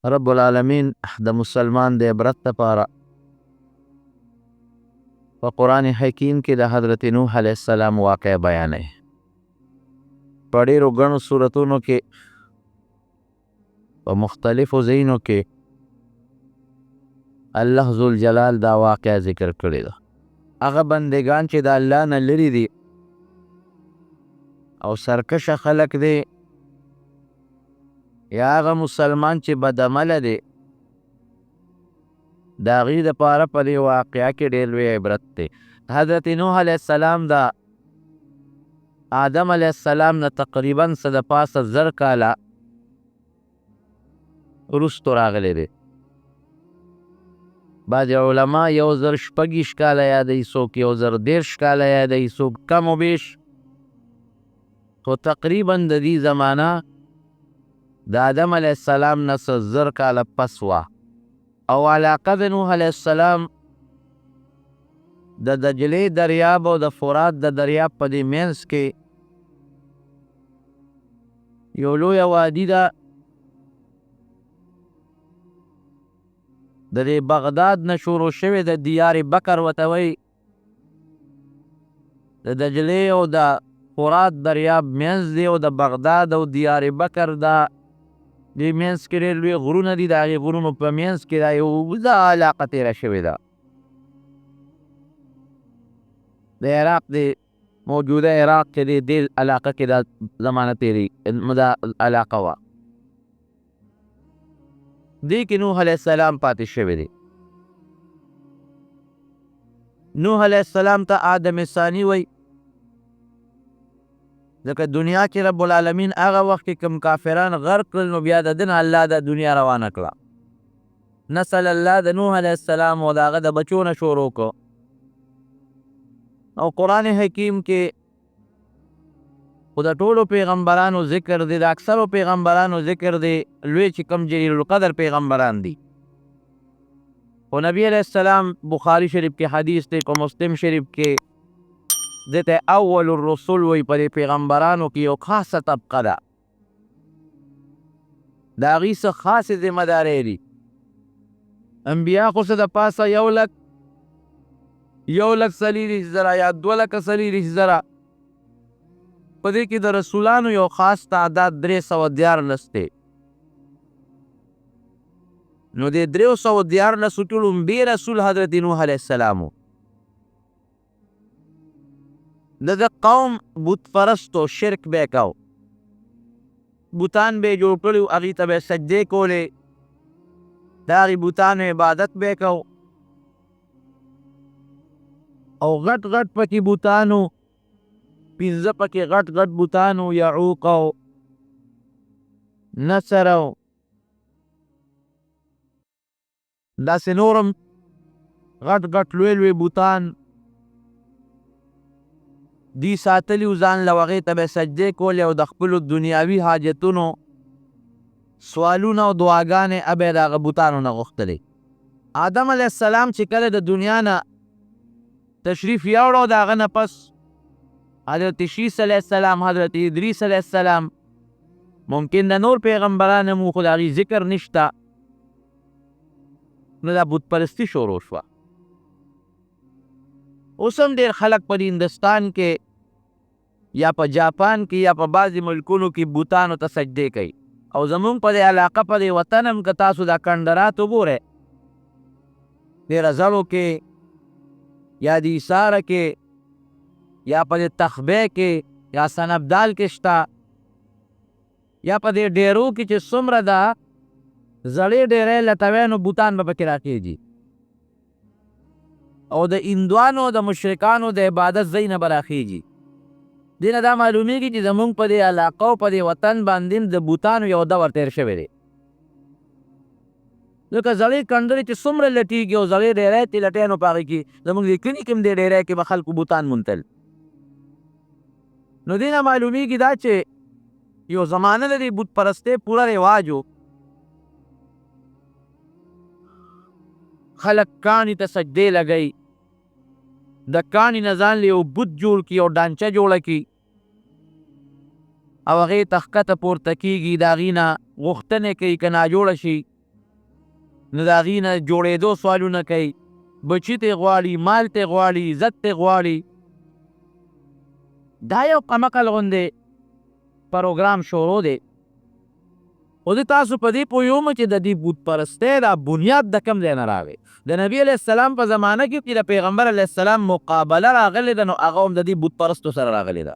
رب العالمین د مسلمان د عبرت لپاره په قرآن حکیم کې د حضرت نوح علیه السلام واقع بیانوي. په ډېرو ګڼو صورتونو کې په مختلفو ځایونو کې الله ذوالجلال دا واقع ذکر کړی ده. هغه بندگان چې د الله نه لرې دي او سرکشه خلک دی، یا هغه مسلمان چې بدعمله دی، د هغې دپاره په دې واقعه کې ډېر لوی عبرت دی. حضرت نوح علیه السلام د آدم علیه السلام نه تقریبا څه د پاسه 1000 کاله وروستو راغلی دی. بعضې علما 1026 کاله یادوي، څوک 1013 کاله یادوي، څوک کم و بیش، خو تقریبا د دې زمانه د آدم علیه السلام نه 1000 کاله پس وه. او علاقه د نوح علیه السلام د دجلې دریاب او د فرات د دریاب په دې منځ کې یو لویه وادي ده. د دې بغداد نه شروع شوې د دیار بکر ورته وایي، د دجلې او د فرات دریاب منځ دی او د بغداد او دیار بکر دا دې منځ کې ډېر لوی غرونه دي. د هغې غرونو په منځ کې دا یو اوږده علاقه تېره شوې ده. د عراق د موجوده عراق کې دې علاقه کې دا زمانه تېرې دا علاقه وه. دې کې نوح علیه السلام پاتې شوی دی. نوح علیه السلام ته آدم ثانی وایي، ځکه دنیا کې رب العالمین هغه وخت کې کوم کافران غرق کړل، نو بیا د دن الله د دنیا روانه کړه. نسل الله د نوح علیه السلام او د هغه د بچو نه شروع کړو. او قرآن حکیم کې خو د ټولو پیغمبرانو ذکر دی، د اکثرو پیغمبرانو ذکر دی، لوی چې کوم جلیل القدر پیغمبران دي. خو نبی علیہ السلام بخاری شریف کې حدیث دی، په مسلم شریف کې دته اول الرسول وی په پیغمبرانو کې یو خاصه طبقه ده، د هغې څه خاصې ذمه دارۍ دي. انبیا خو څه د پاسه 1,40,000 یا 2,40,000، په دې کې د رسولانو یو خاص تعداد 314 دی. نو د 314 ټول بې رسول حضرت نوح علیه السلام و. د قوم بت پرستو شرک به کو، بوتان به جوړ کړي، هغې ته به سجدې کولې، د هغې بوتانو عبادت به کو، او غټ غټ پکې بوتانو، 15 پکې غټ غټ بوتانو، یعوق او نصر او داسې نورم غټ غټ لوی لوی بوتان دی ساتلی و. ځان له هغې ته به سجدې کولې او د خپلو دنیاوي حاجتونو سوالونه او دعاګانې به یې د هغه بوتانو نه غوښتلې. آدم علیه السلام چې کله د دنیا نه تشریف یوړو، د هغه نه پس حضرت شیس علیه السلام، حضرت ادریس علیه السلام، ممکن د نور پیغمبران مو خو د هغې ذکر نشته، نو دا بت پرستي شروع شوه. اوس هم ډېر خلک په هندوستان کې یا په جاپان کې یا په بعضې ملکونو کې بوتانو ته سجدې کوي. او زمونږ په دې علاقه په دې وطن هم که تاسو دا کندرات وګورئ، ډېره زړو کې یا د ایساره کې یا په دې تخبې کې یا سنبدال کې شته، یا په دې ډیرو کې چې څومره ده زړې ډیرې لټوي، نو بوتان به پکې راخېږي، او د هندوانو د مشرکانو د عبادت ځای نه به راخېږي. دې نه دا معلومیږي چې زمونږ په دې علاقه او په دې وطن باندې د بوتانو یو دور تېر شوی دی. ځکه زړې کنډرې چې څومره لټېږي او زړې ډیرې چې لټوي، نو په هغې کې زمونږ د کلي کې هم دې ډیرې کې به خلکو بوتان موندل. نو دې نه معلومیږي دا چې یو زمانه د دې بت پرستۍ پوره رواج و. خلک کاڼي ته سجدې لګوي، د کاڼي نه ځان له یو بت جوړ کړي او ډانچه جوړه کړي، او هغې ته ښکته پورته کېږي، د هغې نه غوښتنې کوي که ناجوړه شي نو د هغې نه جوړېدو سوالونه کوي، بچي ته غواړي، مال ته غواړي، عزت ته غواړي. دا یو کمعقل غوندې پروګرام شروع دی. خو زه تاسو په دې پوهېږم چې د دې بت پرستۍ دا بنیاد د کوم ځای نه راغی. د نبي علیه السلام په زمانه کې چې د پیغمبر علیه السلام مقابله راغلې ده، نو هغه هم د دې بت پرستو سره راغلې ده.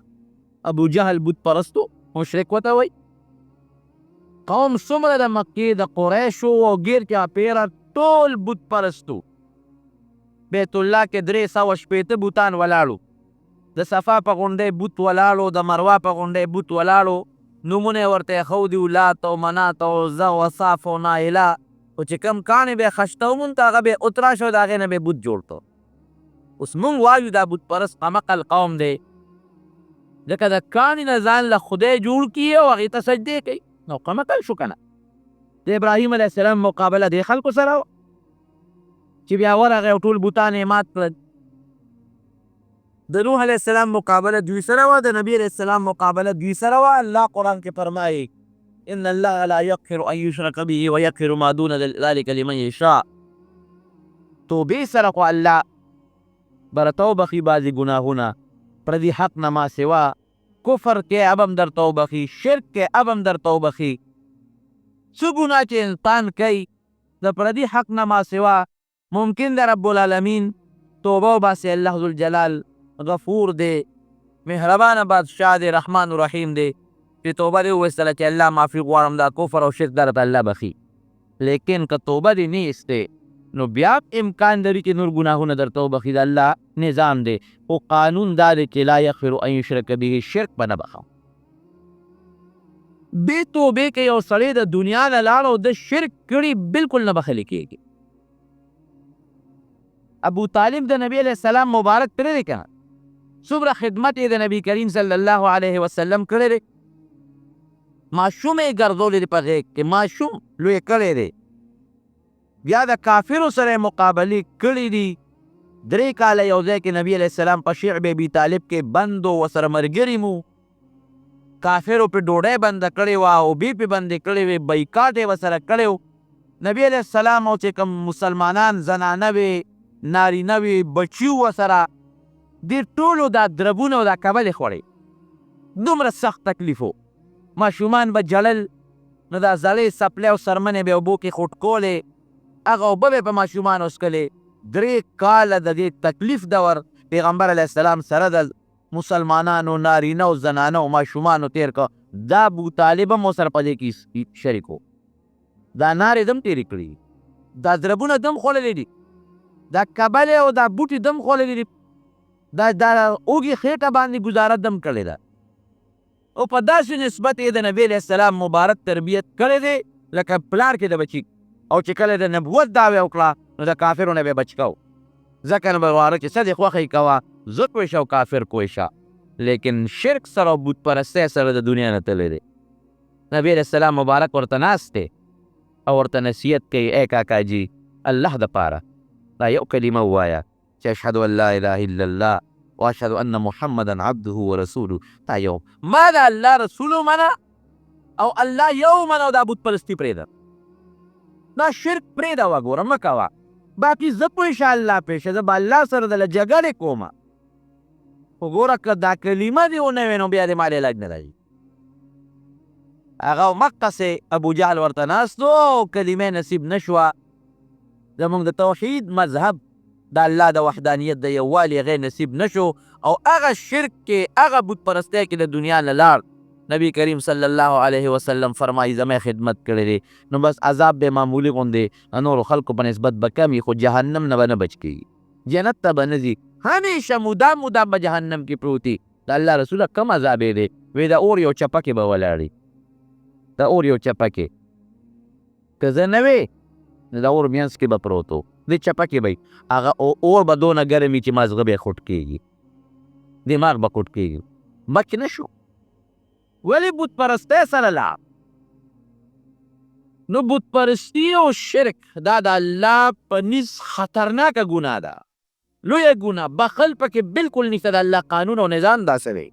ابو جهل بت پرستو، مشرک ورته وایي. قوم څومره د مکې د قریشو او ګیر چاپېره ټول بت پرستو. بیت الله کې 360 بوتان ولاړو، د صفا په غونډۍ بوت ولاړو، د مروه په غونډۍ بوت ولاړو، نومونه یې ورته ایښودي وو، لات او منات او عزا او وصاف او نایله. خو چې کوم کاڼې به یې خشته وموند هغه به یې اتراش او د هغې نه به یې بوت جوړ کړ. اوس مونږ وایو دا بت پرست کمعقل قوم دی، ځکه د کاڼي نه ځان له خدای جوړ کړي او هغې ته سجدې کوي. نو کمعقل شو که نه؟ د ابراهیم علیه السلام مقابله دې خلکو سره وه چې بیا ورغی او ټول بوتان یې مات کړل. د نوح علیه السلام مقابله دوی سره وه، د نبي علیه السلام مقابله دوی سره وه. الله قرآن کې فرمایي ان الله لا یغفر ان یشرک به ویغفر ما دون ذلک لمن یشاء. توبې سره خو الله برته وبخي بعضې ګناهونه، پردي حق نه ما سوا. کفر کې اب هم درته وبخي، شرک کې اب هم درته وبخي. څه ګناه چې انسان کوي د پردي حق نه ما سوا، ممکن د رب العالمین توبه وباسي. الله ذوالجلال غفور دی، مهربانه بادشاه دی، رحمان و رحیم دی، چې توبه دې وویستله چې الله معافي غواړم دا کفر او شرک درته الله بخي. لیکن که توبه دې نه ایستې نو بیا امکان لري چې نور ګناهونه درته وبخي. د الله نظام دی، خو قانون دا دی چې لا یغفر ان یشرک به، شرک به نه بخم. بې توبې که یو سړی د دنیا نه لاړ او د شرک کړي بلکل نه بخښلی کېږي. ابو طالب د نبی علیه السلام مبارک کړی دی که نه؟ څومره خدمت یې د نبی کریم صلی الله علیه وسلم کړی دی. ماشوم یې ګرځولی دی په غېږ کې، ماشوم لوی کړی دی. بیا د کافرو سره یې مقابلې کړي دي. 3 کاله یو ځای کې نبی علیه السلام په شعب ابي طالب کې بند و، ورسره ملګري مو. کافرو پې ډوډۍ بنده کړې وه، اوبې پې بندې کړې وې، بیکاټ یې ورسره کړی و. نبی علیه السلام او چې کوم مسلمانان زنانه وې، نارینه وې، بچي و ورسره، دې ټولو دا دربونه او دا کبلې خوړې. دومره سخت تکلیف و. ماشومان به جړل، نو دا زړې څپلۍ او څرمنې به یې اوبو کې خوټکولې، هغه اوبه به یې په ماشومانو څښلې. 3 کاله د دې تکلیف دور پیغمبر علیه السلام سره د مسلمانانو نارینه او زنانه او ماشومانو تېر کړ. دا ابو طالب هم ورسره په دې کې شریک و. دا نارې دم تېرې کړي، دا دربونه دم خوړلي دي، دا کبلې او دا بوټي دم خوړلي دي، دا اوږې خېټه باندې ګزاره دم کړې ده. او په داسې نسبت یې د نبي علیه السلام مبارک تربیت کړی دی لکه پلار کې د بچي. او چې کله د نبوت دعوه وکړه نو د کافرو نه به یې بچ کو. ځکه نو به واره چې څه دې خوښه یې کوه، زه کوی شه او کافر کوی شه. لیکن شرک سره او بت پرستۍ سره د دنیا نه تللی دی. نبي علیه السلام مبارک ورته ناست دی او ورته نصیحت کوي، ای کاکا جي الله دپاره دا یو کلمه ووایه چې اشهد ان لا اله الا الله واشهد ان محمدا عبده ورسوله. دا یو ما د الله رسول ومنه او الله یو ومنه او دا بت پرستي پرېږده، دا شرک پرېږده وګوره مه کوه. باقي زه پوه شه الله پېښه، زه به الله سره دله جګړې کومه. خو ګوره که دا کلمه دې ونه وی نو بیا دې مال علاج نه راځي. هغه مقصې ابو جهل ورته ناست و او کلمې نصیب نه شوه. زمونږ د توحید مذهب د الله د وحدانیت د یووالي هغې نصیب نه شو او هغه شرک کې هغه بت پرستۍ کې د دنیا نه لاړ. نبی کریم صلی الله علیه وسلم فرمایي زما خدمت کړی دی نو بس عذاب به معمولي غوندې نورو خلکو په نسبت به کم وي، خو جهنم نه به نه بچ کېږي، جنت ته به نه ځي، همیشه مدام به جهنم کې پروت وي. د الله رسوله کم عذاب یې دی؟ وی د اور یو چپه کې به ولاړي، د اور یو چپه کې که زه نه وې نو د اور منځ کې به پروت و، دې چپه کې به هغه اور به دونه ګرم وي چې مازغه به یې خوټ کېږي، دماغ به کوټ کېږي، بچ نه شو. ولی بت پرستۍ سره لاړ. نو بت پرستی او شرک دا د الله په نس خطرناکه ګناه ده، لویه ګناه، بخل پکې بلکل نشته. د الله قانون او نظام داسې دی.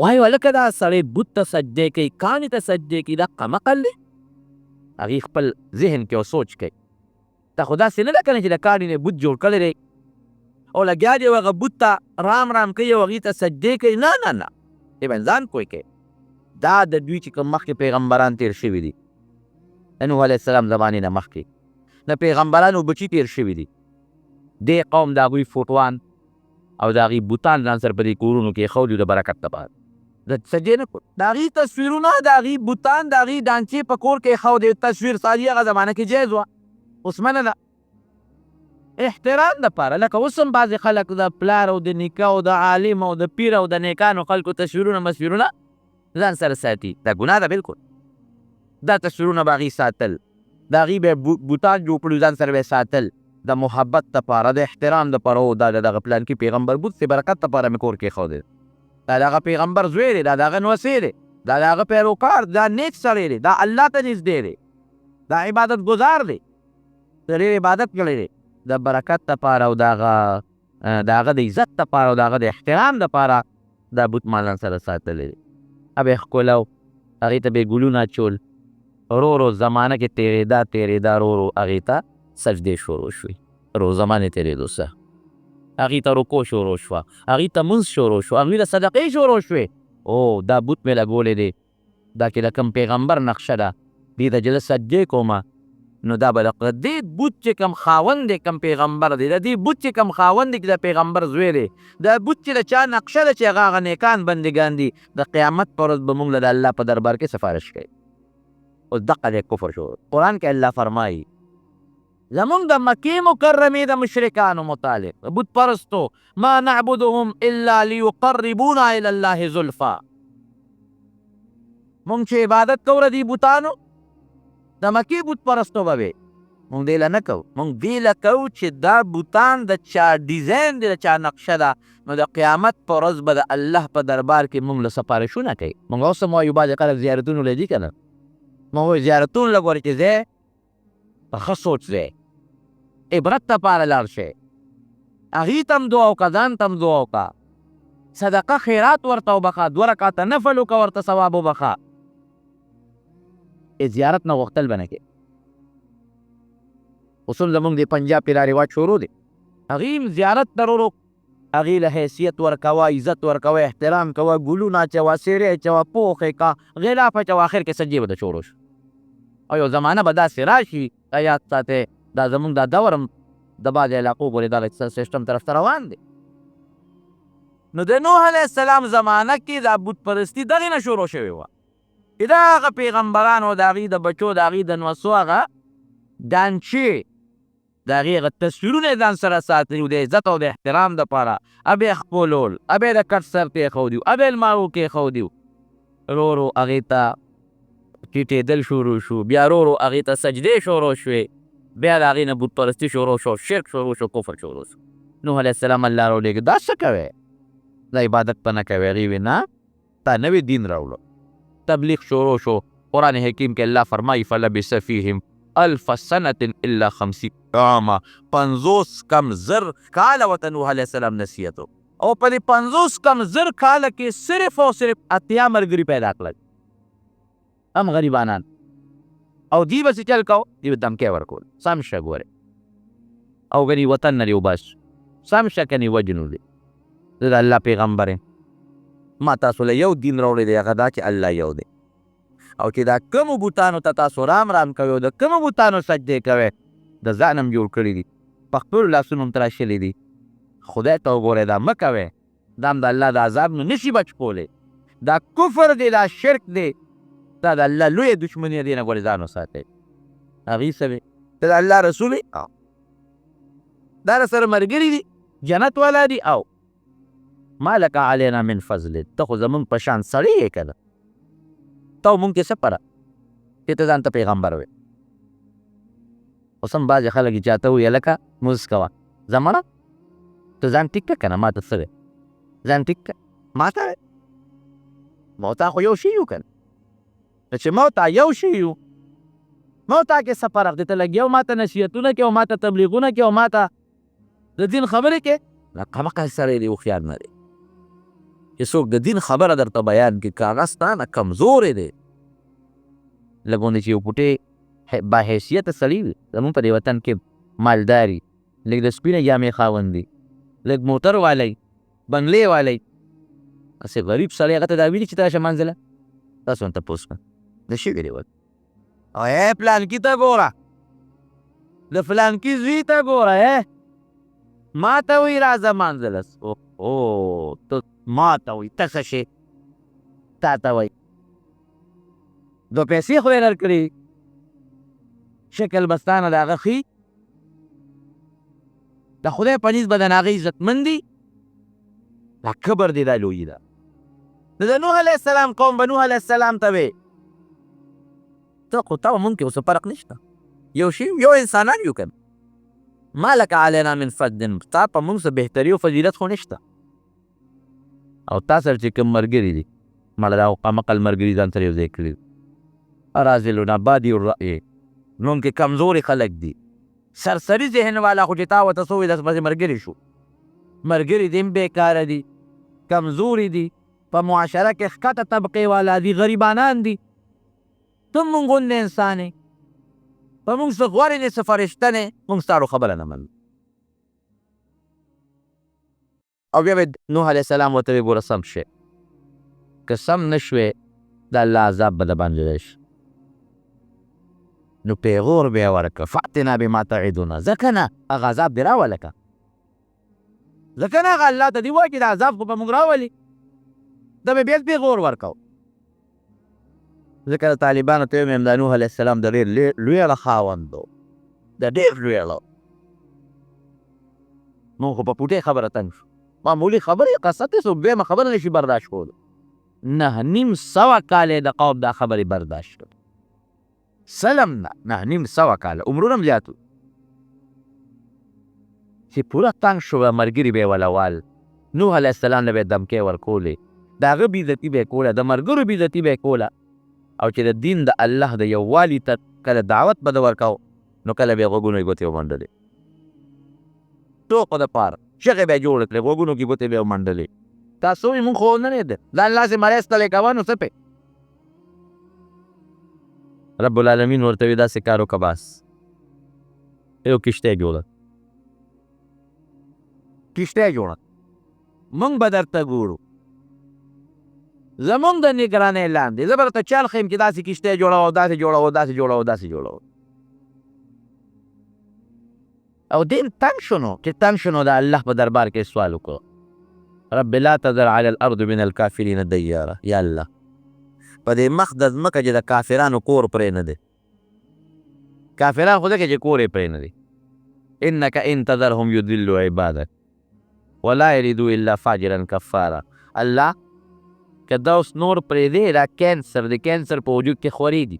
وایو هلکه دا سړی بت ته سجدې کوي، کاڼي ته سجدې کوي، دا کمعقل دی؟ هغې خپل ذهن کې او سوچ کوي دا خو داسې نه ده که نه چې د کاڼي نه بت جوړ کړی دی او لګیا دی او هغه بت ته رام کوي او هغې ته سجدې کوي. نه نه نه دې باندې ځان پوه کوي. دا د دوی چې کوم مخکې پیغمبران تیر شوي دي د نوح علیه السلام زمانې نه مخکې د پیغمبرانو بچي تیر شوي دي. دې قوم د هغوی فوټوان او د هغې بوتان ځان سره په دې کورونو کې ایښولي د برکت لپاره د سجدې نه کړو. د هغې تصویرونه د هغې بوتان د هغې ډانچې په کور کې ایښودې تصویر سازي هغه زمانه کې جایز وه، اوس منه ده. احترام دپاره لکه اوس هم بعضې خلک د پلار او د نیکه او د عالم او د پیر او د نیکانو خلکو تصویرونه مسویرونه ځان سره ساتي. دا ګناه ده بلکل. دا تصویرونه به هغې ساتل، د هغې به بوتان جوړ کړي ځان سره به یې ساتل د محبت دپاره د احترام دپاره. او دا د دغه پلانکي پیغمبر بوت د برکت دپاره مې کور کې ایښودی. دا د هغه پیغمبر زوی دی، دا د هغه نوسی دی، دا د هغه پیروکار، دا نیک سړی دی، دا الله ته نږدې دی، دا عبادت ګزار دی، د ډېر عبادت کړی دی. د برکت دپاره او د هغه د عزت دپاره او د هغه د احترام دپاره دا بوت ما ځان سره ساتلی دی. به یې ښکلو، هغې ته به یې ګلونه اچول. ورو ورو زمانه کې تېرېده ورو ورو هغې ته سجدې شروع شوې. ورو زمانې تېرېدو سه هغې ته رکو شروع شوه، هغې ته مونځ شروع شو، هغې ته صدقې شروع شوې. او دا بوت مې لګولی دی، دا کې د کوم پیغمبر نقشه ده، دې ته چې زه سجدې کومه نو دا به د دې بوت چې کوم خاوند دی کوم پیغمبر دی، د دې بوت چې کوم خاوند دی د پیغمبر زوی دی، دا بوت چې د چا نقشه ده چې هغه هغه نیکان بندګان دي، د قیامت په ورځ به موږ له د الله په دربار کې سفارش کوي. اوس دقه دی کفر شو. قرآن کې الله فرمایي زمونږ د مکې مکرمې د مشرکانو متعلق بت پرستو ما نعبدهم الا لیقربونا الی الله زلفا، مونږ چې عبادت کوو د دې بوتانو د مکې بت پرستو به وې مونږ دې له نه کوو، مونږ دې له کوو چې دا بوتان د چا ډیزاین دی، د چا نقشه ده، نو د قیامت په ورځ به د الله په دربار کې مونږ له سفارشونه کوي. مونږ اوس هم وایو بعضې خلک زیارتونو له دي که نه، مونږ وایو زیارتونو له ګورې چې ځای په ښه سوچ ځای عبرت دپاره لاړ شئ، هغې ته هم دعا وکړه، ځان ته هم دعا وکړه، صدقه خیرات ورته وبخه، 2 رکعته نفل وکړه، ورته ثواب وبخه. زیارت نه غوښتل به نه کې. اوس هم زمونږ د پنجاب کې دا رواج شروع دی، هغې هم زیارت ته ورو هغې له حیثیت ورکوه، عزت ورکوه، احترام کوه، ګلونه اچوه، سیرې اچوه، پوخ یې کا، غلاف اچوه، اخر کې سجدې به د شروع شو. او یو زمانه به داسې راشي دا یاد ساتئ، دا زمونږ دا دور هم د بعضې علاقو پورې دا سیسټم طرف ته روان دی. نو د نوح علیه السلام زمانه کې دا بت پرستي دغې نه شروع شوې وه چې دا هغه پیغمبرانو د هغې د بچو د هغې د نوسو هغه ډانچې د هغې هغه تصویرونه یې ځان سره ساتلي وو د عزت او د احترام دپاره، ابه یې خپلول، ابه یې د کټ سر ته ایښودي وو، ابه یې لماغو کې ایښودي وو. ورو ورو هغې ته ټیټېدل شروع شو، بیا ورو ورو هغې ته سجدې شروع شوې، بیا د هغې نه بت پرستي شروع شو، شرک شروع شو، کفر شروع شو. نوح علیه السلام الله راولېږه دا څه کوې؟ دا عبادت په نه کوې؟ هغې ویې نه تا نوی دین راوړو. تبلیغ شروع شو. قرآن حکیم کې الله فرمایي فلبث فیهم 1000 سنة الا 50 عاما، 50 کم زر کاله ورته نوح علیه السلام نصیحت و، او په دې 50 کم زر کاله کې صرف او صرف 80 ملګري پیدا کړل، هم غریبانان، او دی به څه چل کو، دی به دمکې ورکول، سم شه ګورې، او ګنې وطن نه دې وباسو، سم شه کنې وجنو دی، زه د الله پیغمبر یم، ما تاسو له یو دین راوړی دی، هغه دا چې الله یو دی، او چې دا کومو بوتانو ته تاسو رام کوئ او د کومو بوتانو سجدې کوئ د ځان هم جوړ کړي دي، په خپلو لاسونو هم تراشلي دي، خدای ته وګورئ دا مه کوئ، دا هم د الله د عذاب نه نشي بچ کولی، دا کفر دی، دا شرک دی، دا د الله لویه دشمني دی، نه ګورې ځان وساتئ. هغې څه وې؟ ته د الله رسول یې، دا راسره ملګري دي، جنت والا دي، او ما لک علینا من فضل، ته خو زمونږ په شان سړی یې که نه، ته مونږ کې څه پره چې ته ځان ته پیغمبر وې. اوس هم بعضې خلک چې چاته ووایي هلکه مونځ کوه، زمړه ته ځان ټیک کړه که نه، ما ته څه دی، ځان ټیک کړه، ما ته ما تا خو یو شي یو که نه، چې ما تا یو شي یو، ما تا کې څه فرق دی، ته لږ یو ما ته نصیحتونه کې او ما ته تبلیغونه کې او ما ته د دین خبرې کې، ناقمقه سړی دی، هوښیار نه دی چې څوک د دین خبره درته بیان کړي، که هغه ستا نه کمزورې دی، لږ غوندې چې یو پوټې با حیثیته سړی وي زمونږ په دې وطن کې مالداري لږ د سپینې جامې خاوند دي لږ موټر والی بنګلې والی هسې غریب سړی هغه ته دا ویلي چې ته راشه منځله تاسو هم تپوس کړه د شوي دی وت پلانکي ته ګوره د فلانکي زوی ته ګوره ما ته وایي راځه منځله ته ما ته وایي ته څه شې تا ته وایي دو پیسې خو یې درکړي شکل به ستا نه د هغه ښي د خدای په نسبت د هغه عزتمند دي دا کبر دی دا لویي ده د نوح علیه السلام قوم به نوح علیه السلام ته وې ته خو تا مونږ کې اوس فرق نشته یو شی یو انسانان یو که ما لک علینا من فضل تا په مونږ څه بهتري او فضیلت خو نشته او تا سره چې کوم ملګري دي مړه دا قمقل ملګري ځان سره یو ځای کړي راذلون بادي الرأي نوم کې کمزوري خلک دي سرسری ذهن والا خو چې تا ورته څه وایي داسې پسې ملګري شو ملګري دي هم بېکاره دي کمزوري دي په معاشره کې ښکته طبقې والا دي غریبانان دي ته مونږ غوندې انسان یې په مونږ څه غوره نه څه فرشته نه مونږ ستاړو خبره نه منو او بیا به نوح علیه السلام ورته ویې ګوره سم شی که سم نه شوې د الله عذاب به د باندې راشي نو پیغور به یې ورکړه فاتنا بما تعدنا ځکه نه هغه عذاب دې راوله که ځکه نه هغه الله ته دې وایي چې د عذاب خو به موږ راولي ته به بیا پیغور ورکو ځکه د طالبانو ته ویم د نوح علیه السلام د ډېر لویه خاوند و د ډېر لویه مونږ خو په پوټې خبره تنګ شو معمولي خبرې قصت یې څوک دویمه خبره نشي برداشت کولو 900 کاله د قوم دا خبرې برداشت کړ سلم نه 900 کاله عمرونه هم زیات چې پوره تنګ شو ملګري به یې ولول نوح علیه السلام نه به یې دمکې ورکولې د هغه بېعزتي به یې کوله د ملګرو بېعزتي به یې کوله او چې د دین د الله د یووالي ته کله دعوت به د ورکو نو کله به یې غوږونو یې ګوتې ومنډلې ټوکو دپاره چغې به یې جوړې کړې غوږونو کې ګوتې به یې ومنډلې تاسو وایي مونږ خو نه دی ځان لاسې مړی ستلی کوه نو څه پې رب العالمین ورته وي داسې کار وکړه بس یو کشتی جوړه کشتی جوړه مونږ به درته ګورو زمونږ د نګرانۍ لاندې زه به درته چل ښیم چې داسې کشتی جوړوه داسې جوړوه داسې جوړوه داسې جوړوه او ډېر تنګ شو نو چې تنګ شو نو د الله په دربار کې سوال وکړو رب لا تذر على الارض من الكافرین دیاره یا الله په دې مخ د ځمکه چې د کافرانو کور پرې نه دی کافران خو ځکه چې کور یې پرې نه دی انک ان تذرهم یضلوا عبادک ولا یلیدوا الا فاجرا کفارا الله که دا اوس نور پرېږدې دا کینسر د کینسر په وجود کې خورې دي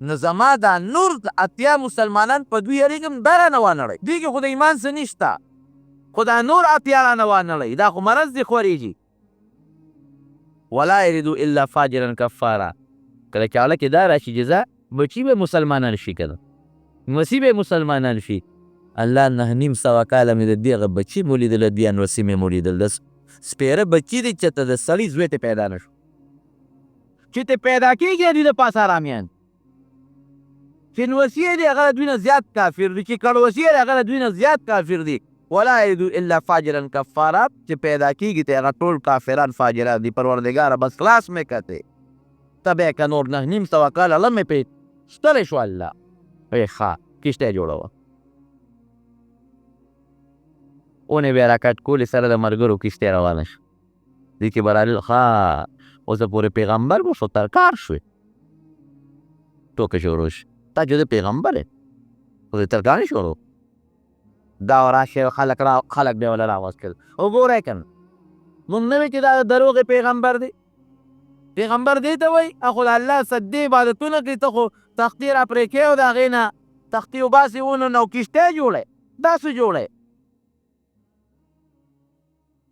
نو زما دا نور اتیا مسلمانان په دوی یریږم دا رانه وانړئ دوی کې خو د ایمان څه نشته خو دا نور اتیا رانه وانړئ دا خو مرض دي خورېږي ولا یریدو الا فاجرا کفارا کله چې حاله کې دا راشي چې زه بچي به مسلمانان شي که نه مسیح به مسلمانان شي الله 900 کاله مې د دې هغه بچي مو لیدل د انوسي مې مو لیدل د سپېره بچي دی چې ته د سړي زوی ته پیدا نه شو چې ته پیدا کېږي دوی د پاس آرامیان چې نوسي دی هغه د دوی نه زیات کافر دی چې کړوسي دی هغه د دوی نه زیات کافر دی ولا یریدو الا فاجرا کفارا چې پیدا کېږي ته هغه ټول کافران فاجران دي پروردګاره بس خلاص مې کړې ته به یې که نور 900 کاله الله مې پرې ستلی شو الله ویې ښه کشتی جوړوه اونې بیا راکټ کولې سره د ملګرو کشتی روانه شوه دې کې به رالل ښه اوسه پورې پیغمبر به شو ترکار شوې ټوکې شروع شي تا چې د پیغمبر یې خو دې ترکارې شروع دا راشي خلک بیا وله راوستل وګورئ که نه مونږ نه وی چې دا د دروغ پیغمبر دی پیغمبر دی ته وایي خو د الله صدې عبادتونه کوي ته خو تختې را پرې کوې او د هغې نه تختې وباسې ونه نو کشتی جوړی داسې جوړی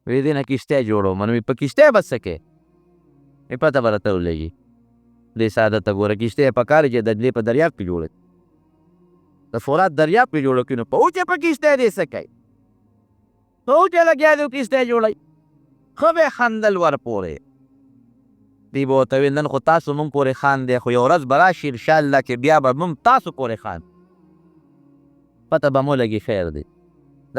وی دې نه کشتی جوړو منو په کشتی به څه کوې پته به راته ولګي دې ساده ته ګوره کشتی یې پکار چې د دې په دریاب کې جوړه د فرات دریاب کې جوړه کړي نو په اوچه په کشتی دې څه کوي په اوچه لګیا دی کشتی جوړی ښه به یې خندل ورپورې دی به ورته ویل نن خو تاسو مونږ پورې خان دی خو یو ورځ به راشي انشاءالله چې بیا به مونږ تاسو پورې خان پته به مو لګي خیر دی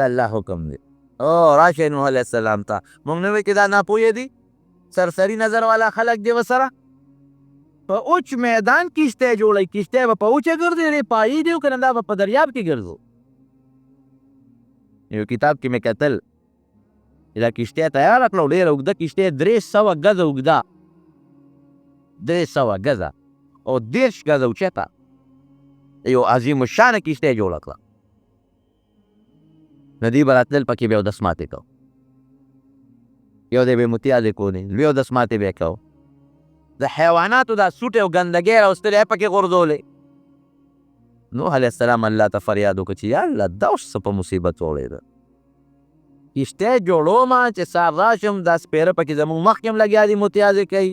د الله حکم دی او راشئ نوح علیه السلام ته مونږ نه وایو چې دا ناپوهه دي سرسري نظر والا خلک دی ورسره په اوچ میدان کشتی جوړوي کشتی به په اوچه ګرځي دی پایي دی که نه دا به په دریاب کې ګرځو یو کتاب کې مې کتل دا کشتی تیاره کړه ډېره اوږده کشتی 300 ګزه اوږده 300 ګزه او 30 ګزه اوچته یو عظیم الشانه کشتی جوړه کړه نو دوی به راتلل پکې به یې اودس ماتې کو یو دی به یې متیازې کولې لوی اودس ماتې به یې کو د حیواناتو دا سوټې او ګندګۍ راوستلې یې پکې غورځولې نوح علیه السلام الله ته فریاد وکړه چې یا الله دا اوس څه په مصیبت وړېده کشتی جوړومه چې سهار راشم دا سپېره پکې زموږ مخکې هم لګیا دي متیازې کوي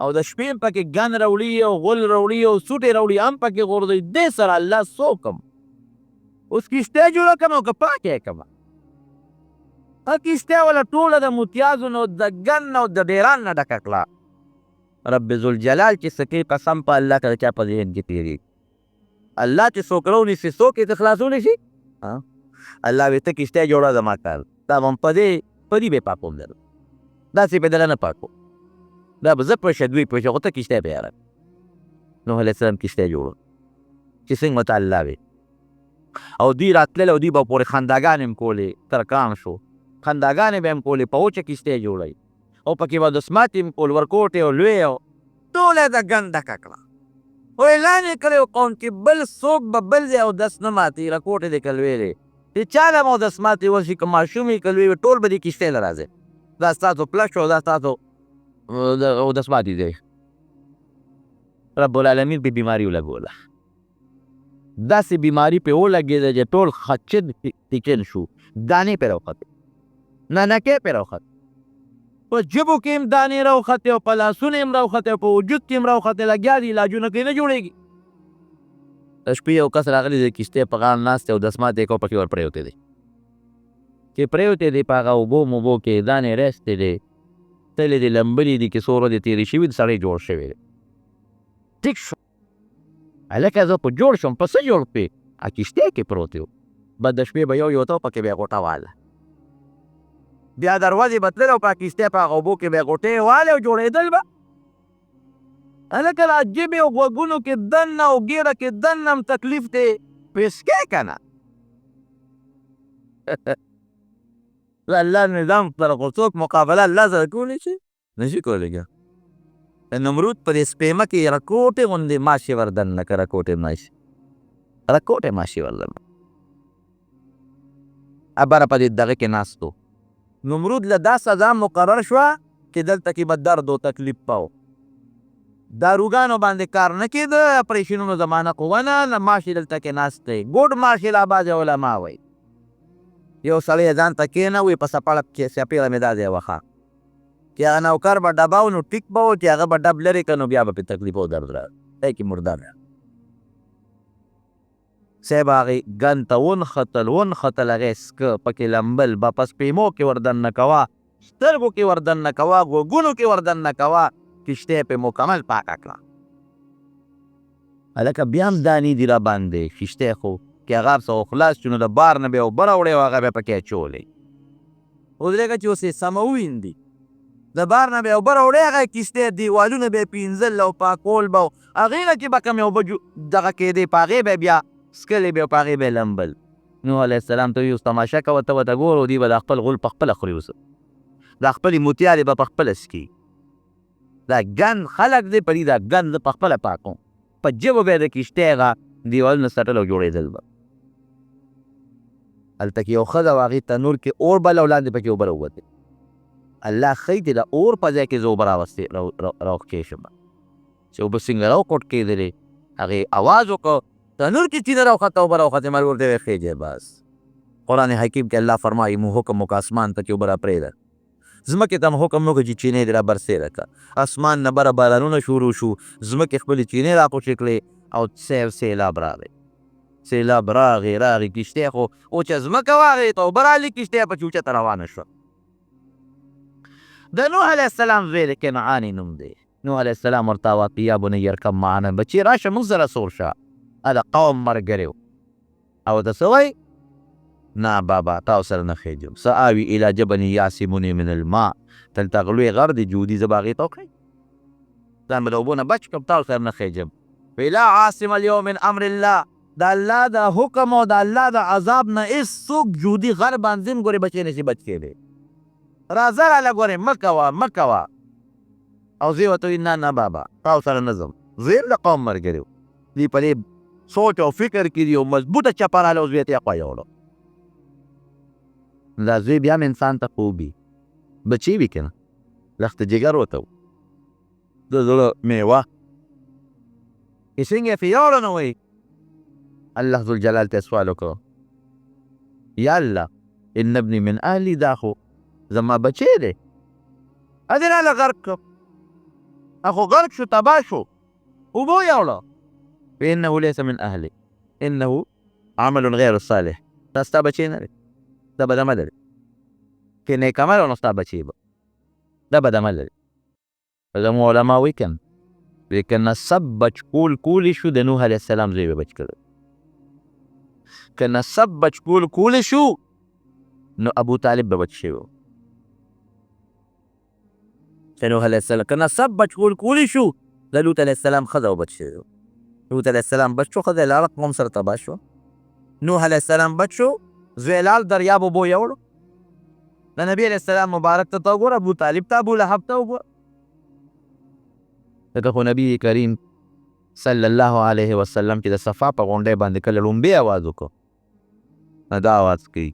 او د شپې هم پکې ګن راوړي او غول راوړي او سوټې راوړي هم پکې غورځوي دې سره الله څه وکړم اوس کشتی جوړه کړم او که پاکه یې کړم کشتی والا ټوله د متیازو نو د ګن او د ډیران نه ډکه کړه رب ذوالجلال چې څه کوي قسم په الله که د چا په ذهن کې تېرېږي الله چې څوک راونیسي څوک یې ته خلاصولی شي الله وایي ته کشتی جوړه زما کار دا به په دې به پاکوم در داسې به دله نه پاکوم دا به زه پوه شه دوی پوه شه خو ته کشتی به یاره نوح علیه السلام کشتی جوړه چې څنګه ورته الله وایي او دوی راتلل او دوی به پورې خنداګانې هم کولې ترکان شو خنداګانې به هم کولې په وچه کشتی جوړوي او پکې به دسماتې هم کول ورکوټې او لوی او ټوله یې د ګن ډکه کړه او اعلان یې کړی قوم کې بل څوک به بل ځای اودس نه ماتي رکوټې دې که لویې چې چا له هم اودس ماتې وشي که ماشوم یې که لوی وي ټول به دې کشتۍ له راځي دا ستاسو پلش او دا ستاسو اودس ماتې دی رب العالمین په بیماري ولګوله داسې بیماري پې ولګېده چې ټول خچن تیچن شو دانې پې راوختې ننکې پې راوختې په ژبو کې هم دانې راوختې او په لاسونو هم راوختې او په وجود کې هم راوختې لګیا دي علاجونه کې نه جوړېږي د شپې یو کس راغلی دی کشتۍ په غاړه ناست دی او دسمات یې کو پکې ور پرېوتی دی چې پرېوتی دی په هغه اوبو موبو کې دانې رېستې دی تلې دي لمبلې دي کې څو ورځې تېرې شوي د سړی جوړ شوی دی ټیک شو هلکه زه په جوړ شوم په څه جوړ کړې کشتۍ کې پروت یو بس د شپې به یو ته پکې به یې غوټه واله بیا دروازې به تلل او په کشتۍ په هغه اوبو کې به یې غوټې والې او جوړېدل به هلکه دا ژبې او غوږونو کې دننه او ګیره کې دننه هم تکلیف دی پسکې که نه د الله نظام سره خو څوک مقابله الله سره کولی شي نشي کولی که د نمرود په دې سپېمه کې رکوټې غوندې ماشې ور دننه که رکوټې ماشې ور دننه بره په دې دغه کې ناست و نمرود له دا سزا مقرر شوه چې دلته کې به درد و تکلیف به و داروګانو باندې کار نه کېده اپریشنونو زمانه خو ونه نه ماشې دلته کې ناست دی ګوډ ماشې لا بعضې علما وایي یو سړی یې ځان ته کېنوي په سپړه کې سپېره مې دا دی وښه چې هغه نوکر به ډبه و نو ټیک به و چې هغه به ډب لرې کړه نو بیا به پرې تکلیف او درد راغی دی کې مردار صاحب هغې ګن ته ونښتل هغې سکه پکې لمبل به په سپېمو کې ور دننه کوه سترګو کې ور دننه کوه غوږونو کې ور دننه کوه کشتۍ پې مکمل پاکه کړه هلکه بیا هم دانې دي را باندې کشتۍ خو که هغه هر څه خلاص شو نو د بار نه به یې اوبه راوړې او هغه به یې پکې اچولې اوس لکه چې اوس یې سمه وویندي د بار نه به یې اوبه راوړې هغه کشتۍ دیوالونه به یې پینځل او پاکول به هغې نه چې به کمې اوبه دغه کېدې په هغې به بیا سکلې به په هغې به یې لمبل نوح علیه السلام ته اوس تماشه کوه ته ورته ګوره دوی به دا خپل غول په خپله خوري اوس دا خپلې موتیارې به په خپله څکي دا ګن خلک دی په دې دا ګن زه په خپله پاکوم په ژبو به یې د کشتۍ هغه دیوالونه څټل او جوړېدل به هلته کې یو ښځه وه هغې تنور کې اور بل او لاندې پکې اوبه راووتې الله ښایي چې د اور په ځای کې زه اوبه راوښکې شم چې اوبه څنګه راوکوټ کېدلې هغې اواز وکړ تنور کې چینه راوخته اوبه راوختې مل ورته ویې خېجې بس قرآن حکیم کې الله فرمایي مو حکم وکړه اسمان ته چې اوبه را پرېږده ځمکې ته هم حکم وکړه چې چینې دې را برسېره کړه اسمان نه بره بارانونه شروع شو ځمکې خپلې چینې را خوشې کړې او سیلاب راغی سیلاب راغی کشتۍ خو اوچه ځمکه واغې ته اوبه رالي کشتۍ پکې اوچته روانه شوه د نوح علیه السلام زوی د کنعاني نوم دی نوح علیه السلام ورته واقع یا بني ارکب معنا بچي راشه موږ سره سور شه دا قوم ملګری و او ته څه وایي نه بابا تاسو سره نه خېږم سآوي الى جبل یعصمني من الماء دلته غلوی غر دی جودي زه به هغې ته وښیم ځان به د اوبو نه بچ کړم تاسو سره نه خېږم لا عاصم اليوم من امر الله د الله د حکم او د الله د عذاب نه هېڅوک جودي غر باندې هم ګورې بچی نشي بچ کېدی راځه راله ګورې مه کوه مه کوه او زه ورته نه نه بابا تاسو سره نه ځم زه یم د قوم ملګری و دوی په دې سوچ او فکر کې دي او مضبوطه چپه راله اوس بیا ته یې خوا یوړو دا زوی بیا هم انسان ته خوب وي بچی وي که نه لخت جگر ورته و د زړه میوه چې څنګه یې پرې یوړو نو وایي الله ذوالجلال ته سوال وکړو یا الله ان ابني من اهلي دا خو زما بچی دی ادې راله غرق کړم اخو غرق شو تباه شو اوبو یوړه فانه ليس من اهلي انه عمل غیر صالح دا ستا بچی نه دی دا بد عمل دی که نیک عمل و نو ستا بچی به دا بد عمل دی زموږ علما وایي که نه که نسب بچ کولی شو د نوح علیه السلام زوی به بچ کړی که نسب بچ کولی شو نو ابو طالب به بچ شوی و که نوح علیه السلام که نسب بچ کولی شو د لوط علیه السلام ښځه به بچ شوی و لوط علیه السلام بچ شو ښځه یې لاړه قوم سره تباه شو نوح علیه السلام بچ شو زوی یې لاړ دریاب اوبو یوړو د نبي علیه السلام مبارک ته وګوره ابو طالب ته ابو لهب ته وګوره ځکه خو نبي کریم صلی الله علیه وسلم چې د صفا په غونډۍ باندې کله لومبی آواز وکړو نو دا آواز کوي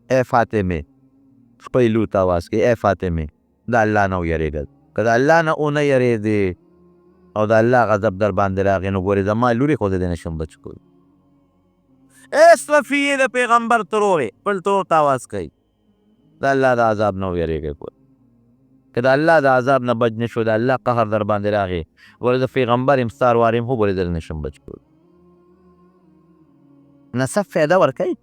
ای فاطمې خپل لور ته آواز کوي ای فاطمې د الله نه ویرېږه که د الله نه ونه یېرېدې او د الله غضب در باندې راغی نو ګورې زما لورې خو زه دې نشم بچ کوی ای صفیې د پیغمبر ترورې خپل ترور ته آواز کوي د الله د عذاب نه ویرېږه که د الله د عذاب نه بچ نشو د الله قهر در باندې راغی ګوره د پیغمبر یم ستا روار یم خو ګورې زه نشم بچ کوی نسب فایده ورکوي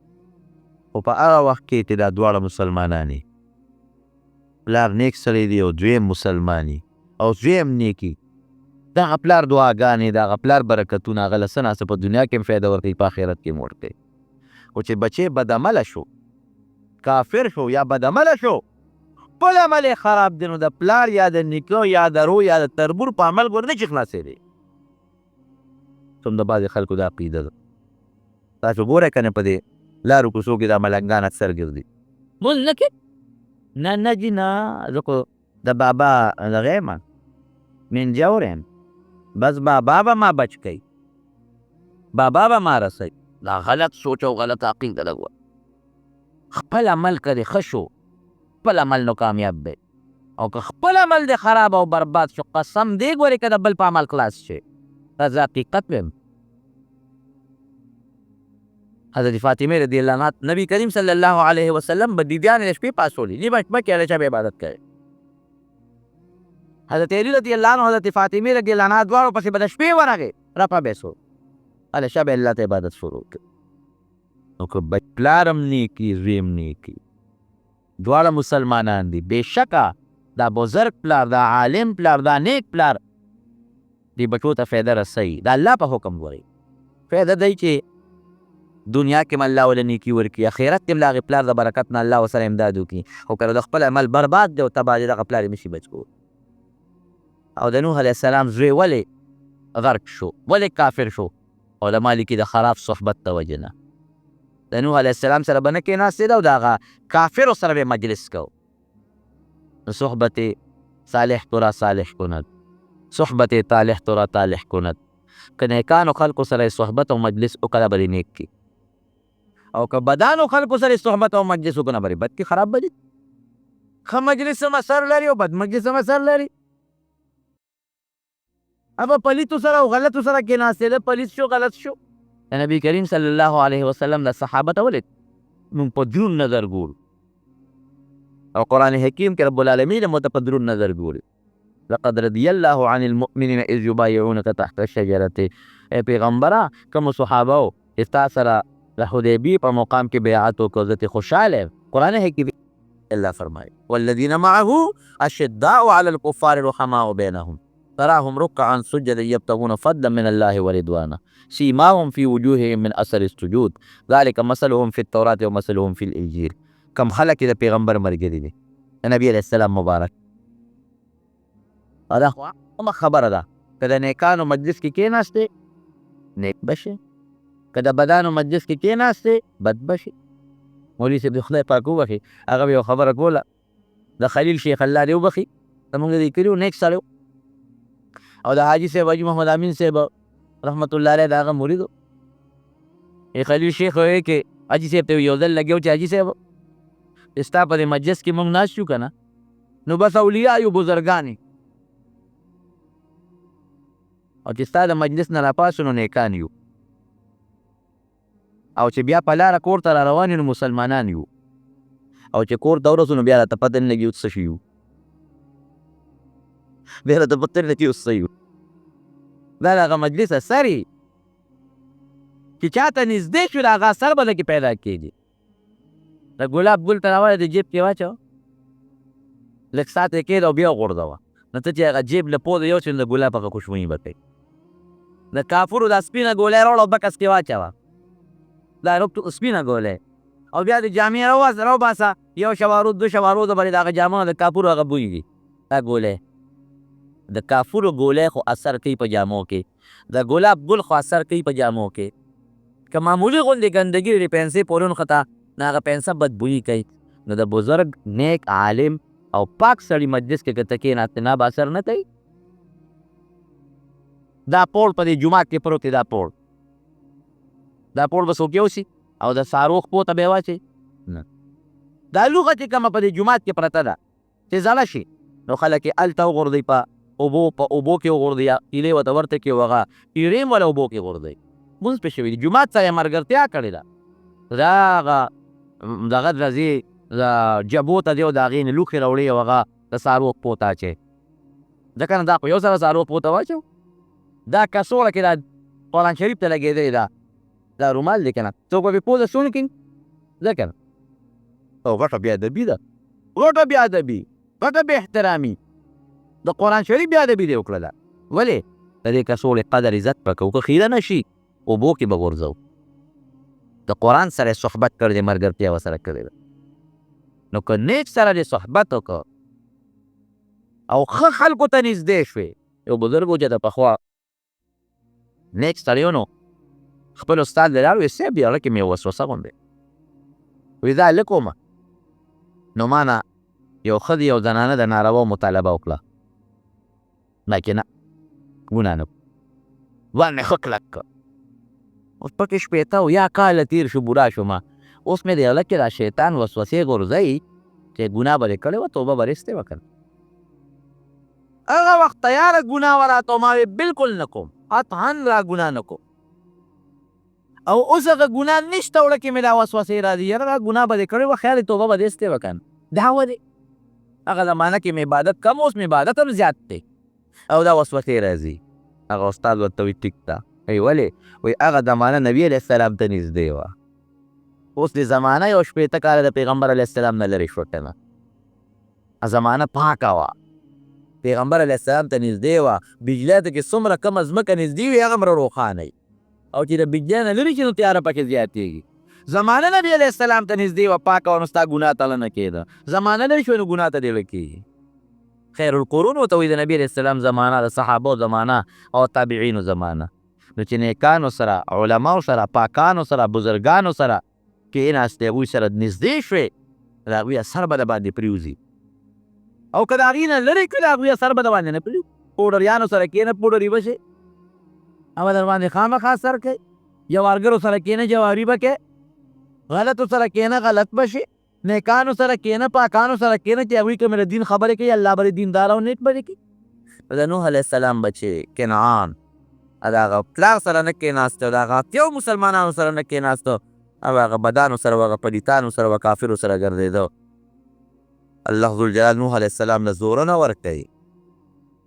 خو په هغه وخت کې چې دا دواړه مسلمانان پلار نیک سړی دی او دویم مسلمانی او دویم نیکي دغه پلار دعاګانې دغه پلار برکتونه هغه له څه نه څه په دنیا کې هم فایده ورکوي په آخرت کې هم ورکوي خو چې بچی بدعمله شو کافر شو یا بدعمله شو خپل عمل یې خراب دی نو د پلار یا د نیکه یا د رو یا د تربور په عمل ګور نه شي خلاصېدی څوم د بعضې خلکو دا عقیده ده تاسو ګورئ که نه په دې لارو کوڅو کې دا ملنګان اکثر ګرځي مونځ نه کوې نه نه جي نه زه خو د بابا دغه یم من جور یم بس بابا به ما بچ کوي بابا به ما رسوي دا غلط سوچ او غلط عقیده ده خپل عمل کړې ښه شو خپل عمل نو کامیاب دی او که خپل عمل دی خراب او برباد شو قسم دی ګورې که د بل په عمل خلاص شي دا زه حقیقت ویم حضرت فاطمه رضی الله عنها نبی کریم صلی الله علیه وسلم به دیدیانې د شپې پاسولي نیمه شپه کې هله چا به عبادت کوي حضرت علی رضی الله عنه حضرت فاطمه رضی الله عنها دواړو پسې به د شپې ورغې رپه به سو هله شا به الله ته عبادت شروع کړي نو که پلار هم نیکي زوی هم نیکي دواړه مسلمانان دي بېشکه دا بزرګ پلار دا عالم پلار دا نیک پلار دې بچو ته فایده رسوي د الله په حکم ګورئ فایده دی چې دنیا کې هم الله وله نیکي ورکړي اخرت کې هم له هغې پلار د برکت نه الله ورسره امداد وکړي خو که د خپل عمل برباد دی او تباه دی دغه پلار یې نشي بچ کولی او د نوح علیه السلام زوی ولې غرق شو ولې کافر شو علما لیکي د خراب صحبت د وجې نه د نوح علیه السلام سره به نه کېناستېده او د هغه کافرو سره به مجلس کو صحبت صالح تو را صالح کند صحبت طالح تو را طالح کند که نیکانو خلکو سره صحبت او مجلس وکړه به دې نیک کي او که بدانو خلکو سره صحبت او مجلس وکړه به بد کي خراب به دي ښه مجلس هم اثر لري او بد مجلس هم اثر لري ابا پلیتو سره او غلطو سره کېناستېده پلیت شو غلط شو د نبي کریم صلی الله علیه وسلم د صحابه ته ولې موږ په دروند نظر ګورو او قرآن حکیم کې رب العالمین موږ ته په دروند نظر ګوري لقد رضي الله عن المؤمنين اذ يبايعونك تحت الشجرة ای پیغمبره کومو صحابه چې تا سره د حدیبیې په مقام کې بیعت وکړو زه ترې خوشحاله یم قرآن حکیم الله فرمایي والذین معه اشداء علی الکفار رحماء بینهم تراهم رکعا سجدا یبتغون فضلا من الله ورضوانا سیماهم فی وجوههم من اثر السجود ذلک مثلهم فی التوراة ومثلهم فی الانجیل. کم خلک چې د پیغمبر ملګري دي د نبی علیه السلام مبارک، دا خو عامه خبره ده. که د نیکانو مجلس کې کېناستې نیک بشې، که د بدانو مجلس کې کېناستې بد بشې. مولوي صاحب د خدای پاک وبخي، هغه به یو خبره کوله، د خلیل شیخ الله دې وبخي، زمونږ د کلي نیک سړی و، او د حاجي صاحب حاجي محمد امین صاحب رحمت الله علیه د هغه مرید و. خلیل شیخ وایي کې حاجي صاحب ته یو ځل لګیا و چې حاجي صاحب ستا په دې مجلس کې مونږ ناست یو که نه، نو بس اولیا یو بزرګان او چې ستا د مجلس نه راپاسو نو نیکان یو، او چې بیا په لاره کور ته را روان یو نو مسلمانان یو، او چې کور ته ورسو نو بیا راته پته نه لګي اوس څه شي یو، بیا راته پته نه لګي اوس څه یو. دا د هغه مجلس اثر یي چې چاته نږدې شو د هغه اثر به لکې پیدا کېږي. د ګلاب ګل ته راوړی د جیب کې واچوه، لږ ساعت یې کېږده او بیا وغورځوه، نو ته چې هغه جیب له پوده یو چې د ګلاب هغه خوشبويي به کوي. د کافرو دا سپینه ګولۍ راوړه او بکس کې واچوه، دا سپینه ګولۍ، او بیا د جامې راوباسه، یو شوارو دو شوارو د باندې د هغه جامه د کافرو هغه بوی وي. دا ګولۍ د کافرو ګولۍ خو اثر کوي په جامو کې، د ګلاب ګل خو اثر کوي په جامو کې. که معمولي غوندې ګندګي د پنسې پورې ونښته نو هغه پنسه بدبویي کوي. نو د بزرګ نیک عالم او پاک سړي مجلس کې که ته کېناستې نه به اثر نه کوي. دا پوړ په دې جومات کې پروت دی، دا پوړ به څوک یوسي او د سارو خپو ته به یې واچوي؟ نه. دا لوغه چې کومه په دې جومات کې پرته ده چې زړه شي نو خلک یې هلته وغورځوي، په اوبو کې وغورځوي، یا ایلې ورته ورته کړي، هغه ایرې هم وله اوبو کې غورځوي. مونځ پې شوي دي، جومات سره یې ملګرتیا کړې ده. دا هغه دغه راځي د جبو ته دی او د هغې نه لوښې راوړي او هغه د څاروو پښو ته اچوي. ځکه نه دا خو یو سره څاروو پښو ته واچو، دا کڅوړه کې دا قرآن شریف ته لګېدلی ده، دا رومال دی که نه، څوک به پې پوزه سون کړي ځکه نه. او غټه بې ادبي ده، غټه بې ادبي، غټه بې احترامي، د قرآن شریف بې ادبي دې وکړله. ولې؟ د دې کڅوړې قدر عزت به کوو، که خیره نه شي اوبو کې به غورځوو. د قرآن سره یې صحبت کړی دی، ملګرتیا ورسره کړې ده. نو که نیک سره دې صحبت وکړه او ښه خلکو ته نږدې شوې، یو بزرګ و چې د پخوا نیک سړی و، نو خپل استاد له لاړ ویې صاحب دې زړه کې مې وسوسه غوندې وایي دا هلک ومه، نو ما نه یو ښځې یو زنانه د ناروا مطالبه وکړه، لکن نه ګناه نه ځان مې ښه کلک کړ. اوس پکې شپېته او یا کاله تېر شو، بوډا شومه، اوس مې د زړه کې دا شیطان وسوسې غورځوي چې ګناه به دې کړې وه، توبه به رېستې وه که نه. هغه وخت تیاره ګناه وه راته، ما وې بلکل نه کوم، قطعا را ګناه نه کوم. او اوس هغه ګناه نشته، وړه کې مې دا وسوسې راځي، یاره دا ګناه به دې کړې وه، خیال توبه به دې ایستې وه که نه. دا ولې؟ هغه زمانه کې مې عبادت کم، اوس مې عبادت هم زیات دی او دا وسوسې راځي. هغه استاد ورته وایي ټیک ده. وایي ولې؟ وایي هغه زمانه نبي علیه السلام ته نږدې وه، اوس دې زمانه یو شپېته کاله د پیغمبر علیه السلام نه لرې شوه که نه. زمانه پاکه وه، پیغمبر علیه السلام ته نږدې وه، بجلی ته چې څومره کمه ځمکه نږدې وي هغه مره روښانه وي، او چې د بجلی نه لرې شي نو تیاره پکې زیاتېږي. زمانه نبي علیه السلام ته نږدې وه، پاکه وه، نو ستا ګناه تله نه کېده. زمانه لرې شوه نو ګناه ته دې له کېږي. خیر القرون ورته وایي د نبي علیه السلام زمانه، د صحابو زمانه او تابعینو زمانه. نو چې نیکانو سره، علماو سره، پاکانو سره، بزرګانو سره کېناستې، هغوی سره نږدې شوې، د هغوی اثر به د باندې پرېوځي. او که د هغې نه لرې کړي د هغوی اثر به د باندې نه پرېوځي. پوډریانو سره کېنه، پوډري به شي، هغه در باندې خامخا اثر کوي. جوارګرو سره کېنه، جواري به کوي. غلطو سره کېنه، غلط به شي. نیکانو سره کېنه، پاکانو سره کېنه چې هغوی که مې د دین خبرې کوي، الله به دیندار او نیک به دې کړي. د نوح علیه السلام بچې کنعان د هغه پلار سره نه کېناسته، د هغه اتیو مسلمانانو سره نه کېناسته، او هغه بدانو سره، هغه پلیتانو سره، هغه کافرو سره ګرځېده. الله ذوالجلال نوح علیه السلام نه زوره نه ورکوي.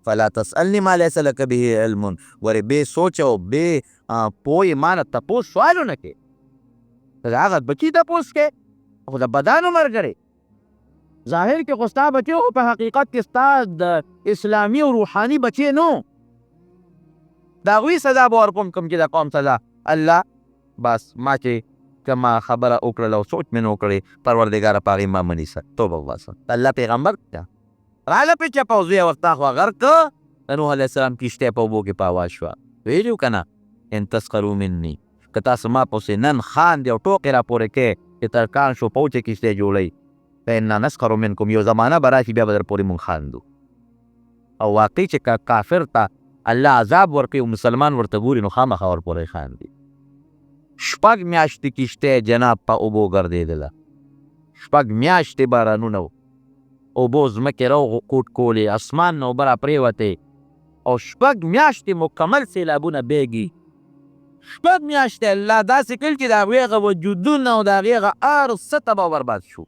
فلا تسألني ما ليس لك به علم، ورې بې سوچ او بې پوهې ما نه تپوس سوالونه کوې. د هغه بچي تپوس کوې، خو د بدانو ملګری ظاهر کې خو ستا بچې خو په حقیقت کې ستا د اسلامي او روحاني بچې نو د هغوی سزا به ورکوم کوم چې د قوم سزا الله بس ما چې کومه خبره وکړله او سوچ مې وکړې پروردګاره په هغې ما مه نیسه توبه وباسه د الله پیغمبر ته راله پې چپه او زوی یې ورته خوا غرق که د نوح علیه السلام کشتۍ په اوبو کې په آواز شوه ویلي وو که نه ان تسخروا مني که تاسو ما پسې نن خاندې او ټوقې راپورې کې چې ترکان شو په وچه کشتۍ جوړوئ فانا نسخر منکم یو زمانه به راشي بیا به در پورې مونږ خاندو او واقعي چې کافر ته الله عذاب ورکوي او مسلمان ورته ګوري نو خامخا ورپورې خاندي 6 میاشتې کشتۍ جناب په اوبو ګرځېدله 6 میاشتې بارانونه و اوبو ځمکې کوټ کولې اسمان نه اوبه راپرېوتې او 6 میاشتې مکمل سیلابونه بیږي 6 میاشتې الله داسې کړل چې د هغوی هغه وجودونه او د هغې هغه هر څه تباه او برباد شو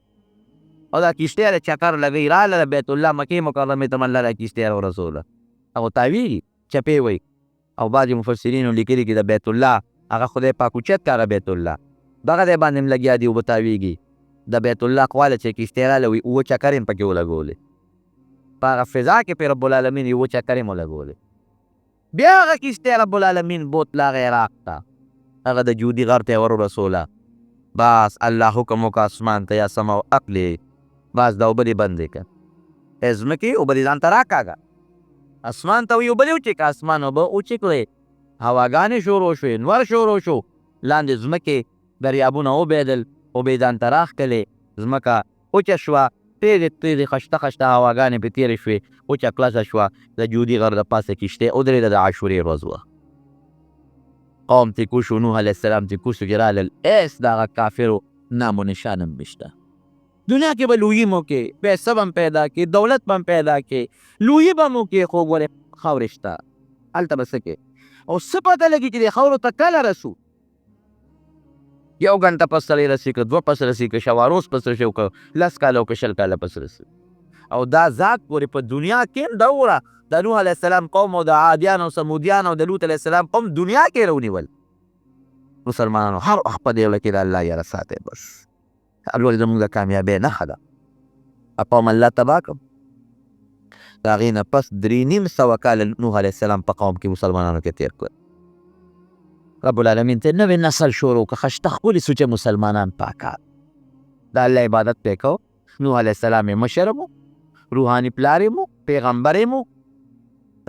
او دا کشتۍ د چکر لګوي راله د بیت الله مکې مکرمې ته الله دا کشتۍ راورسوله هغو تاویږي چپې وی او بعضې مفسرینو لیکلي چې د بیت الله هغه خدای پاک اوچت که هغه بیت الله دغه دی باندې هم لګیا دي اوبه تاویږي د بیت الله خواله چې کشتۍ راله وي اووه چکرې هم پکې ولګولې په هغه فضا کې پې رب العالمین اووه چکرې هم ولګولې بیا هغه کشتۍ رب العالمین بوتله هغه عراق ته هغه د جودي غر ته یې ورورسوله بس الله حکم وکړه اسمان ته یا سما اقلې بس دا اوبه دې بندې کړه ځمکې اوبه دې ځان ته راکاږه اسمان ته وایي اوبه دې وچې کړه اسمان اوبه وچې کړې هواګانې شروع شوې نور شروع شو لاندې ځمکې دریابونه وبېدل اوبې ځان ته راښکلې ځمکه وچه شوه تېزې خشته خشته هواګانې پرې تېرې شوې وچه کلسه شوه د جودي غر د پاسه کشتۍ ودرېده د عاشورې ورځ وه قوم ترې کوز شو نوح علیه السلام ترې کوز شو چې رالل هېڅ د هغه کافرو نام و نشان هم نشته دنیا کې به لویي مو کې پیسه به هم پیدا کې دولت به هم پیدا کې لویي به مو کې خو ګورې خاورې شته هلته به څه کې او څه پته لګي چې دې خاورو ته کله رسو 1 غنټه پس سړی رسي که 2 پس رسي که شواروز پس رسي که 10 کاله او که 20 کاله پس رسي او دا ذات پورې په دنیا کې هم دوره د نوح علیه السلام قوم او د عادیان او سمودیان او د لوط علیه السلام قوم دنیا کې رونیول مسلمانانو هر وخت په دې وله کې د الله یاره ساتئ بس الولې زموږ د کامیابۍ نښه ده قوم الله تباه کړم د هغې نه پس 3.5 کاله نوح علیه السلام په قوم کې مسلمانانو کې تېر کړل رب العالمین ته نوې نسل شروع که خشته ښکلي سو چې مسلمانان پاکان د الله عبادت پې کو نوح علیه السلام یې مشر مو روحاني پلار یې مو پیغمبر یې مو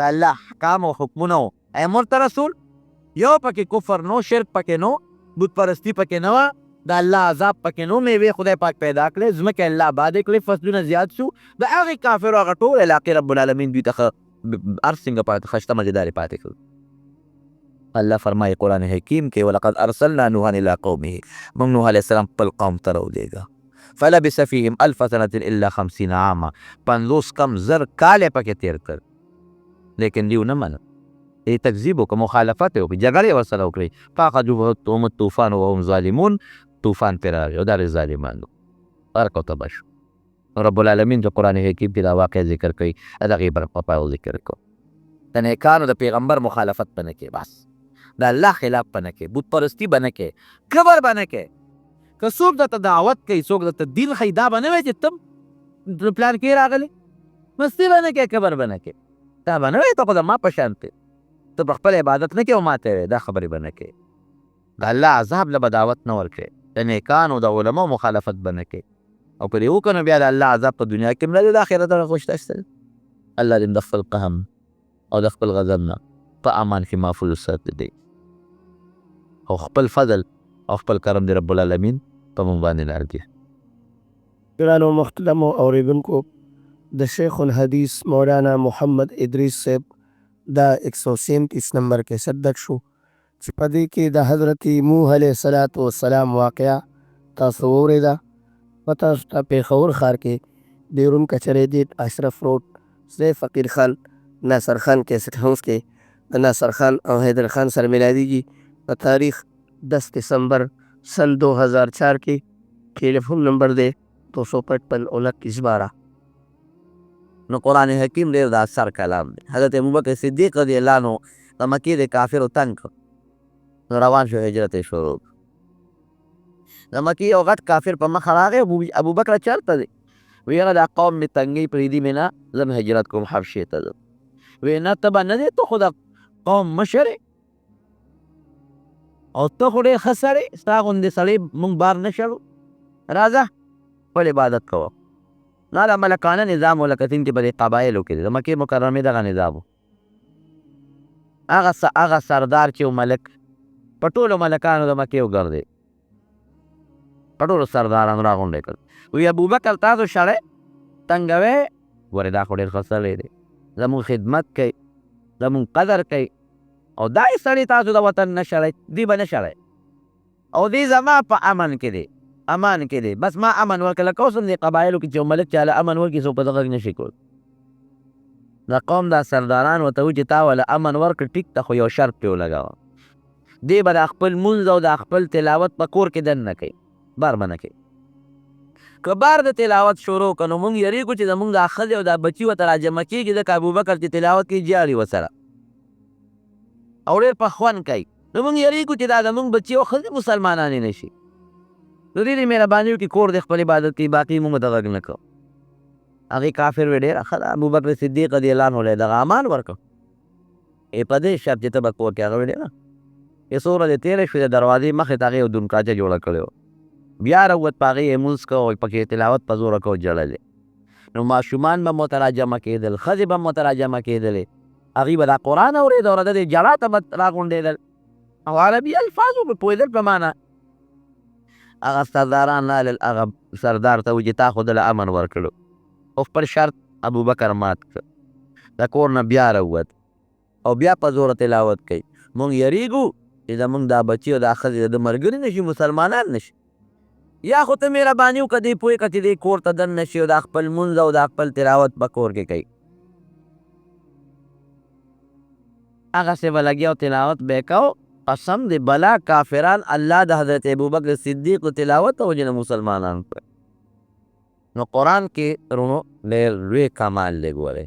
د الله احکام او حکمونه و امر ته رسول یو پکې کفر نو شرک پکې نو بت پرستی پکې نه وه د الله عذاب پکې نو میوې خدای پاک پیدا کړې ځمکې الله آبادې کړې فصلونه زیات شو د هغې کافرو هغه ټول علاقې رب العالمین دوی ته هر څنګه پاتې خشته مزېدارې پاتې کړو الله فرمایي قرآن حکیم کې ولقد ارسلنا نوحا الی قومه موږ نوح علیه السلام خپل قوم ته راولېږه فلبث فیهم 1000 سنة الا 50 عاما 50 کم زر کال یې پکې تېر کړ لیکن دیو نه منل یې تکذیب وکړه مخالفت یې وکړي جګړې ورسره وکړي فاخذوهم الطوفان وهم ظالمون طوفان پې راغی او دا د ظالمانو غرق او تباه شو رب العالمین چې قرآن حکیم کې دا واقع ذکر کوي د هغې برپاو ذکر کوي د نیکانو د پیغمبر مخالفت به نه کوي بس د الله خلاف به نه کوي بت پرستي به نه کوي کبر به نه کوي که څوک درته دعوت کوي څوک درته دین ښیي دا به نه وایي چې تم پلان کې راغلی مستي به نه کوي کبر به نه کوي دا به نه وایي ته خو د ما په شان ته په خپل عبادت نه کوي او ما ته وایي دا خبرې به نه کوي د الله عذاب له به دعوت نه ورکوي د نیکانو د علماو مخالفت به نه کوي او که دې وکړو نو بیا د الله عذاب په دنیا کې هم نه دی د آخرت هغه خو شته الله دې د خپل قهر او د خپل غضب نه په امان کې محفوظ وساتي دی او خپل فضل او خپل کرم دې رب العالمین په موږ باندې لرګي ګرانو محترمو اورېدونکو د شیخ الحدیث مولانا محمد ادریس صاحب دا 137 نمبر کیسټ درد شو چې په دې کې د حضرت نوح علیه السلام واقعه تاسو واورېده په تاسو ته پېښور ښار کې بیرون کچرې دید اشرف روډ سید فقیر خان ناصر خان کیسټ هاؤس کې د ناصر خان او حیدر خان سره میلادیږي په تاریخ 10 دسمبر سن 2004 کې ټیلیفون نمبر دی 255 نو قرآن حکیم ډېر د اثر کلام دی حضرت ابوبکر صدیق رضی الله عنه د مکې د کافرو تنګ کړ نو روان شو هجرت یې شروع د مکې یو غټ کافر په مخه راغی ابوبکر چېرته دی وی یاره دا قوم مې تنګۍ پرېږدي مې نه، زه م هجرت کوم حبشې ته ځم. وی نه ته به نه دی، ته خو د قوم مشر او ته خو ډېر ښه سړی، ستا غوندې سړی موږ بار نه شړو، راځه خپل عبادت کوه. نه دا ملکانه نظام و لکه څنګه چې په دې قبایلو کې دی، د مکې مکرمې دغه نظام و. هغه سردار چې و ملک، په ټولو ملکانو د مکې وګرځېد، په ټولو سردارانو راغونډې کړل. وی ابوبکر تاسو شړی تنګوئ، ګورې دا خو ډېر ښه سړی دی، زمونږ خدمت کوي، زمونږ قدر کوي، او دا سړی تاسو د وطن نه شړی، دی به نه شړی، او دی زما په امن کې دی، امان کې دی. بس ما امن ورکړه، لکه اوس هم دې قبایلو کې چې ملک چاله امن ورکړي څوک په ده غږ نشي کولی. د قوم دا سرداران ورته وایي چې تا وله امن ورکړ ټیک ته، خو یو شرط پرې ولګوه، دی به د خپل مونځ او د خپل تلاوت په کور کې دننه کوي، بار به نه کوي. که بار د تلاوت شروع کړه نو مونږ یریږو چې زمونږ دا ښځې او دا بچي ورته راجمع کېږي، ځکه ابوبکر چې تلاوت کوي جاړي ورسره او ډېر په خوند کوي، نو مونږ یریږو چې دا زمونږ بچي او ښځې مسلمانانې نه شي. نو دې مهرباني وکړي کور د خپل عبادت کوي، باقي مونږ ته غږ نه کوو. هغې کافر وی ډېره ښه ده، ابوبکر صدیق رضي الله عنه دغه امان ورکړ، په دې شرط چې ته به کور کې. هغه وی ډېره څو ورځې تېرې شوې، د دروازې مخې ته هغې یو دونکاچه جوړه کړې وه، بیا راووت، په هغې یې لمونځ کو او پکې تلاوت په زوره کو، جړلې. نو ماشومان به مو ته راجمع کېدل، ښځې به مو ته راجمع کېدلې، هغوی به دا قرآن اورېد او د دې جړا ته به راغونډېدل او عربي الفاظو به پوهېدل په معنا. هغه سرداران رالل، هغه سردار ته وایي چې تا خو دله امن ورکړو، او خپل شرط ابوبکر مات کړ، د کور نه بیا راووت او بیا په زوره تلاوت کوي. مونږ یریږو چې زمونږ دا بچي او دا ښځې د ملګري نه شي، مسلمانان نه شي. یا خو ته مهرباني وکړه دې پوه کړه چې دې کور ته دننه شي او دا خپل مونځ او دا خپل تلاوت په کور کې کوي. هغسې به لګیا او تلاوت به یې کو. قسم دې بلا کافران الله د حضرت ابوبکر صدیق د تلاوت د وجې نه مسلمانان کړل. نو قرآن کې رونو ډېر لوی کمال دی. ګورئ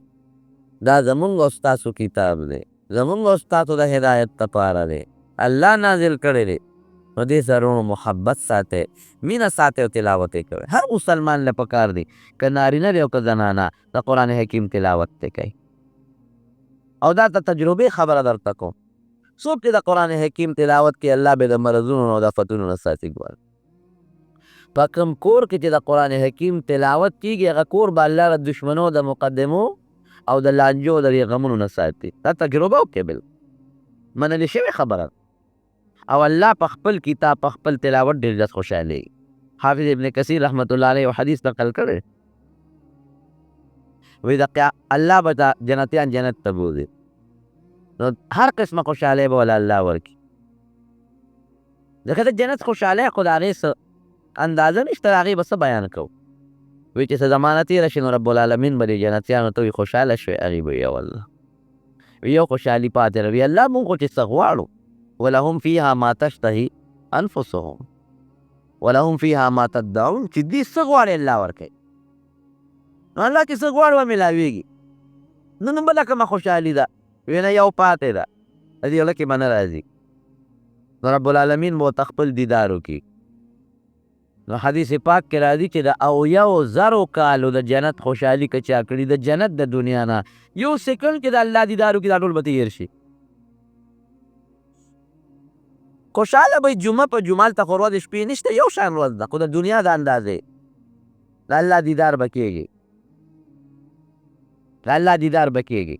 دا زمونږ او ستاسو کتاب دی، زمونږ او ستاسو د هدایت دپاره دی، الله نازل کړی دی. نو دې سره رونو محبت ساتئ، مینه ساتئ او تلاوت یې کوئ. هر مسلمان له پکار دی، که نارینه دی او که زنانه، د قرآن حکیم تلاوت دی کوي. او دا ته تجربې خبره درته کوم، څوک چې د قرآن حکیم تلاوت کوي الله به د مرضونو او د آفتونو نه ساتي. ګوره په کوم کور کې چې د قرآن حکیم تلاوت کېږي، هغه کور به الله د دشمنو د مقدمو او د لانجو د دې غمونو نه ساتي. دا تجربه وکړئ، بل منلې شوې خبره. او الله په خپل کتاب په خپل تلاوت ډېر زیات خوشحالېږي. حافظ ابن کثیر رحمت الله علیه یو حدیث نقل کړی، وایي الله به ته جنتیان جنت ته بوځي، نو هر قسمه خوشحالۍ به وله الله ورکړي. ځکه د جنت خوشحالۍ خو د هغې څه اندازه نشته، د هغې به څه بیان کوو. وایي چې څه زمانه تېره شي نو رب العالمین به دې جنتیانو ته وایي خوشحاله شوې، هغې به یا والله یو خوشحالي پاتې روي. الله مونږ خو چې څه غواړو، ولهم فیها ما تشتهي انفسهم ولهم فیها ما تدعون، چې دې څه غواړي الله ورکوي. نو الله چې څه غواړي به میلاویږي. نو بله کومه خوشحالي ده، وینه یو پاتې ده، د دې زړه کې به نه راځي. نو رب العالمین به ورته خپل دیدار وکړي. نو حدیث پاک کې راځي چې د 70,000 کالو د جنت خوشحالي که چا کړي، د جنت د دنیا نه یو سیکنډ کې د الله دیدار وکړي، دا ټول به تېر شي. خوشحاله به جمعه په جمعه هلته خو ورځ شپې نشته، یو شان ورځ ده، خو د دنیا د اندازې د الله دیدار به کېږي، د الله دیدار به کېږي.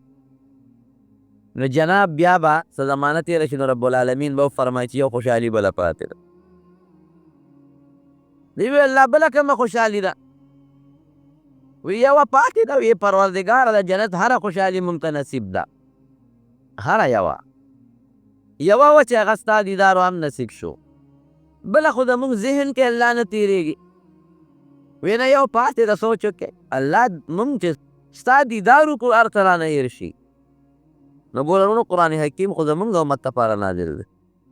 نو جناب بیا به څه زمانه تېره شي نو رب العالمین به وفرمایي چې یو خوشحالي بله پاتې ده. دی وی الله بله کومه خوشحالي ده؟ وی یوه پاتې ده. وی پروردګاره د جنت هره خوشحالي مونږ ته نصیب ده، هره یوه وه چې هغه ستا دیدار هم نصیب شو، بله خو زمونږ ذهن کې الله نه تېرېږي. وی نه یو پاتې ده، سوچ وکړئ الله مونږ چې ستا دیدار وکړو هر څه رانه هېر شي. نو ګوره وروڼو قرآن حکیم خو زمونږ امت لپاره نازل دی.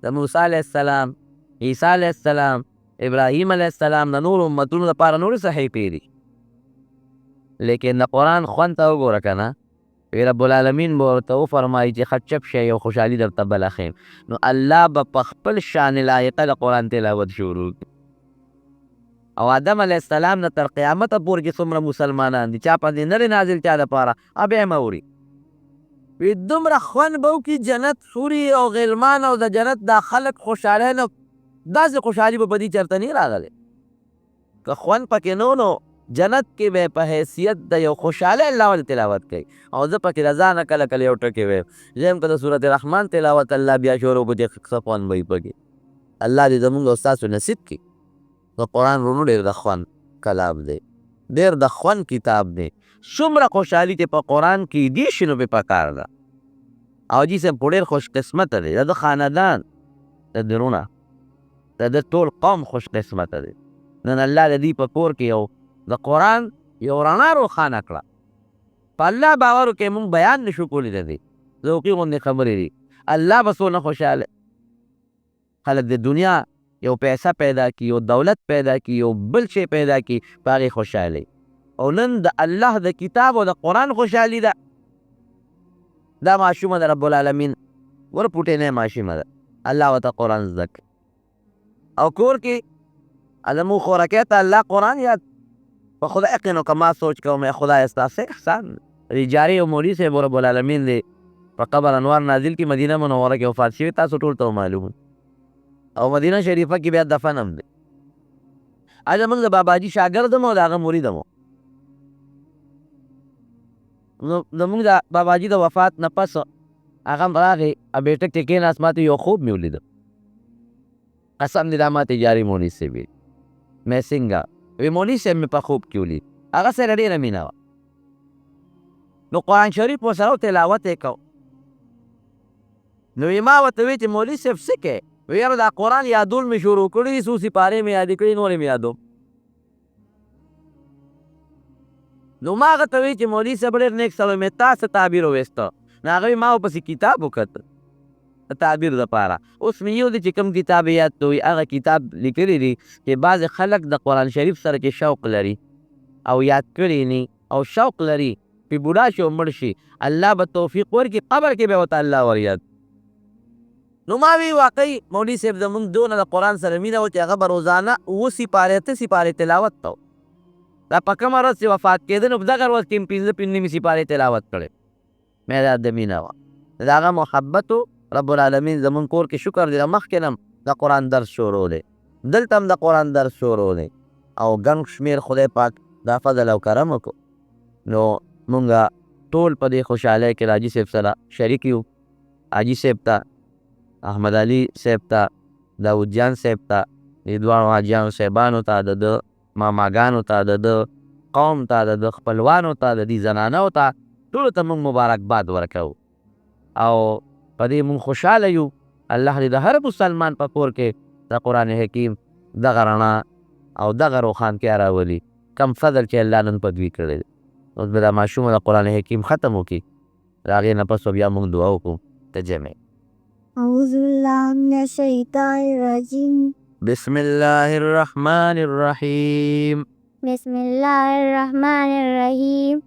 د موسی علیه السلام، عیسی علیه السلام، ابراهیم علیه السلام، د نورو امتونو لپاره نورې صحیفې دي، لیکن د قرآن خوند ته وګوره که نه. وی رب العالمین به ورته وفرمایي چې ښه چپ شئ یو خوشحالي درته بله ښیم. نو الله به په خپل شان لایقه د قرآن تلاوت شروع کړي او آدم علیه السلام نه تر قیامته پورې چې څومره مسلمانان دي چا باندې نه دی نازل چا دپاره بیا یې مه وړي وی دومره خوند به وکړي جنت حورې او غلمان او د جنت دا خلک خوشحالی نه داسې خوشحالي به په دې چېرته نه راغلی که خوند پکې نه نو جنت کې به په حیثیت د یو خوشحالی الله ولې تلاوت کوي او زه پکې د ځانه کله کله یو ټکې وایم زه که د صورت رحمان تلاوت الله بیا شروع کړو چې څه خوند به وي پکې الله دې زمونږ او ستاسو نصیب کړي د قرآن ورونو ډېر د خوند کلام دی ډېر د خوند کتاب دی څومره خوشحالي چې په قرآن کې دي شي نو پې پکار ده او جي صاحب خو ډېر خوش قسمته دی د ده خاندان د ده رونه د ده ټول قوم خوش قسمته دی نن الله د دوی په کور کې یو د قرآن یو رڼا روښانه کړه په الله باور وکړئ مونږ بیان نشو کولی د دې ذوقي غوندې خبرې دي الله به څونه خوشحاله خلک د دنیا یو پیسه پیدا کی یو دولت پیدا کی یو بل شی پیدا کی په هغې خوشحالي او نن د الله د کتاب او د قرآن خوشحالي ده دا ماشومه د رب العالمین ور پوټینۍ ماشومه ده الله ورته قرآن زده کړي او کور کې زموږ خوراکۍ ته الله قرآن یاد په خدای کې نو که ما سوچ کوم خدای ستاسې احسان جاري او مولي صاحب رب العالمین دی په قبر انوار نازل کې مدینه منوره کې وفات شوي تاسو ټول ته معلوم او مدینه شریفه کې بیا دفن هم دی زموږ د باباجي شاګرد م او د هغه مرید م نو زموږ د باباجي د وفات نه پس هغه هم راغی بیټک چې کېناست ما ته یو خوب مې ولیده قسم دې دا ما ته جاري مولي صاحب ویل مې څنګه وی مولي صاحب مې په خوب کې ولید هغه سره ډېره مینه وه نو قرآن شریف ورسره تلاوت یې کو نو ما ورته وی چې مولي صاحب څه کوې وی یاره دا قرآن یادول مې شروع کړي دي څو سپارې مې یادې کړي نورې مې یادوم نو ما هغه ته وی چې مولي صاحب ډېر نیک سړی مې تا څه تعبیر وویسته نو هغه ما ورپسې کتاب وکته د تعبیر دپاره اوس مې یو دی چې کوم کتاب یې یاد ته وي هغه کتاب لیکلی دی چې بعضې خلک د قرآن شریف سره چې شوق لري او یاد کړي نی او شوق لري پې بوډا شي او مړ شي الله به توفیق ورکړي قبر کې به ورته الله ور یاد نو ما وی واقعي مولي صاحب زمونږ دونه د قرآن سره مینه وه چې هغه به روزانه 7 سپارې 8 سپارې تلاوت ته دا په کومه ورځ چې وفات کېده نو په دغه ورځ کې 15 نیم سپارې تلاوت کړې مې دا د مینه وه د هغه محبت رب العالمین زمون کور کې شکر دی مخکې هم د قرآن درس شروع دی دلته هم د قرآن درس شروع دی او ګڼ شمېر خدای پاک دا فضل او کرم وکړو نو مونږ ټول په دې خوشحالۍ کې حاجي صاحب سره شریک یو حاجي صاحب ته احمد علي صاحب ته داود جان صاحب ته دې دواړو حاجیانو صاحبانو ته د ده ماماګانو ته د ده قوم ته د ده خپلوانو ته د دې زنانو ته ټولو ته مونږ مبارکباد ورکوو او په دې مونږ خوشحاله یو الله دې د هر مسلمان په کور کې د قرآن حکیم دغه رڼا او دغه روښانتیا راولي کم فضل چې الله نن په دوی کړی دی اوس به دا ماشومه د قرآن حکیم ختم وکړي د هغې نه پس بیا مونږ دعا وکړو ته جمع أعوذ بالله من الشيطان الرجيم بسم الله الرحمن الرحيم بسم الله الرحمن الرحيم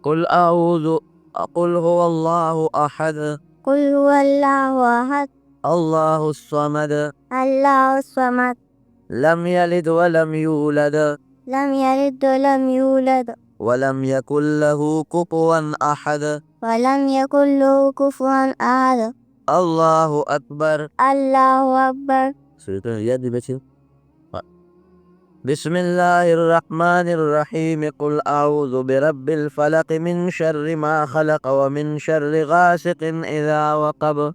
قل هو الله أحد قل هو الله أحد الله الصمد الله الصمد لم يلد ولم يولد لم يلد ولم يولد ولم يكن له كفوا أحد ولم يكن له كفوا أحد الله أكبر الله أكبر بسم الله الرحمن الرحيم قل أعوذ برب الفلق من شر ما خلق ومن شر غاسق إذا وقب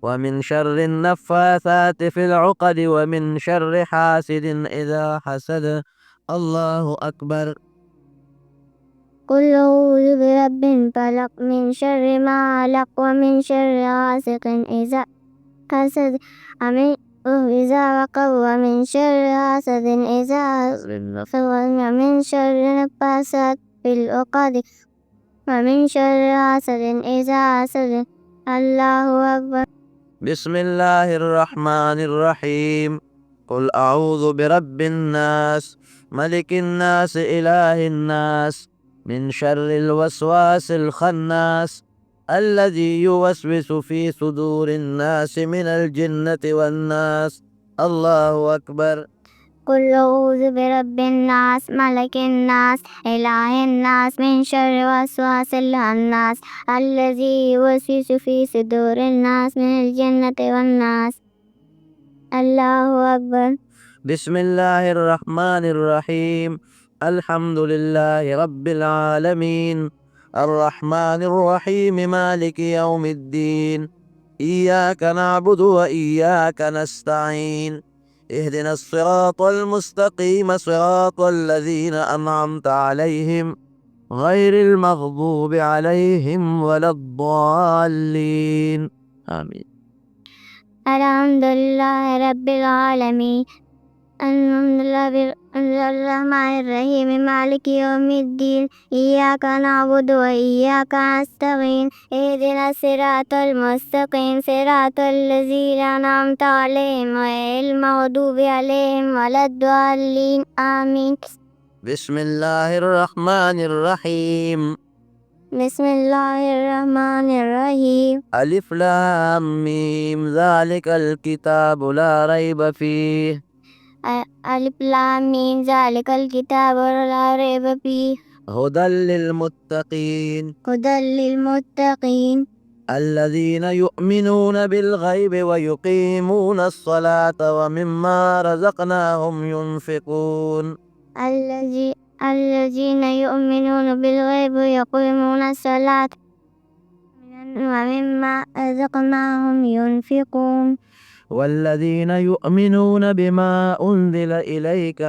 ومن شر النفاثات في العقد ومن شر حاسد إذا حسد الله أكبر قل أعوذ برب الفلق من شر ما خلق ومن شر غاسق إذا حسد إذا وقب ومن شر حاسد إذا ومن شر النفاثات في العقد ومن شر حاسد إذا حسد الله أكبر بسم الله الرحمن الرحيم قل أعوذ برب الناس ملك الناس إله الناس من شر الوسواس الخناس الذي يوسوس في صدور الناس من الجنة والناس الله أكبر قل أعوذ برب الناس ملك الناس إله الناس من شر وسواس الناس الذي يوسوس في صدور الناس من الجنة والناس. الله أكبر. بسم الله الرحمن الرحيم. الحمد لله رب العالمين الرحمن الرحيم مالك يوم الدين إياك نعبد وإياك نستعين اهدنا الصراط المستقيم صراط الذين أنعمت عليهم غير المغضوب عليهم ولا الضالين آمين. الحمد لله رب العالمين الحمد لله الرحمن الرحيم مالك يوم الدين إياك نعبد وإياك نستعين اهدنا الصراط المستقيم صراط الذين أنعمت عليهم غير المغضوب عليهم ولا الضالين آمين. بسم الله الرحمن الرحيم. بسم الله الرحمن الرحيم. ألف لام ميم ذلك الكتاب لا ريب فيه. ألف لام ميم ذلك الكتاب لا ريب فيه. هدى للمتقين. هدى للمتقين. الذين يؤمنون بالغيب ويقيمون الصلاة ومما رزقناهم ينفقون. الذين يؤمنون بالغيب ويقيمون الصلاة ومما رزقناهم ينفقون. والذين يؤمنون بما أنزل إليك.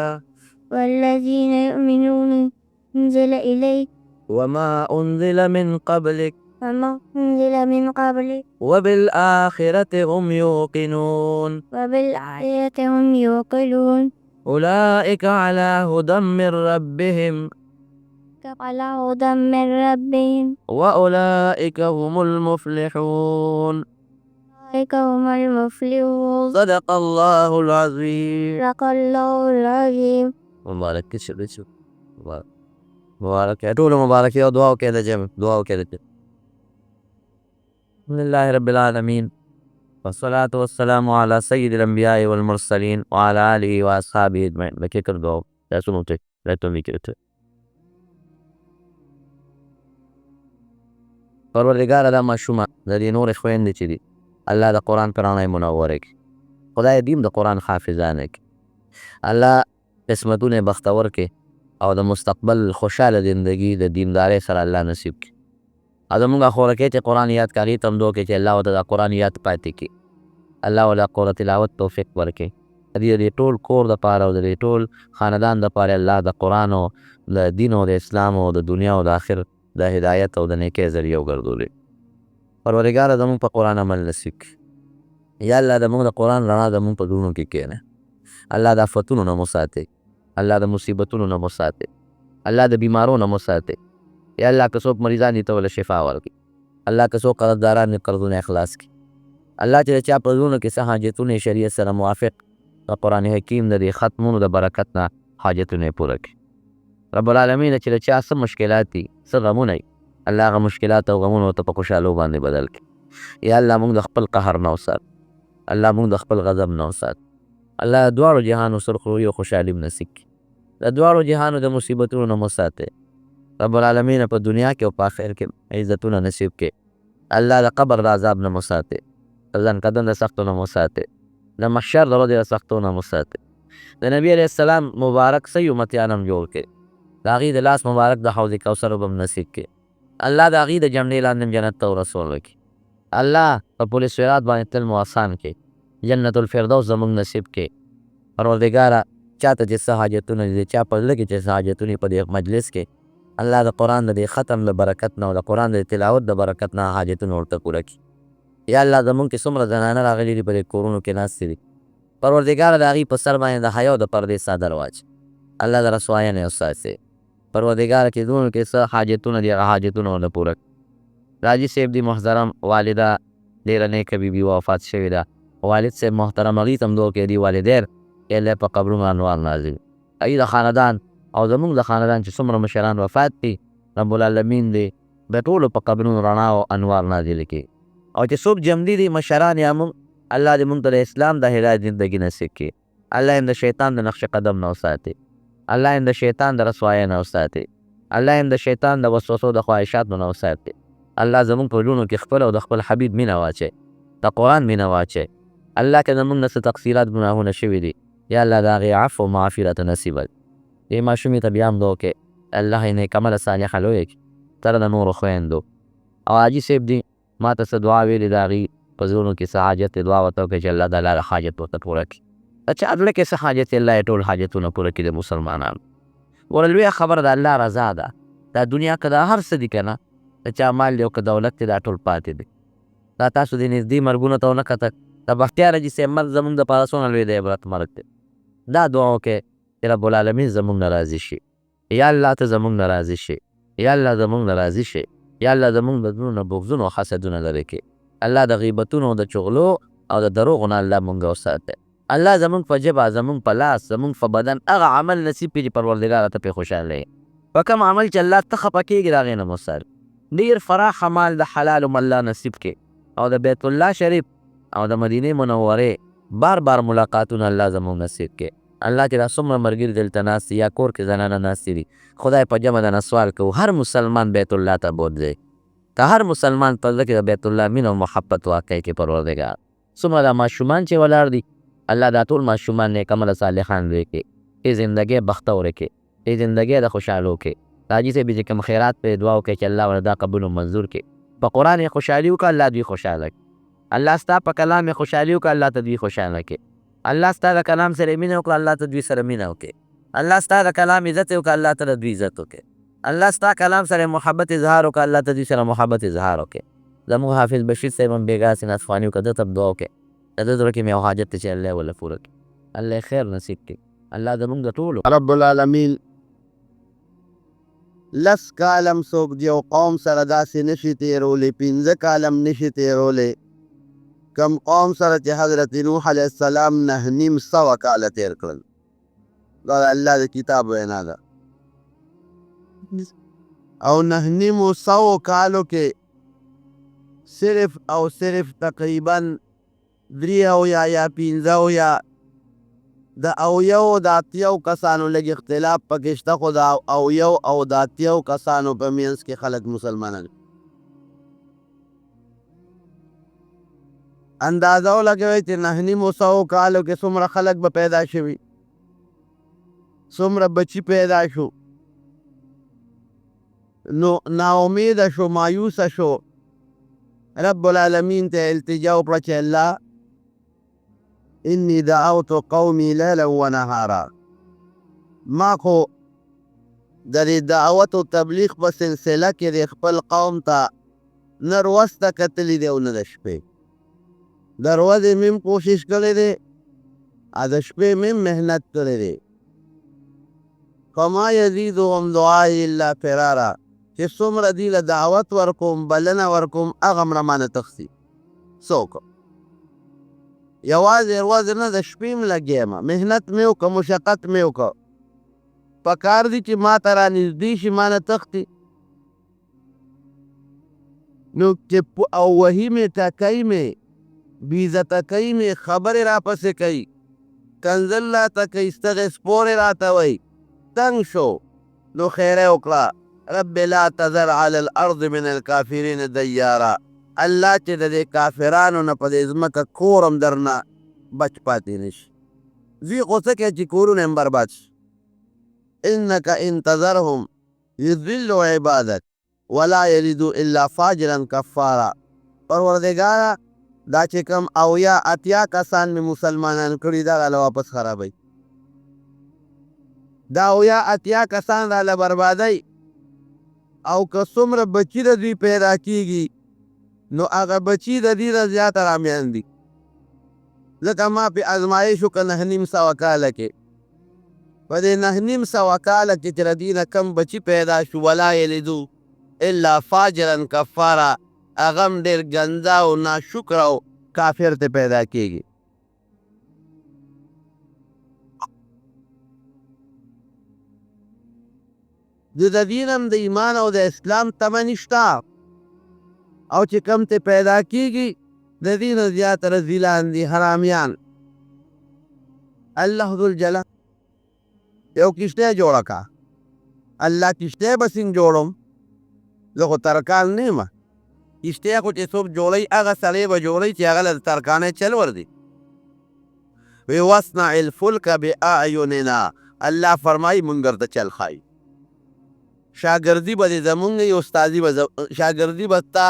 والذين يؤمنون أنزل إليك. وما أنزل من قبلك. وما أنزل من قبلك. وبالآخرة هم يوقنون. وبالآخرة هم يوقنون. أولئك على هدى من ربهم. على هدى من ربهم. وأولئك هم المفلحون. أولئك هم المفلحون. صدق الله العظيم. صدق الله العظيم. مبارك كشر شو مبارك مبارك يا طول مبارك يا دعاء كذا جم دعاء كذا. الحمد لله رب العالمين والصلاة والسلام على سيد الأنبياء والمرسلين وعلى آله وأصحابه أجمعين. لكي كر دعاء لا سنوتك لا تميكرت. پروردگار دا مشوما دا دی نور خوين دی چی دی الله دا قرآن پرانای منورک خدای دیم دا قرآن حافظانک الله قسمتون بختور که او دا مستقبل خوشحال زندگی دا دینداری سر الله نصیب کی او دا مونگا خورکی چی قرآن یاد کاری تم دو که چی اللہ و دا قرآن یاد پاتی کی الله و دا قرآن تلاوت توفیق ورکی دی ټول کور د پاره او د ټول خاندان د پاره الله د قرآن او د دین او د اسلام او د دنیا او د آخر د هدایت او د نیکۍ ذریعه وګرځولې. پروردګاره زموږ په قرآن عمل نصیب کړي. یا الله زموږ د قرآن رڼا زموږ په زړونو کې کښېنه. الله د آفتونو نه مو ساتې. الله د مصیبتونو نه مو ساتې. الله د بیمارو نه مو ساتې. یا الله که څوک مریضان دي ته ورله شفا ورکړي. الله که څوک قرضداران دي قرضونه اخلاص کړي. الله چې د چا په زړونو کې څه حاجتونه شریعت سره موافق د قرآن حکیم د دې ختمونو د برکت نه حاجتونه یې پوره کړي. رب العالمین چې د چا څه مشکلات دي څه غمونه وي الله هغه مشکلات او غمونه ورته په خوشحالو باندې بدل کړي. یا الله موږ د خپل قهر نه وسات. الله موږ د خپل غضب نه وسات. الله دواړو جهانو سرخروي او خوشحالي م نصیب کړي. د دواړو جهانو د مصیبتونو نه مو ساتې. رب العالمین په دنیا کې او په آخر کې عزتونه نصیب کړي. الله د قبر د عذاب نه مو ساتې. د ځنکدن د سختو نه مو ساتې. د محشر د ورځې د سختو نه مو ساتې. د نبي علیه السلام مبارک صحیح امتیان هم جوړ کړي. د هغې د لاس مبارک د حوض کوثر به م نصیب کړي. الله د هغې د جملې لاندې جنت ته ورسول وکړي. الله په پل صراط باندې تل مو آسان کړي. جنت الفردوس زموږ نصیب کړي. پروردګاره چاته چې څه حاجتونه دي چا په زړه کې چې څه حاجتونه په دې مجلس کې الله د قرآن د دې ختم د برکت نه او د قرآن د تلاوت د برکت نه حاجتونه ورته پوره کړي. یا الله زمونږ کې څومره زنانه راغلي دي په دې کورونو کې ناستې دي پروردګاره د هغې په سر باندې د حیا او د پردې څادر واچ. الله د رسوایانې وساتې. پروردګاره چې زمونږ کې څه حاجتونه دي هغه حاجتونه ورته پوره کړي. راجي صاحب دي محترم والده ډېره نیکه بیبي وفات شوې ده. والد صاحب محترم هغې ته هم دعا کوي والدین ای الله په قبرونو انوار نازل هغې د خاندان او زمونږ د خاندان چې څومره مشران وفات دي رب العالمین دې د ټولو په قبرونو رڼا او انوار نازل کړي. او چې څوک جمدي دي مشران یا مونږ الله دې مونږ ته د اسلام د هدایت زندګي نصیب کړي. الله هم د شیطان د نقش قدم نه وساتي. الله هم د شیطان د رسوایۍ نه وساتي. الله هم د شیطان د وسوسو د خواهشاتو نه وساتي. الله زمونږ په زړونو کې خپل او د خپل حبیب مینه واچوي، د قرآن مینه واچوي. الله که زمونږ نه څه تقصیرات ګناهونه شوي دي، یا الله د هغې عفو او معافرت نصیب کړي. دې ماشومې ته بیا هم دعا وکړئ الله یې نیکعمله صالحه لویه کړي سره د نورو خویندو. او حاجي صاحب دي ما ته څه دعا ویلې د هغې په زړونو کې څه حاجت دی، دعا ورته وکړئ چې الله تعالی د حاجت ورته پوره کړي. د چا زړه کې څه حاجت دی الله یې ټول حاجتونه پوره کړي د مسلمانانو. ګوره لویه خبره د الله رضا ده. دا دنیا که دا هر څه دي که نه، د چا مال دی او که دولت دی دا ټول پاتې دی. دا تاسو د نږدې مرګونو ته ونه کتل، د بختیار حاجي صاحب مرګ زمونږ دپاره څومره لوی د عبرت مرګ دی. دا دعا وکړئ چې رب العالمین زمونږ نه راضي شي. یا الله ته زمونږ نه راضي شي، یا الله زمونږ نه راضي شي، یا الله زمونږ د زړونو نه بغضونه او حسدونه لرې کړي. الله د غیبتونو او د چغلو او د دروغو نه الله مونږ وساتي. الله زمونږ په ژبه، زمونږ په لاس، زمونږ په بدن هغه عمل نصیب کړي چې پروردګاره ته پرې خوشحاله یې. په کوم عمل چې الله ته خفه کېږي د هغې نه مو ساتي. ډېر فراخ مال د حلالو م الله نصیب کړي او د بیت الله شریف او د مدینې منورې بار بار ملاقاتونه الله زمونږ نصیب کړي. الله چې دا څومره ملګري دلته ناست دي یا کور کې زنانه ناستې دي، خدای په جمع د نه سوال کوو هر مسلمان بیت الله ته بوځئ. که هر مسلمان په زړه کې د بیت الله مینه او محبت واقع کړي پروردګار. څومره دا ماشومان چې ولاړ دي الله دا ټول ماشومان نیکعمله صالحان لوی کړي، ای زندګۍ بختوره کړي، ای زندګۍ د خوشحالو کړي. د حاجي صاحب چې کوم خیرات پرې دعا وکړي چې الله ورته دا قبول او منظور کړي. په قرآن یې خوشحالي وکړه الله دوی خوشحاله کړي. الله ستا په کلام یې خوشحالي وکړه الله ته دوی خوشحاله کړي. الله ستا د کلام سره مینه وکړه الله ته دوی سره مینه وکړي. الله ستا د کلام عزت وکړه الله ته د دوی عزت وکړي. الله ستا کلام سره محبت اظهار وکړه الله ته دوی سره محبت اظهار وکړي. زموږ حافظ بشیر صاحب هم بېګا سینه افغاني وکړه، ده ته دعا وکړي د ده زړه کې مې یو حاجت دی چې الله یې ورله پوره کړي، الله یې خیر نصیب کړي. الله زموږ د ټولو رب العالمین لس کالم څوک د یو قوم سره داسې نشي تېرولی، 15 کالم نشي تېرولی کم قوم سره چې حضرت نوح علیه السلام 9.5 کاله تېر کړل. دا د الله د کتاب وینا ده. او 9.5 کالو کې صرف او صرف تقریبا 3 یا 15 د 80 کسانو لږ اختلاف پکې شته، خو د 80 کسانو په منځ کې خلک مسلمانان. اندازه ولګوئ چې 9.5 کالو کې څومره خلک به پیدا شوي، څومره بچي پیدا شو. نو ناامیده شو، مایوسه شو. رب العالمین ته التجا وکړه چې الله انی دعوت قومی لیلا و نهارا. ما خو د دې دعوت او تبلیغ په سلسله کې د خپل قوم ته نه ورځ ته کتلي دی او نه د شپې. د ورځې مې کوشش کړی دی او د شپې مې محنت کړی دی. فما یزیدهم دعای الا فرارا. چې څومره دوی له دعوت ورکوم، بلنه ورکوم، هغه م رامانه تښتي. څه وکړم؟ یوازې ورځ نه د شپې م لګیم، محنت مې وکړه، مشقت مې وکړه. پکار دي چې ما ته رانږدې شي، ما نه تښتي. نو چې او وهي مې ټکوي مې، بېعزته کوي مې، خبرې راپسې کوي، کنځل راته کوي، ستغې سپورې راته وایي، تنګ شو. نو خیره وکړه رب لا تذر علی الارض من الکافرین دیارا. الله چې د دې کافرانو نه په دې ځمکه کور هم درنه بچ پاتې نه شي. دوی خو څه کوي چې کورونه هم برباد شي. انک ان تذرهم یضلوا عبادک ولا یلدوا الا فاجرا کفارا. پروردګاره دا چې کوم 80 کسان مې مسلمانان کړي دا راله واپس خرابوي. دا 80 کسان راله بربادوي. او که څومره بچي د دوی پیدا کېږي نو هغه بچي د دې نه زیاته رامیان دي. ځکه ما پې ازمایش وکړه 9.5 کاله کې. په دې 9.5 کاله کې چې د دې نه کم بچي پیدا شو ولا یلدو الا فاجرا کفارا، هغه هم ډېر ګنده او ناشکره او کافر ته پیدا کېږي. د دین هم د ایمان او د اسلام تمه نشته، او چې کم ته پیدا کېږي د دې نه زیات رذیلان دي، حرامیان. الله ذوالجلال یو کشته جوړه کا الله کشته به څنګه جوړم زه خو ترکان نه یم کشته خو چې څوک جوړوي هغه سړی به جوړوي چې هغه له ترکانۍ چل ورځي وی واصنع الفلک باعیننا الله فرمایي مونږ درته چل ښایي شاګردي به دې زمونږ وي استادي به شاګردي به ستا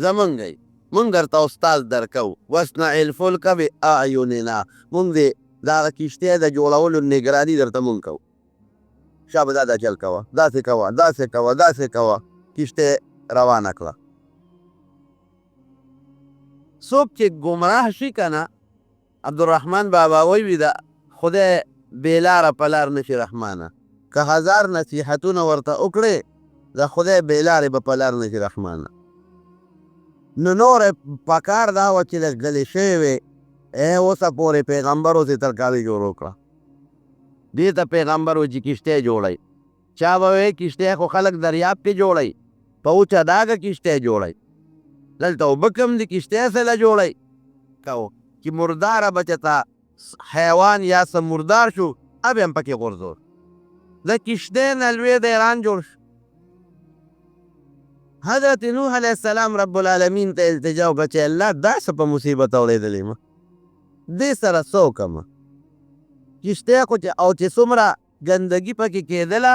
زمونږ وي مونږ درته استاد درکوو واصنع الفلک باعیننا مونږ دې دغه کشتۍ د جوړولو نګراني درته مونږ کوو شابه دا چل کوه داسې کوه داسې کوه داسې کوه کشتۍ روانه کړه څوک چې ګمراه شي که نه عبدالرحمن بابا وی د خدای بېلاره په لار نشي رحمانه که هزار نصیحتونه ورته وکړې د خدای بېلارې به په لار نشي رحمانه نو نور پکار دا وه چې لږ ګلې شوې وې اوسه پورې پیغمبر اوسې ترکاري جوړ وکړه دې ته پیغمبر و چې کشتۍ جوړی چا به وی کشتۍ خو خلک دریاب کې جوړی په اوچه ډاګه کشتۍ جوړی دلته اوبه کم دي کشتۍ سله جوړی کو چې مرداره بچه ته حیوان یا څه مردار شو اب هم پکې غورځول د کشتۍ نه لوی د ایران جوړ شو حضرت نوح علیه السلام رب العالمین ته التجا وکړه چې الله دا څه په مصیبت اورېدلې ما دې سره څه وکړمه کشتۍ خو چې او چې څومره ګندګي پکې کېدله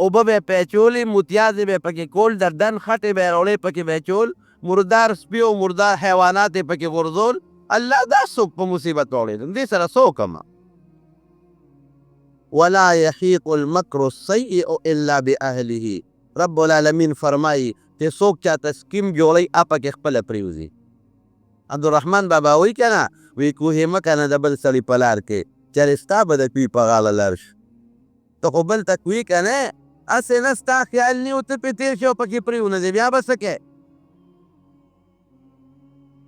اوبه به یې پیچولې متیازې به یې پکې کول دردن خټې به یې راوړې پکې به یې چول مردار سپي او مردار حیوانات یې پکې غورځول الله دا څوک په مصیبت واړېدم دې سره څه وکړمه ولا یحیق المکر السیء الا باهله رب العالمین فرمایي چې څوک چاته سکیم جوړوي پکې خپله پرېوځي عبدالرحمن بابا وایي که نه وایي کوهې مه کنه د بل سړي په لار کې چېرې ستا به د کوي په غاړه لار شي ته خو بل ته کوي که نه هسې نه ستا خیال نه و ته پرې تېر شي او پکې پرېونځې بیا به څه کوې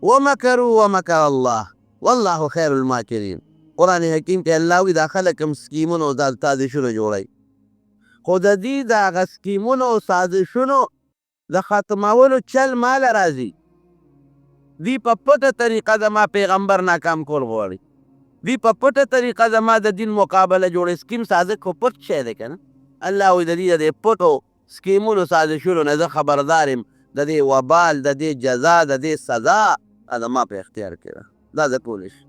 ومکروا ومکر الله والله خیر الماکرین قرآن حکیم کې الله وایي دا خلک هم سکیمونه او دا سازشونه جوړوي خو د دې د هغه سکیمونو او سازشونو د ختمولو چل ماله راځي دوی په پټه طریقه زما پیغمبر ناکام کول غواړي دوی په پټه طریقه زما د دین مقابله جوړې سکیم سازش خو پټ شی دی که نه الله وایي د دې د پټو سکیمونو سازشونو نه زه خبردار یم د دې وبال د دې جزا د دې سزا زما په اختیار کې ده دا زه کولی شم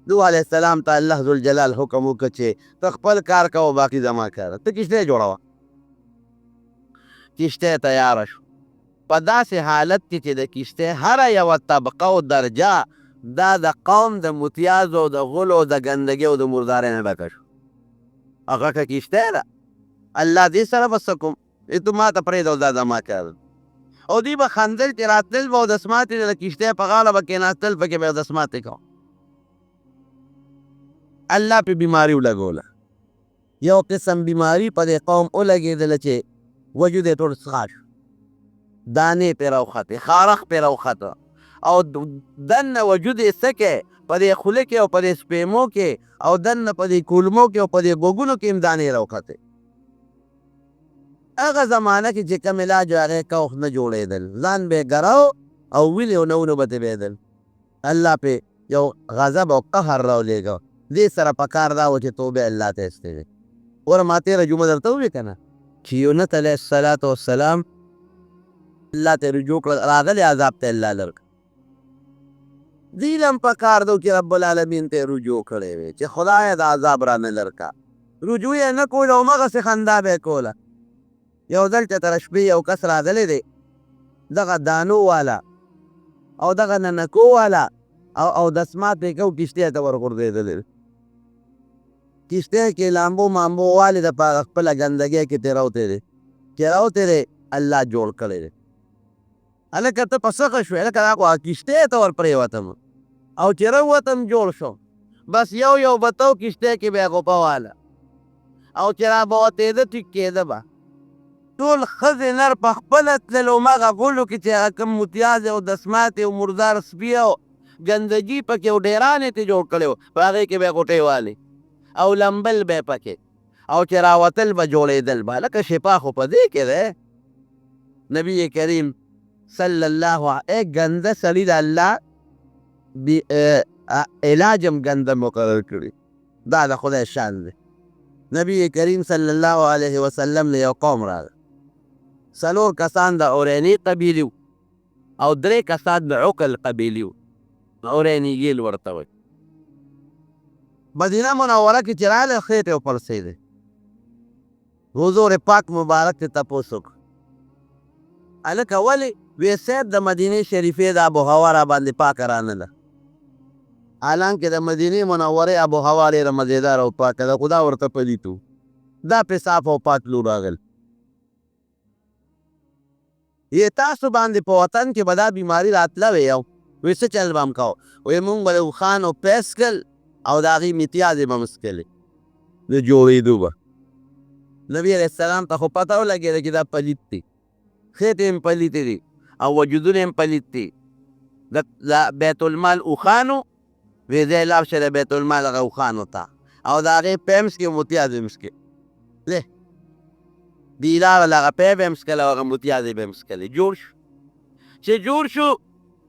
نوح علیه السلام ته الله ذوالجلال حکم وکړه چې ته خپل کار کوه باقي زما کار ته کشتۍ جوړوه کشتۍ تیاره شو په داسې حالت کې چې د کشتۍ هره یوه طبقه او درجه دا د قوم د متیازو او د غلو او د ګندګۍ او د مردارۍ نه ډکه شو هغه که کشتۍ ده الله دې سره به څه کوم ته ما ته پرېږده دا زما کار او دوی به خندل چې راتلل به او دسماتې د کشتۍ په غاړه به کېناستل پکې به یې دسماتې کوم الله پې بیماري ولګوله یو قسم بیماري په دې قوم ولګېدله چې وجود یې ټول څښا شو دانې پې راوختې خارخ پې راوخته او دننه وجود یې څه کې په دې خوله کې او په دې سپېمو کې او دننه په دې کولمو کې او په دې غوږونو کې هم دانې راوختې هغه زمانه کې چې کوم علاج هغې کوخ نه جوړېدل ځان به یې ګراو او ویلې او نونو به تبېدل الله پې یو غضب او قهر راولېږه دې سره پکار دا و چې توبې الله ته ایستې وره ما تېره جمعه درته وویې که نه چې یونس علیه السلام الله ته رجوع کړه راغلی عذاب ته الله لرکړه دوی له هم پکار ده چې رب العالمین ته رجوع کړی وی چې خدایه د عذاب رانه لرکه رجوع یې نه کوله او مغسې خندا به یې کوله یو ځل چې تر شپې یو کس راغلی دی دغه دانو والا او دغه ننکو والا او دسمات پې کو کشتۍ ته ورغورځېدلی کشتۍ کې لامبو مامبو والې د په خپله ګندګۍ کې تېروتی دی چې راوتی دی الله جوړ کړی دی هلکه ته په څه ښه شوې هلکه دا خو کشتۍ ته ور پرېوتم او چې راووتم جوړ شو بس یو به تو کشتۍ کې بیا غوپه واله او چې را به وتېده ټیک کېده به ټول ښځې نر په خپله تلل هماغه غولو کې چې هغه کوم متیازې او دسماتې او مردار سپي او ګندګي پکې او ډېران یې ترې جوړ کړی و په هغې کې به یې غوټۍ والې او لمبل به یې پکې او چې راوتل به جوړېدل به لکه شفا خو په دې کې دی نبی کریم صلی الله علیه ګنده سړي د الله علاج هم ګنده مقرر کړي. دا د خدای شان دی. نبی کریم صلی الله علیه وسلم له یو قوم راغی. 4 کسان د اورینی قبیلې وو او 3 کسان د عقل قبیلې وو. اورینیګیل ورته وایي. مدینه منوره کې چې راغلی خېټې وپړسېدې. حضور پاک مبارک ته تپوس وکړ. هلکه ولې؟ وی صاحب د مدینې شریفې د آبوهوا را باندې پاکه رانه ده. حالانکه د مدینې منورې آبوهوا ډېره مزېداره او پاکه ده، خو دا ورته پلیت و. دا پې صاف او پاک لور راغل. یې تاسو باندې په وطن کې به دا بیماري راتله وې یو. وی څه چل به هم کوو؟ وی مونږ به د اوښانو پیس کړل او د هغې متیازې به مسکلې د جوړېدو به. نبي علیه السلام ته خو پته ولګېده چې دا پلیت دی. خېټې هم پلیتې دي او وجودونه هم پلیت دي. د بیت المال اوښانو وی ځای لاړ شه د بیت المال هغه اوښانو ته او د هغې پی هم څکې متیازې هم څکې. دی لاړل هغه پی به یې هم څکله او هغه متیازې به یې هم څکلې. جوړ شو. چې جوړ شو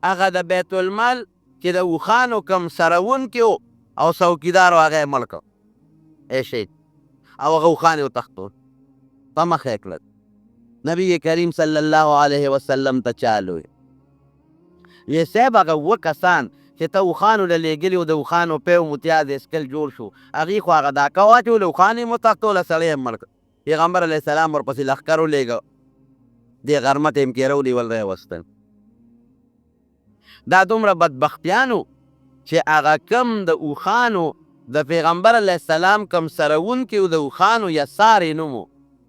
هغه د بیت المال چې د اوښانو کم سروونکي و او څوکیدار و هغه یې مړ کړ. ایشید او هغه اوښان یې وتښتول. په مخه یې کړل. نبی کریم صلی الله علیه وسلم ته چالو وی صاحب هغه 2 کسان چې ته اوښانو له لېږلي و د اوښانو پی و متیاز یې څکل جوړ شو، هغې خو هغه داکه واچوله اوښان یې وتښتوله سړی یې مړ کړ. پیغمبر علیه السلام ورپسې لښکر ولېږه. دې غرمه ته یې کیره ونیول را یې وستل. دا دومره بدبختیانو چې هغه کم د اوښانو د پیغمبر علیه السلام کم سروونکي و د اوښانو یسارې نوم و،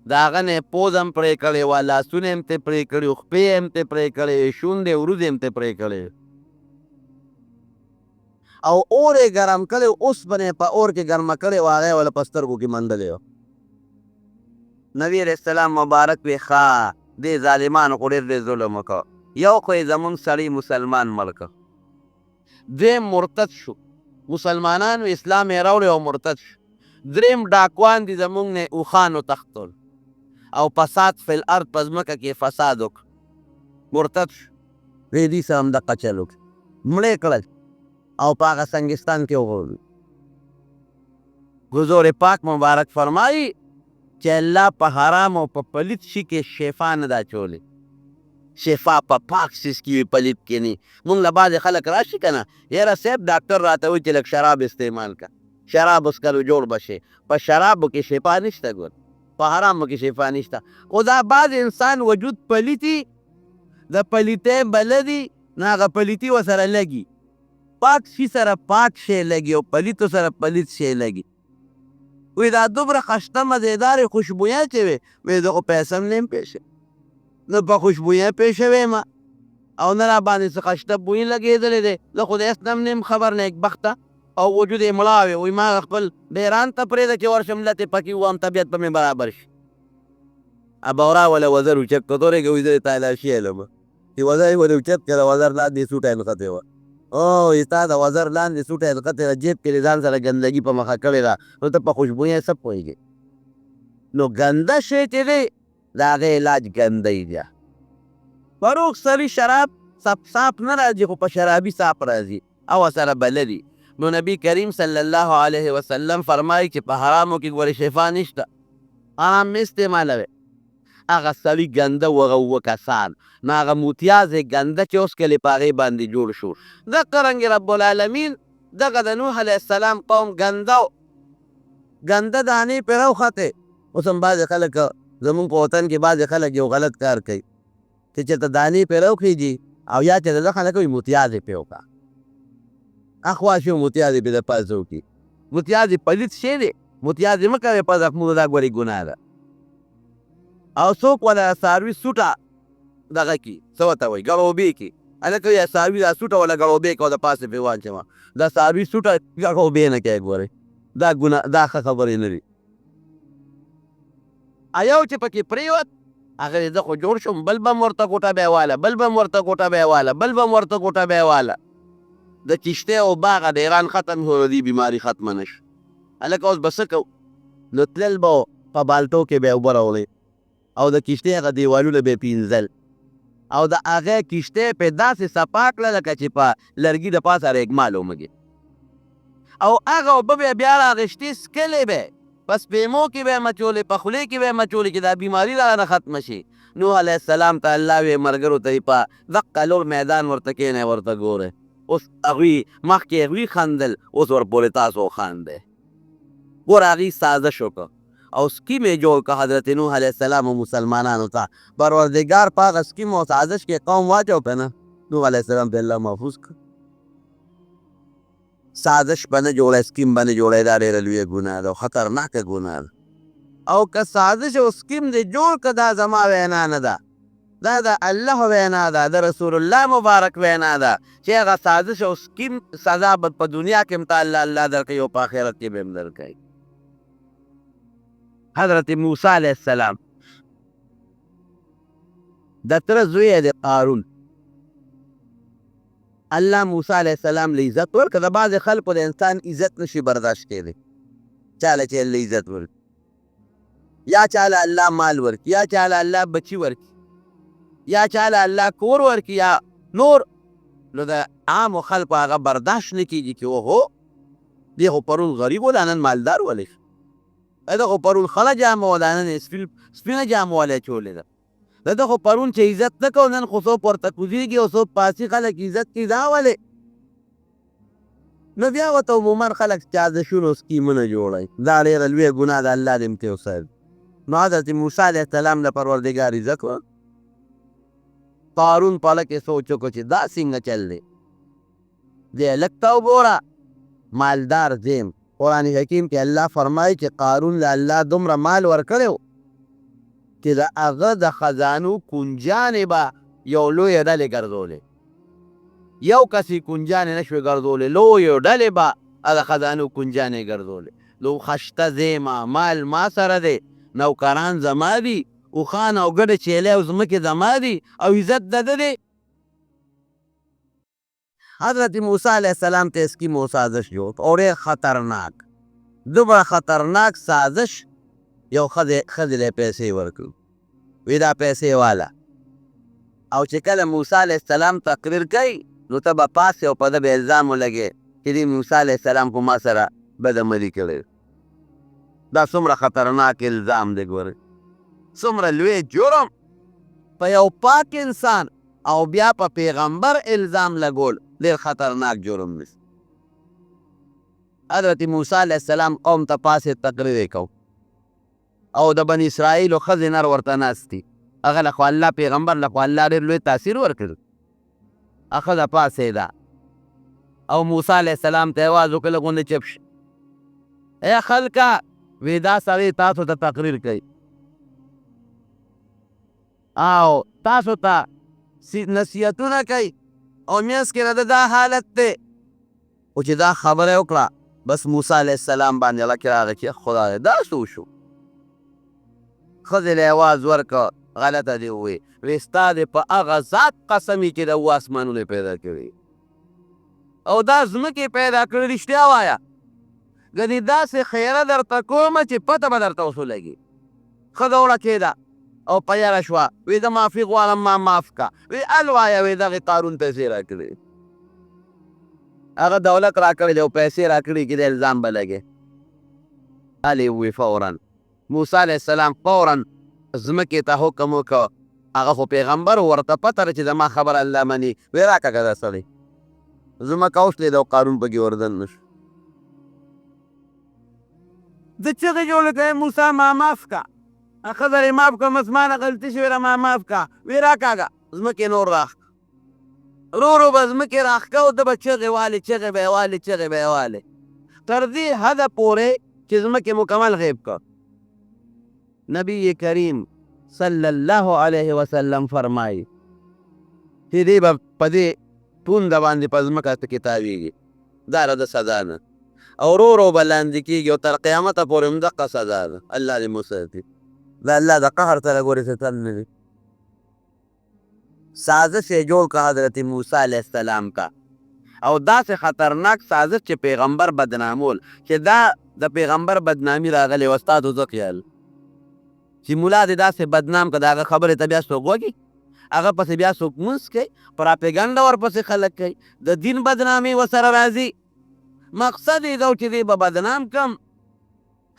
د هغه نه یې پوز هم پرې کړې وه، لاسونه یې هم ترې پرې کړي وو، خپې یې هم ترې پرې کړې وې، شونډې وروځې هم ترې پرې کړې او اور یې ګرم کړی و. اوسپنه یې په اور کې ګرمه کړې وه، هغه یې وله په سترګو کې منډلې وه. نبي علیه السلام مبارک وی ښه دې ظالمانو خو ډېر ظلم وکړ. یو خو یې زمونږ سړی مسلمان مړ کړ. دویم مرتد شو. مسلمانانو اسلام یې راوړی او مرتد شو. دریم ډاکوان دي زمونږ نه اوښان وتښتول او فساد فی الارض په ځمکه کې فساد وکړ. مرتد شو. ریدي سره هم دقه چل وکړ. مړه یې کړل او په هغه سنګستان کې وغورځول. حضور پاک مبارک فرمایي چې الله په حرام او په پلیت شي کې شفا نه ده اچولی. شفا په پاک څیز کې وي، پلیت کې نه. مونږ له بعضې خلک راشي که نه، یاره صاحب ډاکټر راته وایي چې لږ شراب استعمال کړه، شراب وڅښلو جوړ به شي. په شرابو کې شفا نشته، ګور په حرامو کې شفا نشته. خو دا بعض انسان وجود پلیتي د پلیتۍ بلدي نو هغه پلیتي ورسره لګي. پاک شي سره پاک شی لګي او پلیتو سره پلیت شی لګي. وی دا دومره خشته مزېدارې خوشبویه چې وې، وی زه خو پیسه هم نه یم پېښه، نه په خوشبویه پېښه ویم او نه را باندې څه خشته بوی لګېدلی دی. زه خو د هېڅ نه هم نه یم خبر، نیکبخته او وجود یې مړه وې. وی ما خپل بیران ته پرېږده چې ورشم لتې پکې ووام، طبیعت به مې برابر شي. ابورا وله وزر اوچت کړ. تورې که وي زه د تالاشي علم چې وزر یې ولې اوچت کړه، وزر لاندې سوټه یې نښتې وه. او ستا د وزر لاندې سوټه یې نښتې ده، جیب کې د ځان سره ګندګي په مخه کړې ده، نو ته په خوشبویۍ څه پوهېږې؟ نو ګنده شی چې دی د هغې علاج ګندی دی. په روغ سړي شراب صاف نه راځي، خو په شرابي صاف راځي او سره بلدي. نو نبی کریم صلی الله علیه وسلم فرمایي چې په حرامو کې ګورې شفا نشته، حرام مه استعمالوئ. هغه سړي ګنده و هغه 2 کسان، نو هغه متیازې ګنده چې اوس کلې په هغې باندې جوړ شو. دغه رنګې رب العالمین دغه د نوح علیه السلام قوم ګنده و، ګنده دانې پرې راوختې. اوس هم بعضې خلک زمونږ په وطن کې بعضې خلک یو غلط کار کوي چې چېرته دانې پرې راوخېږي او یا چې د خلک وایي متیازې پرې وکړه، اخوا شو متیازې پرې د پاسه وکړي. متیازې پلیت شی دی، متیازې مه کوئ په زخمونو، دا ګورې ګناه ده. او څوک ولا څاروي سوټه دغه کي څه ورته وایي ګړوبې کي، هلکه یا څاروي دا سوټه ولا ګړوبې کړه د پاسه پرې واچوه. دا څاروي سوټه ګړوبې نه کوي، ګورئ دا ګناه، دا ښه خبرې نه دي. یو چې پکې پرېوت هغه زه خو جوړ شوم، بل به م ورته ګوټه بیواله، بل به م ورته ګوټه بیواله، بل به م ورته ګوټه بیواله. د کشتۍ او باغه د ایران ختم شو، د دې بیماري ختمه نه شوه. هلکه اوس به څه کوو؟ نو تلل به په بالټو کې به یې اوبه راوړې او د کشتۍ هغه دیوالونه به یې پینځل او د هغې کشتۍ پې داسې صفا کړه لکه چې په لرګي د پاسه ریګمال ومږي. او هغه اوبه به یې بیا راغېشتې څکلې به یې په سپېمو کې به یې مچولې په خولې کې به یې مچولې چې دا بیماري رانه ختمه شي. نوح علیه السلام ته الله وې ملګرو ته یې په دقه لور میدان ورته کښېنئ ورته ګورئ. اوس هغوی مخکې هغوی خندل اوس ورپورې تاسو خاندئ. ګوره هغوی سازش وکړه او سکیم یې جوړ کړه حضرت نوح علیه السلام او مسلمانانو ته. پروردګار په هغه سکیم او سازش کې قوم واچو که نه نوح علیه السلام ته الله محفوظ کړه. سازش به نه جوړی سکیم به نه جوړی دا ډېره لویه ګناه ده او خطرناکه ګناه ده. او که سازش او سکیم دې جوړ که دا زما وینا نه ده دا د الله وینا ده د رسول الله مبارک وینا ده چې هغه سازش او سکیم سزا به په دنیا کې هم ته الله درکوي او په آخرت کې به هم درکوي. حضرت موسی علیه السلام د تره زوی یې د قارون الله موسی علیه السلام له عزت ورکړه. د بعضې خلکو د انسان عزت نشي برداشت کېدی چاله چې الله عزت ورکړي یا چاله الله مال ورکړي یا چاله الله بچي ورکړي یا چاله الله کور ورکړي یا نور. نو د عامو خلکو هغه برداشت نه کېږي چې اوهو دی خو پرون غریب و دا نن مالدار ولې شو ده خو پرون خله جامه و دا نن سپینه جامه والی چولې ده ده خو پرون چې عزت نه کو نن خو څوک ورته کوزېږي او څوک پاسي خلک عزت کوي دا ولې. نو بیا ورته عموما خلک سازشونو سکیمونه جوړوي دا ډېره لویه ګناه ده الله دې متې وساتي. نو حضرت موسی علیه السلام د پروردګار عزت وکړ. قارون په هله کې سوچ وکړو چې دا څنګه چل دی دی لږ ته وګوره مالدار زیم. قرآن حکیم کې الله فرمایي چې قارون له الله دومره مال ورکړی و چې د هغه د خزانو کنجانې به یو لویه ډلې ګرځولې. یو کس یې کنجانې نه شوې ګرځولې لویو ډلې به هغه خزانو کنجانې ګرځولې. لو خشته زیمه مال ما سره دی نوکران زما دي اوښان او ګډه چیلې او ځمکې زما دي او عزت د ده دی. حضرت موسی علیه السلام ته اسکیم او سازش جوړ او ډېر خطرناک دومره خطرناک سازش یو ښځې له پیسې ورکړو وی دا پیسې والا او چې کله موسی علیه السلام تقریر کوي نو ته به پاسې او په ده به الزام ولګې چې دې موسی علیه السلام خو ما سره بدعملي کړی. دا څومره خطرناک الزام دی ګورئ څومره لوی جرم په یو پاک انسان او بیا په پیغمبر الزام لګول ډېر خطرناک جرم دی. حضرت موسی علیه السلام قوم ته پاسې تقریر یې کو او د بني اسرائیلو ښځې نر ورته ناست دي هغه له خو الله پیغمبر له خو الله ډېر لوی تاثیر ورکړي. هغه ښځه پاڅېده او موسی علیه السلام ته یې اواز وکړ لږ غوندې چپ شه ای خلکه وی دا سړی تاسو ته تقریر کوي او تاسو ته نصیحتونه کوي او منځ کې د دا حالت دی. او چې دا خبره وکړه بس موسی علیه السلام باندې الله کې راغی چې خدای دا څه وشو. ښځې له اواز ورکړه غلطه دې ووایي وی ستا دې په هغه ذات قسم چې د اوه اسمانونه پیدا کړي او دا ځمکې پیدا کړي رښتیا وایه ګنې داسې خیره درته کومه چې پته به درته اوس ولګي. ښځه وړه کېده او په یاره شوه وی د معافي غواړم ما معاف که وی الوایه وی دغې قارون پیسې راکړي هغه دولت راکړی دی او پیسې راکړي چې د الزام به لګې. هلې ووی فورا موسی علیه السلام فورا ځمکې ته حکم وکړ هغه خو پیغمبر ورته پته ده چې زما خبره الله مني وی راکړه دا سړی ځمکه وشلېده او قارون پکې وردن نه شو. د چغې جوړې کوې موسی ما معاف که ښځه یې معاف کړه مسمانه غلطي شوې ده ما معاف که وی راکاږه ځمکې نور راښ ورو ورو به ځمکې راښکه او ده به چغې والې چغې به یې والې چغې به یې والې تر دې حده پورې چې ځمکې مکمل غیب کړ. نبی کریم صلی الله علیه وسلم فرمایي چې دې به په دې پونده باندې په ځمکه کې تاویږي دا را د سزا نه او ورو ورو به لاندې کېږي او تر قیامته پورې هم دقه سزا ده. الله دې مساتي دا الله د قهر سره ګورې څه تل نه دی. سازش یې جوړ کړه حضرت موسی علیه السلام کا او داسې خطرناک سازش چې پیغمبر بدنامول چې دا د پیغمبر بدنامي راغلی و ستا څه خیال چې ملا دې داسې بدنام که د هغه خبرې ته بیا څوک وږي هغه پسې بیا څوک مونځ کوي پراپیګنډه ورپسې خلک کوي د دین بدنامي ورسره راځي مقصد یې دا چې دی به بدنام کم،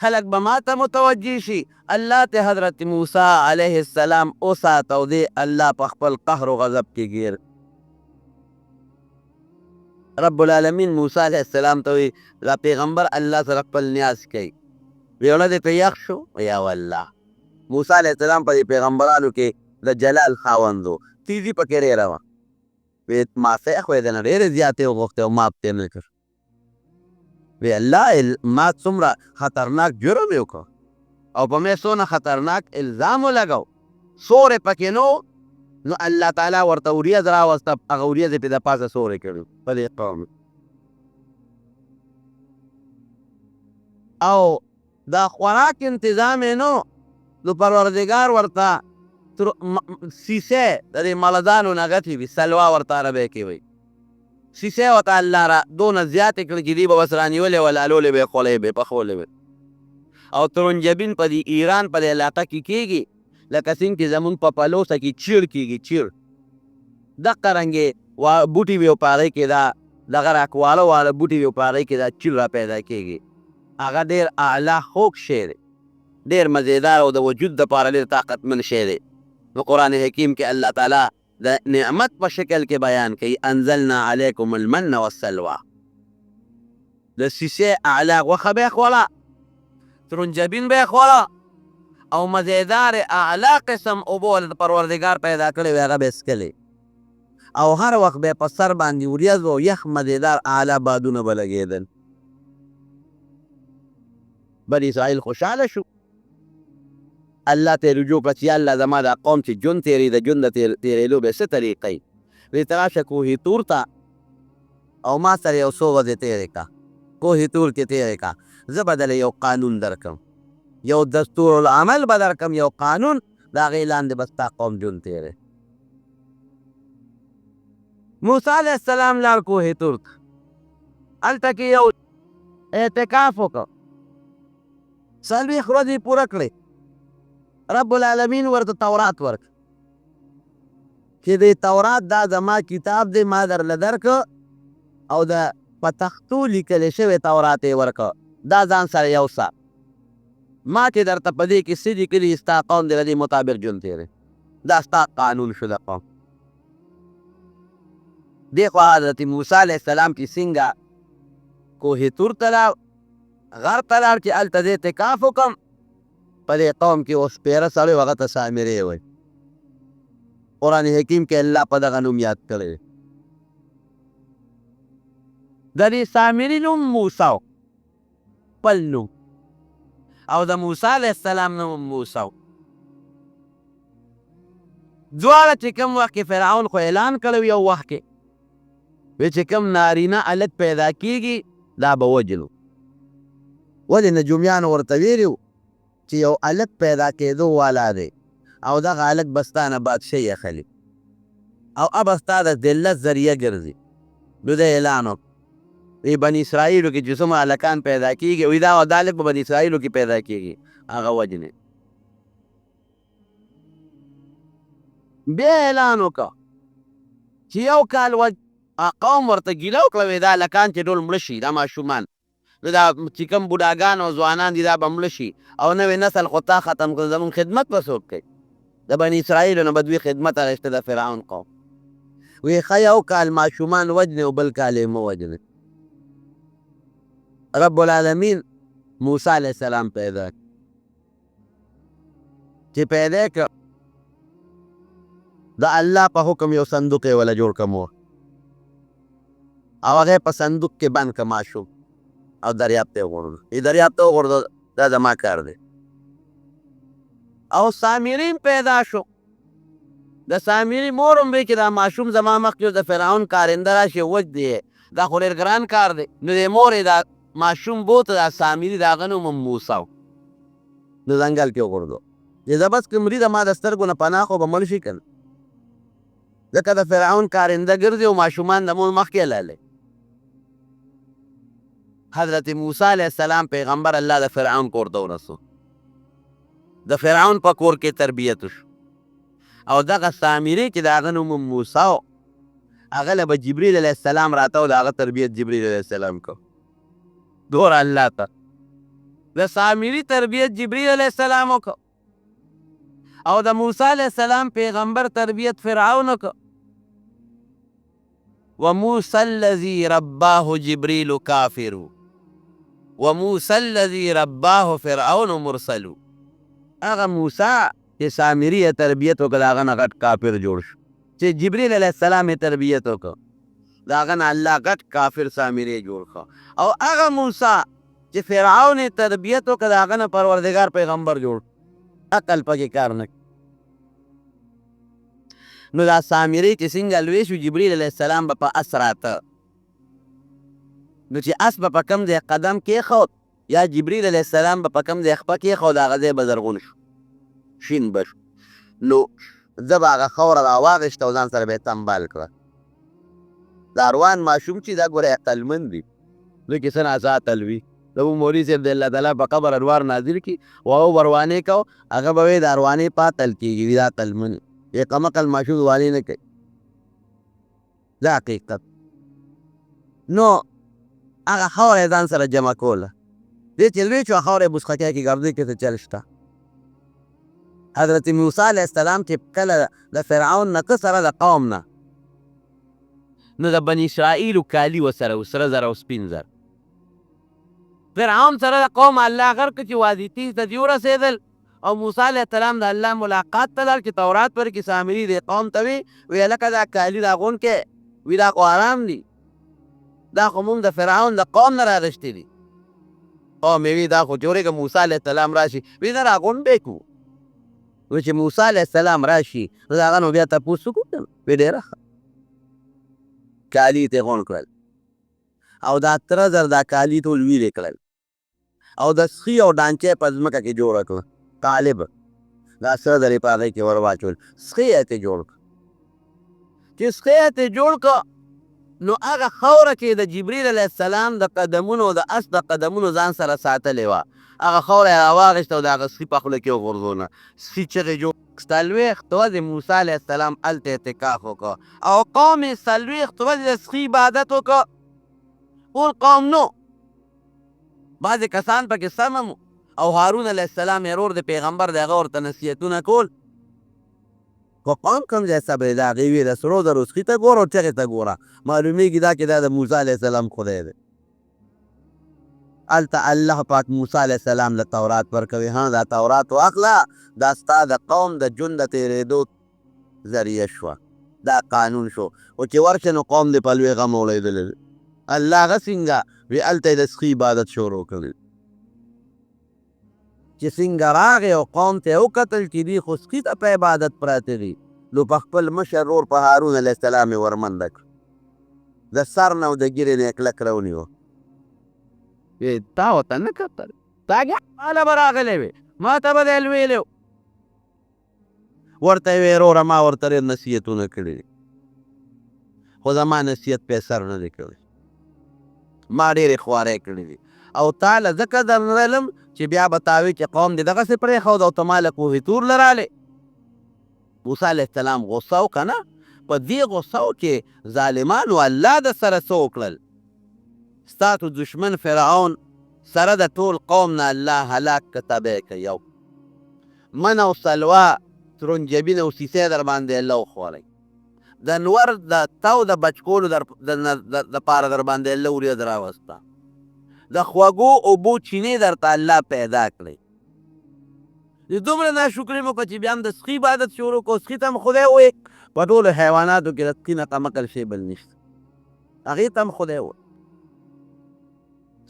خلک به ما ته متوجه شي. الله ته حضرت موسی علیه السلام وساته او دی الله په خپل قهر و غضب کې ګیر. رب العالمین موسی علیه السلام ته وی دا پیغمبر الله سره خپل نیاز کوي. ویوله دی په یخ شو یا والله. موسی علیه السلام په دې پیغمبرانو کې د جلال خاوند و، تیزي پکې ډېره وه. وی معافی خو یې د نه ډېرې زیاتې وغوښتې او معاف ته یې نه کړ. وی الله ما څومره خطرناک جرم یې وکړ او په مې څونه خطرناک الزام ولګو، سوری پکې نو نو الله تعالی ورته وریځ راوسته، هغه وریځ یې پې د پاسه سوری کړي په دې قوم. او دا خوراک انتظام یې نو نو پروردګار ورته سیسې د دې ملدانو نه غټې وي، سلوا ورته عربۍ کې وایي. سیسې ورته الله را دونه زیاتې کړې چې دوی به بس رانیولې ول، الولې به یې خولې به یې پخولې به. او ترنجبین په دې ایران په دې علاقه کې کېږي لکه څنګه چې زمونږ په پلوسه کې چیر کېږي، چیر دقه رنګې بوټي وي او په هغې کې دا دغه راکواله واله بوټي وي او په هغې کې دا چیر را پیدا کېږي. هغه ډېر اعلی خوږ شی دی، ډېر مزېدار او د وجود دپاره ډېر طاقتمن شی دی. نو قرآن حکیم کې الله تعالی د نعمت په شکل کې بیان کوي انزلنا علیکم المن والسلوى. د سیسې اعلی غوښه به یې خوړه، ترنجبین به یې خوړه او مزیدار اعلی قسم اوبه د پروردګار پیدا کړی وی هغه به یې څښلې او هر وخت به یې په سر باندې وریځ او یخ مزیدار اعلی بادونه به لګېدل. بني اسرائیل خوشحاله شو، الله ته رجوع کړه چې یا الله زما دا قوم چې ژوند تېري د ژوند د تېرېدو به څه طریقه وي. ته راشه کوهي تور ته او ما سره یو څو ورځې تېرې کړه، کوهي تور کې تېرې کړه، زه به دله یو قانون درکړم، یو دستور العمل به درکړم، یو قانون، د هغې لاندې به ستا قوم ژوند تېری. موسی علیه السلام لاړ کوهي تور ته، هلته کې یو اعتکاف وکړ، څلوېښت ورځې پوره کړې. رب العالمین ورته تورات ورکړ چې د تورات دا زما کتاب دی، ما درله درکړه او د په تختو لیکلی شوی تورات یې ورکړه، دا ځان سره یوسه. ما چې درته په دې کې څه لیکلي ستا قوم دی د دې مطابق ژوند تېری، دا ستا قانون شو د قوم. دې خوا حضرت موسی علیه السلام چې څنګه کوهي تور ته لاړ، غر ته لاړ چې هلته د اعتکاف وکړم، په دې قوم کې اوس پیره سړی و هغه ته سامرې وایي. قرآن حکیم کې الله په دغه نوم یاد کړی. د دې سامري نوم موسی و، خپل نوم، او د موسی علیه السلام نوم موسی و. دواړه چې کوم وخت کې فرعون خو اعلان کړی یو وخت کې وی چې کوم نارینه هلک پیدا کېږي دا به وجلو. ولې نجومیانو ورته ویلي و چې یو هلک پیدا کېدو والا دی او دغه هلک به ستا نه بادشاهي اخلي او ابه ستا د ذلت ذریعه ګرځي. نو دی اعلان وکړ وی بني اسرائیلو کې چې څومره هلکان پیدا کېږي وی دا هلک په بني اسرائیلو کې پیدا کېږي هغه وجنې. بیا اعلان وکړه چې یو کال قوم ورته ګیله وکړه وی دا هلکان چې ټول مړه شي، دا ماشومان، نو دا چې کوم بوډاګان او ځوانان دي دا به مړه شي او نوې نسل خو تا ختم کړه، زموږ خدمت به څوک کوي؟ د بني اسرائیلو نه به دوی خدمت اخیسته د فرعون قوم. وی ښه یو کال ماشومان وجنې او بل کال یې مه وجنې. رب العالمین موسی علیه السلام پیدا کړ، چې پیدا کړ د الله په حکم یو صندوق یې وله جوړ کړ او هغه په صندوق کې بند کړ ماشوم او دریاب ته وغورځوه. دریاب ته وغورځوه دا زما کار دی. او سامرین پیدا شو، د سامري مور هم وی چې دا ماشوم زما مخکې د فرعون کارنده راشي وج دی، دا خو ډېر ګران کار دی. نو د مور یې دا ماشوم بوته دا سامري د هغه نوم هم موسی و، د ځنګل کې وغورځوه. چې زه بس که مري د ما د سترګو نه پناه خو به مړ شي که نه، ځکه د فرعون کارنده ګرځي او ماشومان د مور مخکې لالی. حضرت موسی علیه السلام پیغمبر الله د فرعون کور ته ورسو، د فرعون په کور کې تربیت شو او دغه سامري چې د هغه نوم موسی و هغه له به جبریل علیه السلام راته او د هغه تربیت جبریل علیه السلام کو. دور الله ته د سامري تربیت جبریل علیه السلام وکړه او د موسی علیه السلام پیغمبر تربیت فرعون وکړه. وموسی الذي رباه جبریل کافر وموسی الذي رباه فرعون مرسل. هغه موسی چې سامري یې تربیت وکړه د هغه نه غټ کافر جوړ شو. چې جبریل علیه السلام یې تربیت وکړه د هغه نه الله غټ کافر سامري جوړ کړه. او هغه موسی چې فرعون یې تربیت وکړه د هغه نه پروردګار پیغمبر جوړ. عقل پکې کار نه. نو دا سامري چې څنګه لوی شو جبریل علیه السلام به په اس راته. نو چې اس به په کوم ځای قدم کېښود یا جبریل علیه السلام به په کوم ځای خپه کېښود هغه ځای به زرغون شو شین به شو. نو زه به هغه خاوره راواغېسته او ځان سره به یې تنبال کړه. دا روان ماشوم چې دا ګوره عقلمند وي نو کې څه ناڅه عقل وي. د به مولوي صاحب د الله تعالی په قبر انوار نازل کړي او هغه به روانې کو هغه به وایي دا روانې په عقل کېږي وي دا عقلمند یې کم عقل ماشوم روانې نه کوي. دا حقیقت. نو هغه خاوره یې ځان سره جمع کوله. دې چې لوی شو خاوره یې بوسخکۍ کې ګرځي کې څه چل شته. حضرت موسی علیه السلام چې کله د فرعون نه که سره د قوم نه نو د بني اسرائیلو کالي ورسره و سره زر او سپین زر. فرعون سره د قوم الله غرق چې وادي تیز ته دې ورسېدل او موسی علیه السلام د الله ملاقات ته لاړ چې تورات ورکړي سامري دې قوم ته وي ویې لکه دا کالي راغونډ وي دا خو آرام دي دا خو مونږ د فرعون د قوم نه راغشتي دي. قوم یې وي دا خو چې ورېږه موسی علیه السلام راشي وي نه راغونډ به یې کړو. و چې موسی علیه السلام راشي نو د هغه نو بیا تپوس وکړو وی ډېره ښه کالي یې ترې غونډ کړل او دا تره زر دا کالي ټول ویلې کړل او د سخي او ډانچه یې په ځمکه کې جوړه کړه قالب دا سره زر یې په هغې کې ور واچول سخي یې ترې جوړ کړه. چې سخي یې ترې جوړ کړه نو هغه خاوره کې د جبریل علیه السلام د قدمونو د اس د قدمونو ځان سره ساتلې وه. هغه خاوره یې راواغېسته او د هغه سخي په خوله کې وغورځونه. سخي چغې جوړ څلوېښت ورځې موسی علیه السلام هلته اعتکاف وکړه او قوم یې څلوېښت ورځې د سخي عبادت وکړه. ټول قوم نو بعضې کسان پکې سم او هارون علیه السلام یې ورور د پیغمبر د هغه ورته نصیحتونه کول. خو قوم کوم ځای صبر د هغې ویې د سرو زرو سخي ته ګوره او چغې ته ګوره معلومېږي دا چې دا د موسی علیه السلام خدای دی. هلته الله پاک موسی علیه السلام له تورات ورکوي. ها دا تورات واخله دا ستا د قوم د ژوند د تېرېدو ذریعه شوه دا قانون شو. او چې ورشه نو قوم دې په لوی غم اوړېدلی دی. الله هغه څنګه وي هلته یې د سخي عبادت شروع کړی. چې څنګه راغې او قوم ته یې وکتل چې دوی خو سخي ته په عبادت پراته دي نو په خپل مشر ورور په هارون علیه السلام یې ورمنډه کړه. د سر نه او د ږیرې نه یې کلک راونیوه. تا ورته نه کتل تا ماله به راغلی وې ما ته به دی لویلی ورته یې ویې وروره ما ورته ډېر نصیحتونه کړي دي خو زما نصیحت پې اثر نه دی کړی. ما ډېرې خوارۍ کړي دي او تا له ځکه درلم چې بیا به تا وي چې قوم دې دغسې پرېښود او ته ما له کوهتور له رالې. موسی علیه السلام غصه وکړه نه په دې غصه کې ظالمانو الله د سره څه وکړل. ستاسو دشمن فرعون سره د ټول قوم نه الله هلاک که تبی که یو من او سلوا ترنجبین او سیسی در باندې الله وخوړی. د نور د تو د بچکولو دپاره در باندې الله ورید راوسته. د خوږو اوبو چینې درته الله پیدا کړی. د دومره ناشکري مو کړه چې بیا هم د سخي عبادت شروع کړو. سخي ته هم خدای ووایي په ټولو حیواناتو کې د سخي نه کمقل شی بل نشته. هغې ته هم خدای ووایي.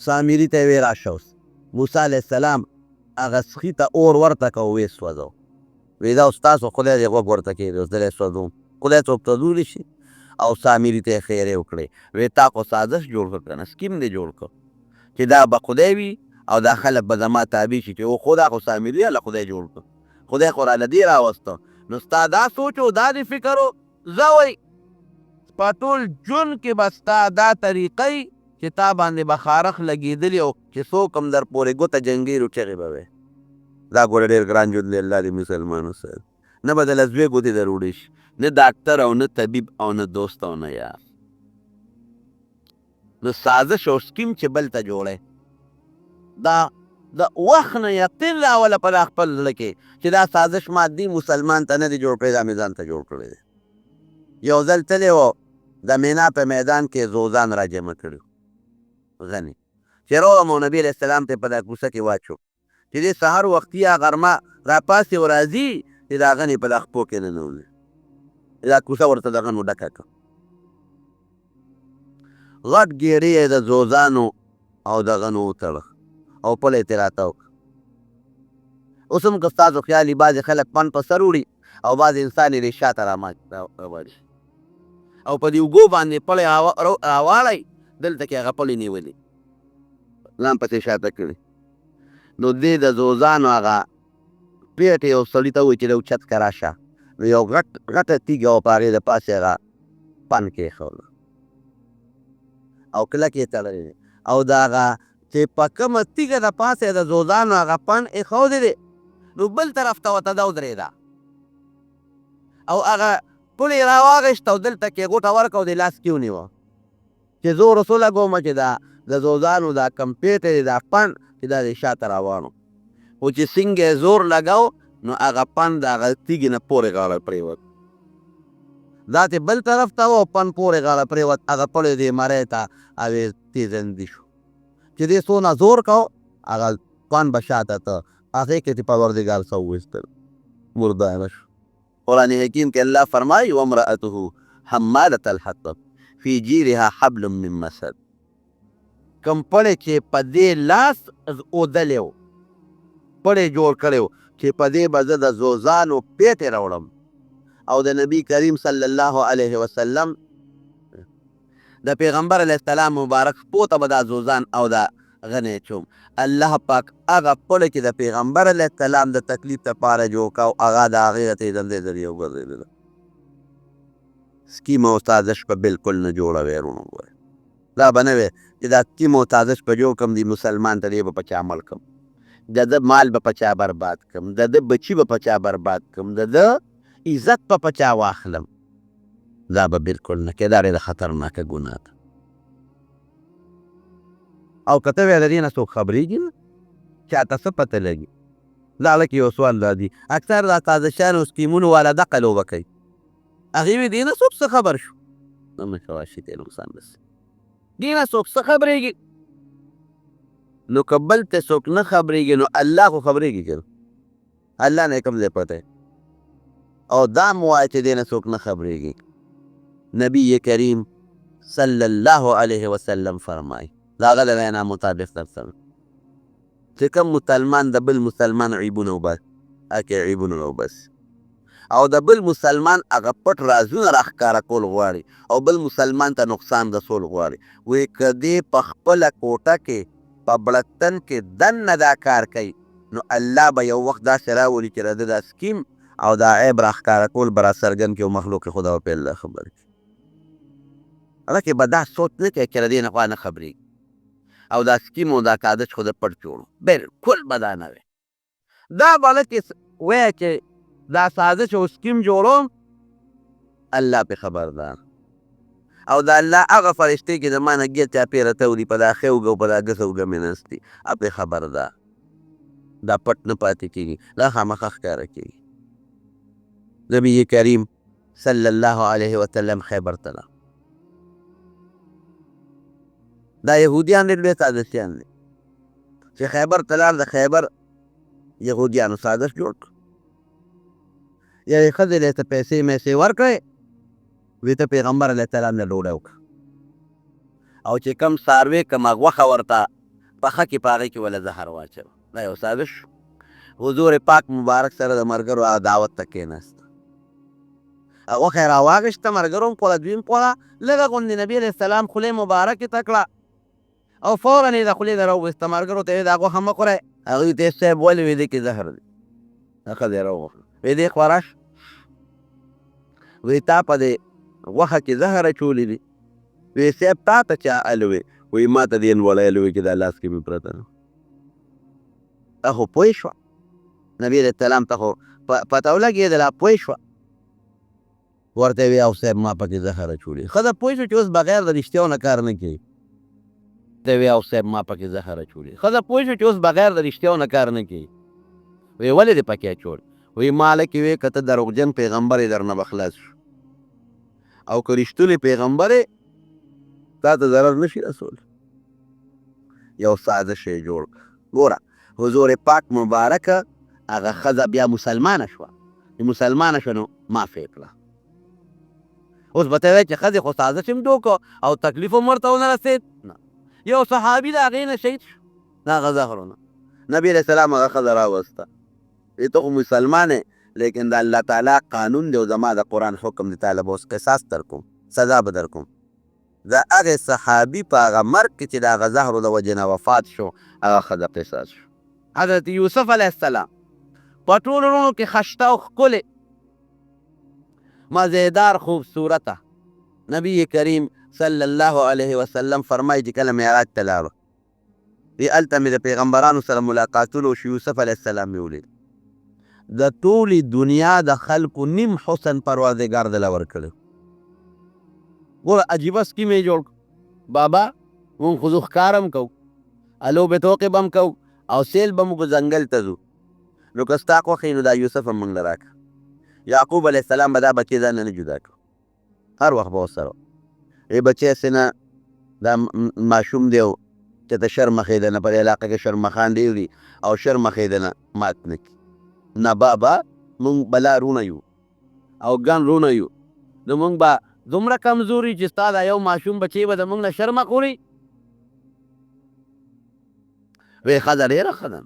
سامري ته یې ویې راشه اوس موسی علیه السلام هغه سخي ته اور ورته که ویې سوځو. وی دا اوس تاسو خدای دې غوږ ورته کېږدي اوس دلی سوځوم. خدای څوک ته دوری شي او سامري ته یې خیرې وکړې. وی تا خو سازش جوړ کړه که نه سکیم دې جوړ کړ چې دا به خدای وي او دا خلک به زما تابع شي چې او خدا خو سامري الله خدای جوړ کړ خدای خو راله دې راوسته. نو ستا دا سوچ او دا دې فکر و زه وایي په ټول ژوند کې به ستا دا طریقه چې تا باندې به خارخ لګېدلي او چې څوک هم در پورې ګوته جنګېرو چغې به وی. دا ګوره ډېر ګران ژوند دی الله دې مسلمانو سره نه به دله زوی ګوتې در وړې شي نه ډاکټر او نه طبیب او نه دوست او نه یار. نو سازش او سکیم چې بل ته جوړی دا د وخت نه یقین راوله په دا خپل زړه کې چې دا سازش مادي مسلمان ته نه دی جوړ کړی، دا مې ځان ته جوړ کړی دی. یو ځل تللی و د مینا په میدان کې زوزان را جمع کړي غني چې روغم و نبي علیه السلام ته په دا کوڅه کې واچو چې دې سهار وختي یا غرمه راپاسې و راځي چې دا غني په دا خپو کې ننولي، دا کوڅه ورته د غنو ډکه کړه. غټ ګېډې یې د زوزانو او د غنو وتړه او پله یې ترې راته وکړه. اوس هم که ستاسو خیال وي بعضې خلک پن په سر وړي او بعضې انسان یې شاته راواړي او په دې اوږو باندې پله یې راواړی، دلته کې هغه پلې نیولي ځان پسې شاته کړي. نو دې د زوزانو هغه پیټ یو سړي ته ووایي چې د اوچت که راشه، نو یو غټه تیږه وه په هغې د پاسې هغه پن کېښوله او کلک یې تړلی دی او د هغه چې په کومه تیږه د پاسه د زوزانو هغه پن ایښودی دی نو بل طرف ته ورته دا ودرېده او هغه پل یې راواغېست او دلته کې غوټه ورکړه او د لاس کې ونیوه چې زه ورسو لګومه چې د زوزانو دا کم پیټه دی دا پن چې دا د شاته راوانو خو چې څنګه یې زور لګاو نو هغه پن د هغه تیږې نه پورې غاړه پرېوت، دا چې بل طرف ته و پن پورې غاړه پرېوت، هغه پل یې دې مرۍ ته او یې تېزندي شو چې دې څونه زور کو هغه پن به شاته ته هغې کې چې پروردګار څه وویستل مرداره شو. قرآن حکیم کې الله فرمایي وامرأته حمالة الحطب فی جیرها حبل من مسد، کوم پړی چې په دې لاس اودلی و پړی جوړ کړی و چې په دې به زه د زوزانو پیټې راوړم او د نبی کریم صلی الله علیه وسلم د پیغمبر علیه السلام مبارک خپو ته به دا زوزان او دا غنی چوم. الله پاک هغه پړی چې د پیغمبر علیه السلام د تکلیف دپاره جوړ کا او هغه د هغې د تېزندۍ ذریعه وګرځېدله. سکیم او سازش په بلکل نه جوړه وی وروڼو ګورئ، دا به نه وی چې دا سکیم او سازش به جوړ کړم د مسلمان ته دې به په چا عمل کړم، د ده مال به په چا برباد کړم، د ده بچي به په چا برباد کړم، د ده عزت په چا واخلم، دا به بلکل نه کې، دا ډېره خطرناکه ګناه ده. او که ته وایې د دې نه څوک خبرېږي نه چاته څه پته لګي. دا هلکې یو سوال دا دي اکثر دا سازشانو سکیمونو والا دقه لوبه کوي، هغې وایي دې نه څوک څه خبر شو، نه مې کوه شي ته نقصان رسي، دې نه څوک څه خبرېږي. نو که بل ته څوک نه خبرېږي نو الله خو خبرېږي که الله نه یې کوم ځای پته او دا مو وایه چې دې نه څوک نه خبرېږي. نبی کریم صلی الله علیه وسلم فرمایي د هغه د وینا مطابق درسره چې کوم مسلمان د بل مسلمان عیبونه وباسي هکې عیبونه وباسي او د بل مسلمان هغه پټ رازونه راښکاره کول غواړي او بل مسلمان ته نقصان رسول غواړي، وایي که دې په خپله کوټه کې په بړستن کې دننه دا کار کوي نو الله به یو وخت داسې راولي چې د ده دا سکیم او دا عیب راښکاره کول به راڅرګند کړي او مخلوق خدا به پرې الله خبر کړي. هلکې به دا سوچ نه کوي چې له دې نه خوا نه خبرېږي او دا سکیم او دا کادش خو د پټ جوړو، بلکل به دا نه وی. دا به هلکې وایه چې دا سازش او سکیم جوړوم الله پې خبردار او دا الله هغه فرشتې چې زما نه ګیر چاپېره تولي په دا ښه اوږه او په دا ګس اوږه مې نستي هغه پې خبردار، دا پټ نه پاتې کېږي، دا خامخا ښکاره کېږي. نبی کریم صلی الله علیه وسلم خیبر ته لاړ، دا یهودیان ډېر لوی سازشیان دي چې خیبر ته لاړ، د خیبر یهودیانو سازش جوړ کړ، یوې ښځې له ته پیسې میسې ورکړې وی ته پیغمبر علیه السلام نه ډوډۍ وکړه او چې کم څاروی کمه غوښه ورته پخه کړي په هغې کې وله زهر واچوه، دا یو سازش. حضور پاک مبارک سره د ملګرو دعوت ته کېناست، غوښه یې راواغېسته، ملګرو هم خوړه، دوی هم خوړه، لږه غوندې نبي علیه السلام خولې مبارکې ته کړه او فوراً یې د خولې نه راوویسته، ملګرو ته یې دا غوښه مه خورئ، هغوی ته یې صاحب ولې وی دې کې زهر دی، ښځه یې راوغوښته وی دې خوره شه، وی تا په دې غوښه کې زهر اچولي دي، وی صاحب تا ته چا الوې، وی ما ته دې نوړی الوې چې دا لاس کې مې پرته ده. ته خو پوه شوه نبي علیه السلام ته خو پته ولګېدله پوه شوه، ورته وی او صاحب ما پکې زهر اچولي. ښځه پوه شوه چې اوس بغیر د رښتیاو نه کار نه کوي، ته وی او صاحب ما پکې زهر اچولې. ښځه پوه شوه چې اوس بغیر د رښتیاو نه کار نه کوي. وی ولې دې پکې اچول؟ وی مالکې وی که ته دروغجن پیغمبر یې درنه به خلاص شو او که رښتونی پیغمبر یې تا ته ضرر نشي رسول. یو سازش یې جوړ. ګوره حضور پاک مبارکه هغه ښځه بیا مسلمانه شوه. چې مسلمانه شوه نو معافې کړه. اوس به ته وایې چې ښځې خو سازش هم جوړ او تکلیف هم ورته ونه رسېد. نه، یو صحابي د هغې نه شهید شو د هغه زهرونه. نبي علیه السلام هغه ښځه راوسته. ای ته خو مسلمان یې لیکن د الله تعالی قانون دی او زما د قرآن حکم دی، تا له به اوس قصاص در کوم، سزا به در کوم. د هغې صحابي په هغه مرګ کې چې د هغه زهرو د وجې نه وفات شو هغه ښځه قصاص شو. حضرت یوسف علیه السلام په ټولو وروڼو کې خشته او ښکلې مزیدار خوبصورته نبی کریم صلی الله علیه وسلم فرمایي چې کله معراج ته لاړو هلته مې د پیغمبرانو سره ملاقاتونه وشو. یوسف علیه السلام مې ولید. د ټولې دنیا د خلکو نیم حسن پروردګار دله ورکړی. ګوره عجیبه سکیم یې جوړ کړو. بابا مونږ خو زه ښکار هم کوو، لوبې ټوقې به هم کوو او سیل به موږ ځنګل ته ځو. نو که ستا خوښ نو دا یوسف هم موږ له راکړه. یعقوب علیه السلام به دا بچې ځان نه جدا کړو، هر وخت به ورسره و. ای بچی هسې نه دا ماشوم دی او چې ته شرمښې ده نه، په دې علاقه کې شرمښان ډېر دي او شرمښې ده نه مات نه کړي. نه بابا مونږ بلا رونه یو او ګڼ رونه یو، نو مونږ به دومره کمزوري چې ستا دا یو ماشوم بچی به د مونږ نه شرمه خوري. وی ښځه ډېره ښه ده،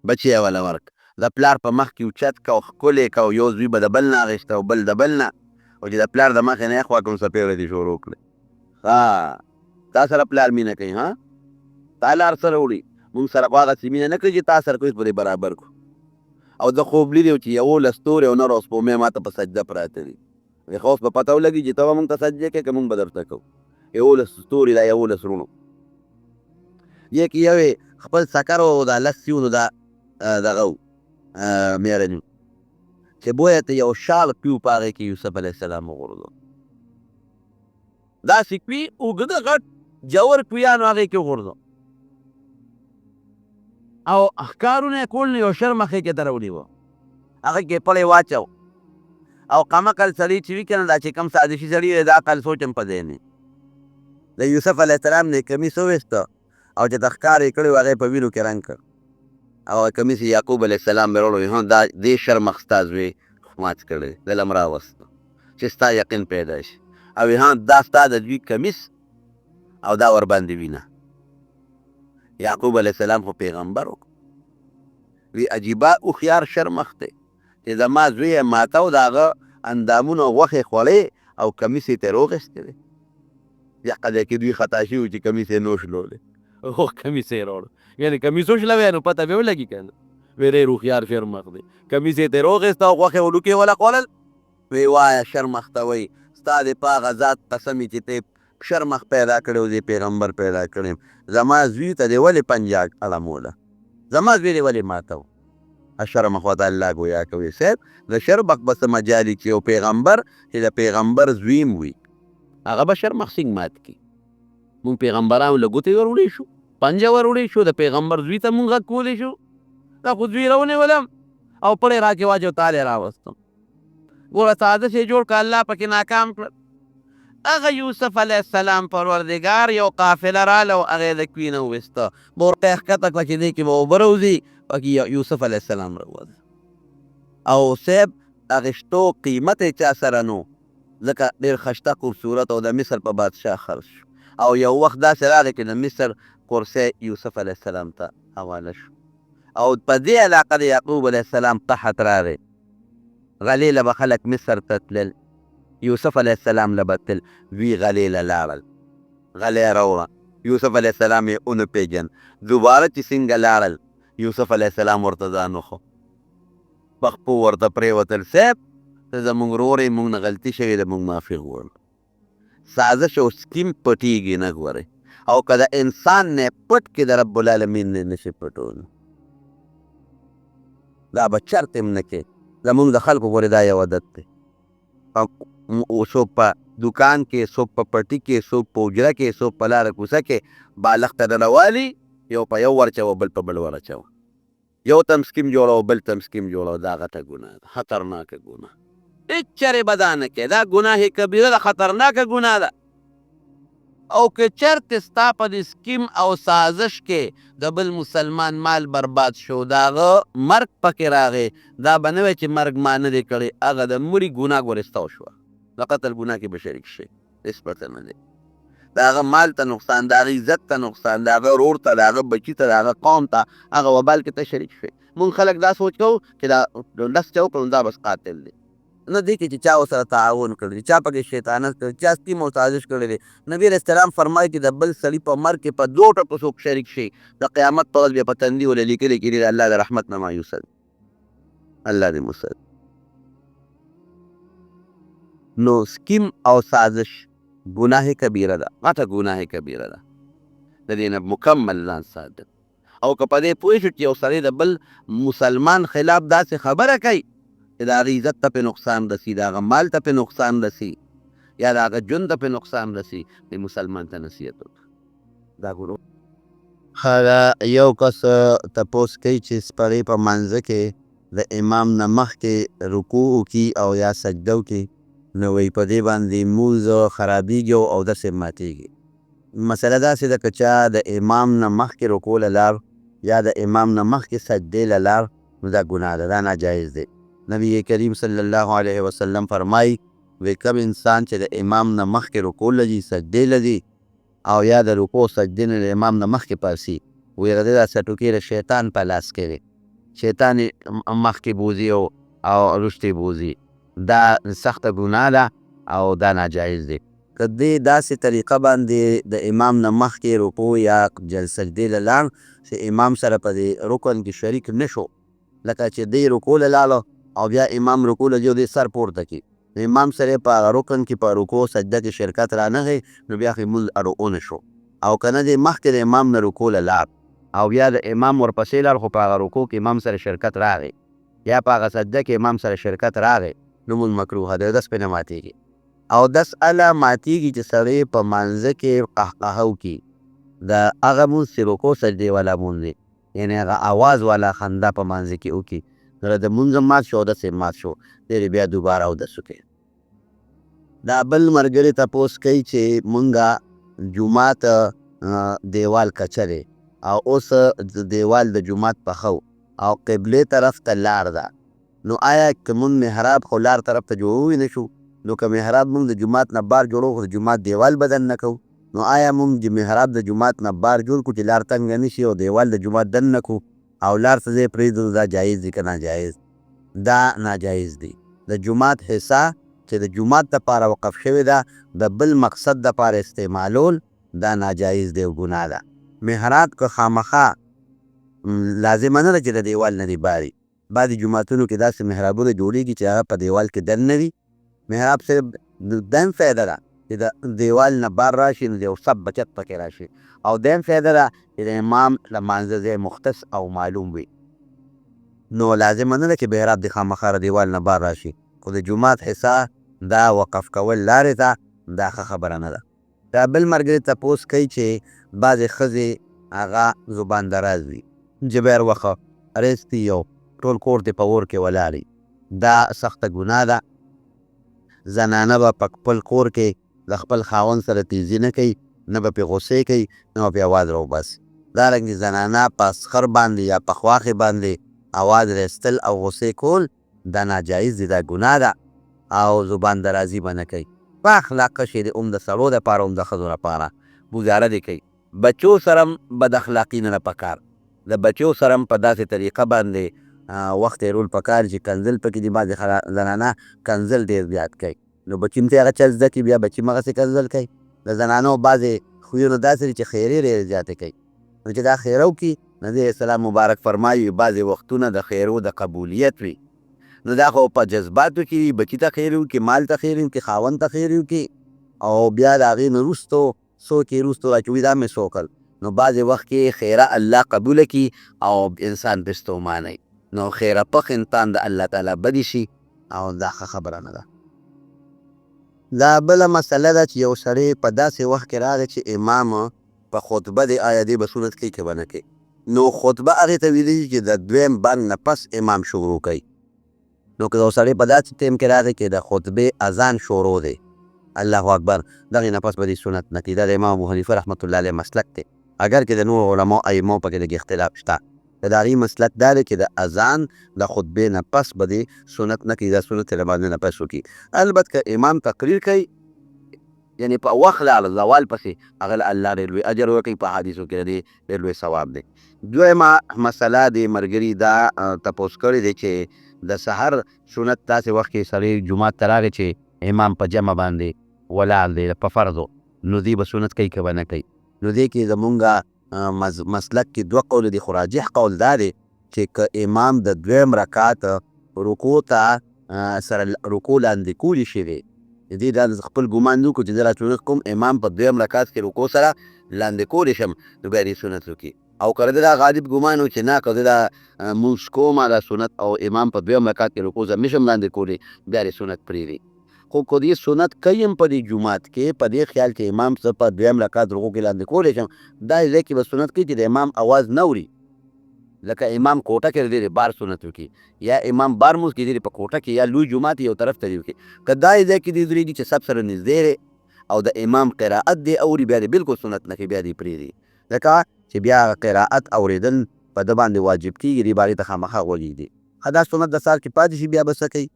بچی یې وله ورک. د پلار په مخ کې اوچت که او ښکلې که او یو زوی به د بل نه اخېسته او بل د بل نه، او چې د پلار د مخې نه یې خوا کوم څپېړه دې شروع کړې. تا سره پلار مینه کوي، ها تا لار سره وړي. مونږ سره خو هغسې مینه نه کوي چې تا سره کوي په دې برابر کړو. او زه خوب لیدی چې 11 ستوري او نر او سپومې ما ته په سجده پراته دي. وی ښه اوس به پته ولګي چې ته به مونږ ته سجدې کوې که مونږ به درته کوو. 11 ستوري دا 11 رونو یې کې یو خپل سکر او دا 10 سیونو دا دغه و مېرني چې بویه ته یو شال پیو په هغې کې یوسف علیه السلام وغورځو. داسې کوي اوږده غټ جور کویانو هغې کې وغورځو او ښکارونه یې کول نو یو شرمښې کې ته راوړي وه، هغې کې پړی واچو او قمقل سړي چې وي که نه دا چې کوم سازشي سړي دی د عقل سوچ هم په ځای نه. د یوسف علیه السلام نه یې کمیس وویسته او چې ته ښکار یې کړی و هغې په وینو کې رنګ کړ او کمیس یې یعقوب علیه السلام مې راوړی. دا دې شرمښ ستا زوی مات کړی دله م راوسته چې ستا یقین پیدا شي. او دا ستا د دوی کمیس او دا ورباندې وینه. یعقوب علیه السلام خو پیغمبر و، وی عجیبه هوښیار شرمښ دی چې زما زوی یې ماته او د هغه اندامونه غوښې خوړې او کمیس یې ترې واخیستی دی. یقه دی کې دوی خطا شوي چې کمیس یې نو شلولی او کمیس یې راوړو. یعنې کمیس وشلوی نو پته به ولګي که نه. وی ډېر هوښیار شرمښ دی. کمیس یې ترې واخیسته او غوښې ولوکې وله خوړل. وی وایه شرمښ ته وایي ستا دې په هغه ذات قسم چې ته شرمښ پیدا کړی او دې پیغمبر پیدا کړی. زما زوی ته دې ولې پنجه اړموله، زما زوی دې ولې ماته و. شرمښ ورته الله ګویا کوي صاحب د شرمښ به څه مجالي چې یو پیغمبر چې د پیغمبر زوی هم وي هغه به شرمښ څنګه مات کړي. مونږ پیغمبرانو له ګوتې ور وړی شو، پنجه ور وړی شو، د پیغمبر زوی ته مونږ غږ کولی شو. دا خو زوی راونیولم او پړی راکې واچو تا لې راوستم. ګوره سازش یې جوړ کړه، الله پکې ناکام کړل. هغه یوسف علیه السلام پروردګار یو قافله راله او هغې د کوی نه وویسته. بورقه یې ښکته کړه چې دې کې به اوبه راوځي، پکې یوسف علیه السلام راووځه. او صاحب اخیستو قیمت یې چا سره نو، ځکه ډېر ښایسته خوبصورت او د مصر په بادشاه خرڅ شو. او یو وخت داسې راغی چې د مصر کرسی یوسف علیه السلام ته حواله شو. او په دې علاقه د یعقوب علیه السلام قحط راغی، غلې له به خلک مصر ته تلل، یوسف علیه السلام له به تل. دوی غلې له لاړل، غلې راوړه، یوسف علیه السلام یې ونه پیژن. دوباره چې څنګه لاړل یوسف علیه السلام ورته ځان وښو، پخپو ورته پرېوتل. صاحب ته زمونږ ورور یې، مونږ نه غلطي شوې ده، مونږ معافي غواړو. سازش او سکیم پټېږي نه ګورئ، او که د انسان نه پټ کې د رب العالمین نه نشي پټولی، دا به چرته هم نه کې. زمونږ د خلکو پورې دا یو عادت دی. څوک په دکان کې، څوک په پټي کې، څوک په حجره کې، څوک په لاره کوڅه کې بالښت ته ننوالي، یو په یو ورچوه بل په بل ورچوه، یو تم سکیم جوړوه بل تم سکیم جوړوه. دا غټه ګناه ده، خطرناکه ګناه. هېڅ چرې به دا نه کوې، دا ګناه کبیره ده، خطرناکه ګناه ده. او که چرته ستا په دې سکیم او سازش کې د بل مسلمان مال برباد شو، د هغه مرګ پکې راغی، دا به نه وی چې مرګ ما نه دی کړی، هغه د مړي ګناه ګورې ستا وشوه، د قتل ګناه کې به شریک شي، هېڅ پته نه دی. د هغه مال ته نقصان، د هغه عزت ته نقصان، د هغه ورور ته، د هغه بچي ته، د هغه قوم ته، هغه وبال کې ته شریک شوې. مونږ خلک دا سوچ کوو چې دا لس چا وکړو دا بس قاتل دی. نه دی کې چې چا ورسره تعاون کړی دی، چا پکې شیطانت کړی، چا سکیم او سازش کړی دی. نبي علیه السلام فرمایي چې د بل سړي په مرګ کې په 2 ټکو څوک شریک شي، د قیامت په ورځ بیا په تندي ولې لیکلي کېږي د الله د رحمت نه مایوسه دی. الله دې مسل. نو سکیم او سازش ګناه کبیره ده، غټه ګناه کبیره ده، د دې نه مکمل ځان ساتل. او که په دې پوه شو چې یو سړی د بل مسلمان خلاف داسې خبره کوي چې د هغه عزت ته پې نقصان رسي، د هغه مال ته پې نقصان رسي، یا د هغه ژوند ته پې نقصان رسي، د مسلمان ته نصیحت وکړه. دا ګورو یو کس تپوس کوي چې سپړې په منځه کې د امام نه مخکې رکوع وکړي او یا سجده وکړي، نو وایي په دې باندې لمونځ خرابېږي او اودس یې ماتېږي. مسله داسې ده که چا د امام نه مخکې رکوع له لاړ یا د امام نه مخکې سجدې له لاړ، نو دا ګناه ده، دا ناجایز دی. نبی کریم صلی الله علیه وسلم فرمایي وی کوم انسان چې د امام نه مخکې رکوع لځي، سجدې لځي، او یا د رکوع سجدې نه د امام نه مخکې پاسي، وی هغه د دا سټوکې د شیطان په لاس کې دی، شیطان یې مخکې بوځي او رشتې بوځي. دا سخته ګناه ده او دا ناجایز دی. که دې داسې طریقه باندې د امام نه مخکې رکوع یا سجدې له لاړ چې امام سره په دې رکن کې شریک نه شو، لکه چې دی رکوع له لاړه او بیا امام رکوع له ځي، سر پورته کړي، نو امام سره په هغه رکن کې په رکوع سجده کې شرکت رانغی، نو بیا خو مونځ ارو نه شو. او که نه دی مخکې د امام نه رکوع له لاړ او بیا د امام ورپسې لاړ، خو په هغه رکوع کې امام سره شرکت راغی یا په هغه سجده کې امام سره شرکت راغی، نو مونځ مکروه دی، اودس پرې نه ماتېږي. اودس هله ماتېږي چې سړی په مانځه کې قهقهه وکړي، د هغه مونځ چې رکوع سجدې والا مونځ دی، یعنې هغه اواز والا خندا په مانځه کې وکړي، نو د مونځ هم مات شو، اودس یې مات شو، دی بیا دوباره اودس وکړي. دا بل ملګري تپوس کوي چې مونږه جومات دیوال کچه دی او اوس دیوال د جومات پخو او قبلې طرف ته لار ده، نو آیا که مونږ محراب خو لار طرف ته جوړوی نه شو، نو که محراب مونږ د جومات نه بار جوړو خو د جومات دیوال بدن نه کوو، نو آیا مونږ د محراب د جومات نه بار جوړ کړو چې لار تنګه نه شي او دیوال د جومات دن نه کړو او لار ته ځای پرېږدو، دا جایز دی که ناجایز؟ دا ناجایز دی. د جومات حصه چې د جومات دپاره وقف شوې ده، د بل مقصد دپاره استعمالول، دا ناجایز دی او ګناه ده. محراب که خامخا لازمه نه ده چې د دیوال نه دي باري، بعضې جوماتونو کې داسې محرابونه جوړېږي چې هغه په دیوال کې دن نه وي. محراب صرف دیم فایده ده چې د دیوال نه بار راشي، نو د یو سب بچت پکې راشي، او دیم فایده ده چې د امام لمانځه ځای مختص او معلوم وي. نو لازمه نه ده چې محراب د خامخا د دیوال نه بار راشي، خو د جومات حصه دا وقف کول لارې ته، دا ښه خبره نه ده. دا بل ملګري تپوس کوي چې بعضې ښځې هغه زبان دراز وي، جبیر وخه ریستی یو ټول کور دې په اور کې ولاړي، دا سخته ګناه ده. زنانه به په خپل کور کې د خپل خاوند سره تیزي نه کوي، نه به پرې غوسې کوي، نه به پرې اواز راوباسي. دارنګې زنانه په اسخر باندې یا په خواښې باندې اواز رایستل او غوسې کول، دا ناجایز دي، دا ګناه ده او زبان درازي به نه کوي. په اخلاقه شی دی، هم د سړو دپاره هم د ښځو لپاره ګزاره دې کوي. بچو سره هم بد اخلاقي نه ده پکار، د بچو سره هم په داسې طریقه باندې وخت تېرول پکار چې کنځل پکې دي. بعضې زنانه کنځل ډېر زیات کوي، نو بچي هم ته هغه چل زده کړي، بیا بچي هم هغسې کنځل کوي. د زنانو بعضې خویونه داسې دي چې خیرې ډېرې زیاتې کوي، نو چې دا خیره وکړي، نبي اسلام مبارک فرمایي بعضې وختونه د خیرو د قبولیت وي، نو دا خو په جذباتو کې وي، بچي ته خیر وکړي، مال ته خیر وکړي، خاوند ته خیر وکړي، او بیا د هغې نه وروستو څو کې وروستو را چې وي دا مې څه وکړل، نو بعضې وخت کې خیره الله قبوله کړي او انسان پرې ستومانوي، نو خیره پخ انسان د الله تعالی بدي شي، او دا ښه خبره نه ده. دا بله مسله ده چې یو سړی په داسې وخت کې راغی چې امام په خطبه دی، آیا دی به سنت کوي که به نه کوي؟ نو خطبه هغې ته ویلی چې د دویم بند نه پس امام شروع کوي. نو که یو سړی په داسې ټیم کې راغی چې د خطبې اذان شروع دی، الله اکبر، دغې نه پس به دې سنت نه کوي. دا د امام ابو حنیفه رحمت الله علیه مسلک دی، اگر که د نور علماء ائمو پکې لږ اختلاف شته. د هغې مسلک دا دی چې د اذان د خطبې نه پس به دې سنت نه کوي، دا سنت له باندې نه پس وکړي. البته که امام تقریر کوي، یعنی په وخت لاړه زوال پسې، هغه له الله ډېر لوی اجر ورکوي، په حدیثو کې د ډېر لوی ثواب دی. دویمه مسله د ملګري دا تپوس کړی دی چې د سحر سنت داسې وخت کې سړی جومات ته راغی چې امام په جمع باندې ولاړ دی په فرضو، نو دی به سنت کوي که به نه کوي؟ نو دې کې زمونږ مسلک کې دوه قول دي، خو راجح قول دا دی چې که امام د دویم رکعت رکوع ته سره رکوع لاندې کولی شوې، دې دا خپل ګمان نه وکړو چې زه راټولښت کوم امام په دویم رکعت کې رکوع سره لاندې کولی شم، نو بیا دې سنت وکړي. او که دا غالب ګمان و چې نه که زه دا مونځ کوم دا سنت او امام په دویم رکعت کې رکوع زه نشم لاندې کولی، بیا دې سنت پرېږدي. خو که دې سنت کوي هم په دې جومات کې په دې خیال چې امام زه په دویم رکعت رکوع کې لاندې کولی شم، دا ځای کې به سنت کوي چې د امام اواز نه اوري. لکه امام کوټه کې دی بار سنت وکړي، یا امام بار مونځ کې دی په کوټه کې، یا لوی جومات یو طرف ته دی وکړي. که دا ځای کې دی درېږي چې سب سره نږدې دی او د امام قرائت دی اوري، بیا دی بالکل سنت نه کوي، بیا دی پرېږدي. ځکه چې بیا قرائت اورېدل په ده باندې واجب کېږي، دې باندې ته خامخا غولېږي. دا سنت د سهار کې پاتې شي، بیا به څه کوي؟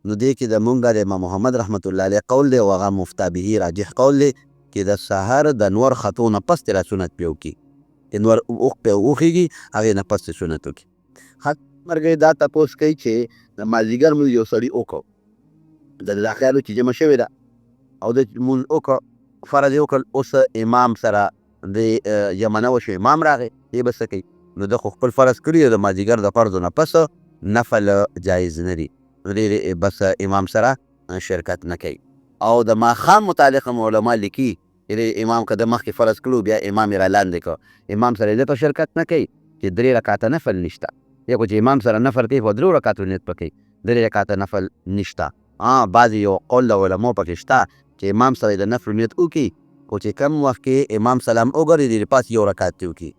نو دې کې د مونږ د امام محمد رحمت الله علیه قول دی او هغه مفتا به راجح قول دی چې د سحر د نور ختو نه پس ترې سنت پې وکړي، چې نور اوښ پې وخېږي هغې نه پس ترې سنت وکړي. ملګري دا تپوس کوي چې د مازدیګر مونځ یو سړي وکړو، دا خیال و چې جمع شوې ده او د مونځ وکړه، فرض یې وکړل، اوس امام سره د جمع نه وشو، امام راغی، دې به څه کوي؟ نو ده خو خپل فرض کړي د مازدیګر د فرضو نه پس نفل جایز نه دي، نو دې بس امام سره شرکت نه کوي. او د ماښام متعلق هم علما لیکي امام که د مخکې فرض کړو بیا امام یې را لاندې کړه، امام سره دې په شرکت نه کوي چې 3 رکعته نفل نشته. یا خو چې امام سره نفل کوي په 3 رکعتو نیت پکوي، 3 رکعته نفل نشته. بعضې یو قول د علماو پکې شته چې امام سره د نفل نیت وکړي، خو چې کم وخت کې امام سلام وګرځي دې پاس یو رکعت دې وکړي،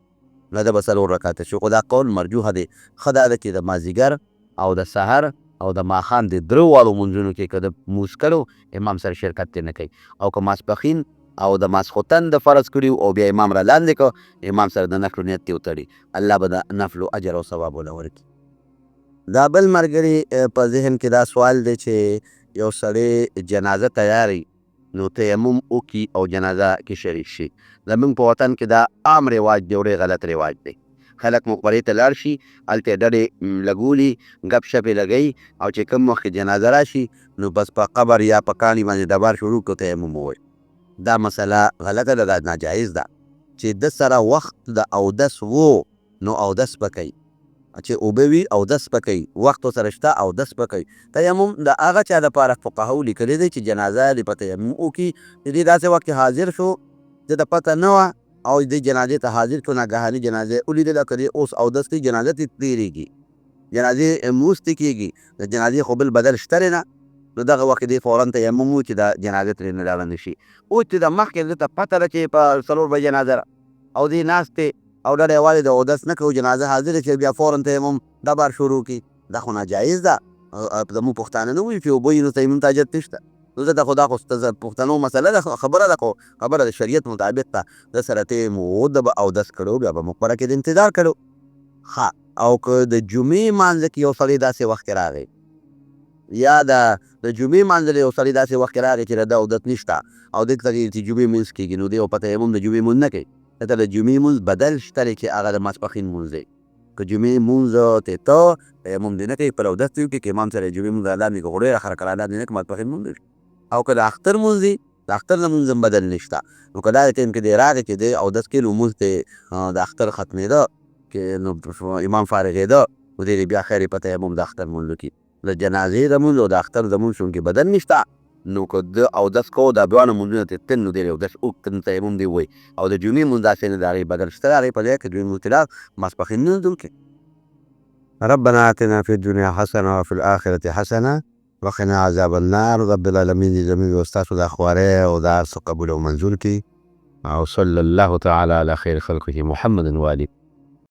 نه ده به 4 رکعته شو. خو دا قول مرجوحه دی. ښه دا ده چې د مازدیګر او د سحر او د ماښام د 3 واړو مونځونو کې که د مونځ کړو امام سره شرکت دې نه کوي. او که ماسپښین او د ماسخوتن د فرض کړي او بیا امام را لاندې کړه، امام سره د نفلو نیت دې وتړي، الله به د نفلو اجر او ثواب وله ورکړي. دا بل ملګري په ذهن کې دا سوال دی چې یو سړی جنازه تیاری نو تیمم وکړي او جنازه کې شریک شي. زموږ په وطن کې دا عام رواج دی او ډېر غلط رواج دی. خلک مقبرې ته لاړ شي، هلته یې ډډې لګولي، ګپ شپ یې لګوي، او چې کوم وخت جنازه راشي نو بس په قبر یا په کاڼي باندې ډبار شروع کړو تیمم ووایي. دا مسله غلطه ده، دا ناجایز ده. چې د سره وخت د اودس وو نو اودس به کوي، چې اوبه وي اودس به کوي، وخت ورسره شته اودس به کوي. تیمم د هغه چا لپاره فقهاو لیکلی دی چې جنازه دې په تیمم وکړي. د دې داسې وخت کې حاضر شو، د د پته نه وه او د جنازې ته حاضر شو، ناګهاني جنازه ولیدله، که دې اوس اودس کوي جنازه ترې تېرېږي، جنازې لمونځ ترې کېږي، د جنازې خو بل بدل شته دی نه، نو دغه وخت کې دې فوراً تیمم وکړي چې د جنازه ترې نه لاړه نه شي. اوس چې د مخکې ده ته پته ده چې په 4 بجې جنازه ده او دې ناست دی او ډډه یوازې د اودس نه کوو، جنازه حاضره چې بیا فوراً تیمم ډبر شروع کړي، دا خو ناجایز ده. زموږ پښتانه نه وایي چې اوبه وي نو تیمم ته حاجت نشته. نو زه خو دا خو پښتنو مسله ده، خبره ده، خو خبره د شریعت مطابق ده. د سره تیمم و د به اودس کړو، بیا به مقبره کې د انتظار کړو. ښه، او که د جمعې لمانځه کې یو سړی داسې وخت کې راغی، یا د جمعې لمانځه یو سړی داسې وخت کې راغی چې د اودس نشته او دې ته چې جمعې لمونځ کېږي، نو دی په تیمم د جمعې لمونځ نه کوي، دلته د جمعې لمونځ بدل شته دی چې هغه د ماسپښین لمونځ دی. که جمعې لمونځ ته تیمم دې نه کوي، پر اودس دې وکړي، که امام سره جمعې لمونځ اعلان وي، که خو ډېره خره کړه اعلان دې نه کړي، ماسپښین لمونځ دی. او که د اختر لمونځ دی، د اختر لمونځ هم بدل نشته. نو که دا ټایم کې دی راغی چې دی اودس کې لمونځ ته د اختر ختمېده، نو امام فارغېده، نو دی بیا خیر په تیمم د اختر لمونځ وکړي. د جنازې لمونځ او د اختر لمونځ چونکې بدل نشته، نو که د اودس کوو دا دواړه لمونځونه ترې تل، نو دی اودس وکړي، تیمم دی ووایي. او د جمعې لمونځ داسې نه د هغې بدل شته، د هغې په ځای کې جمعې لمونځ ته ماسپښین لمونځ وکړي. ربنا آتنا فی الدنیا حسنه وفي الآخرة حسنه وقنا عذاب النار. رب العالمین دې زموږ او ستاسو دا خوارۍ او دا هر څه قبول او منظور کړي. او صلی الله تعالی علی خیر خلقه محمد و آله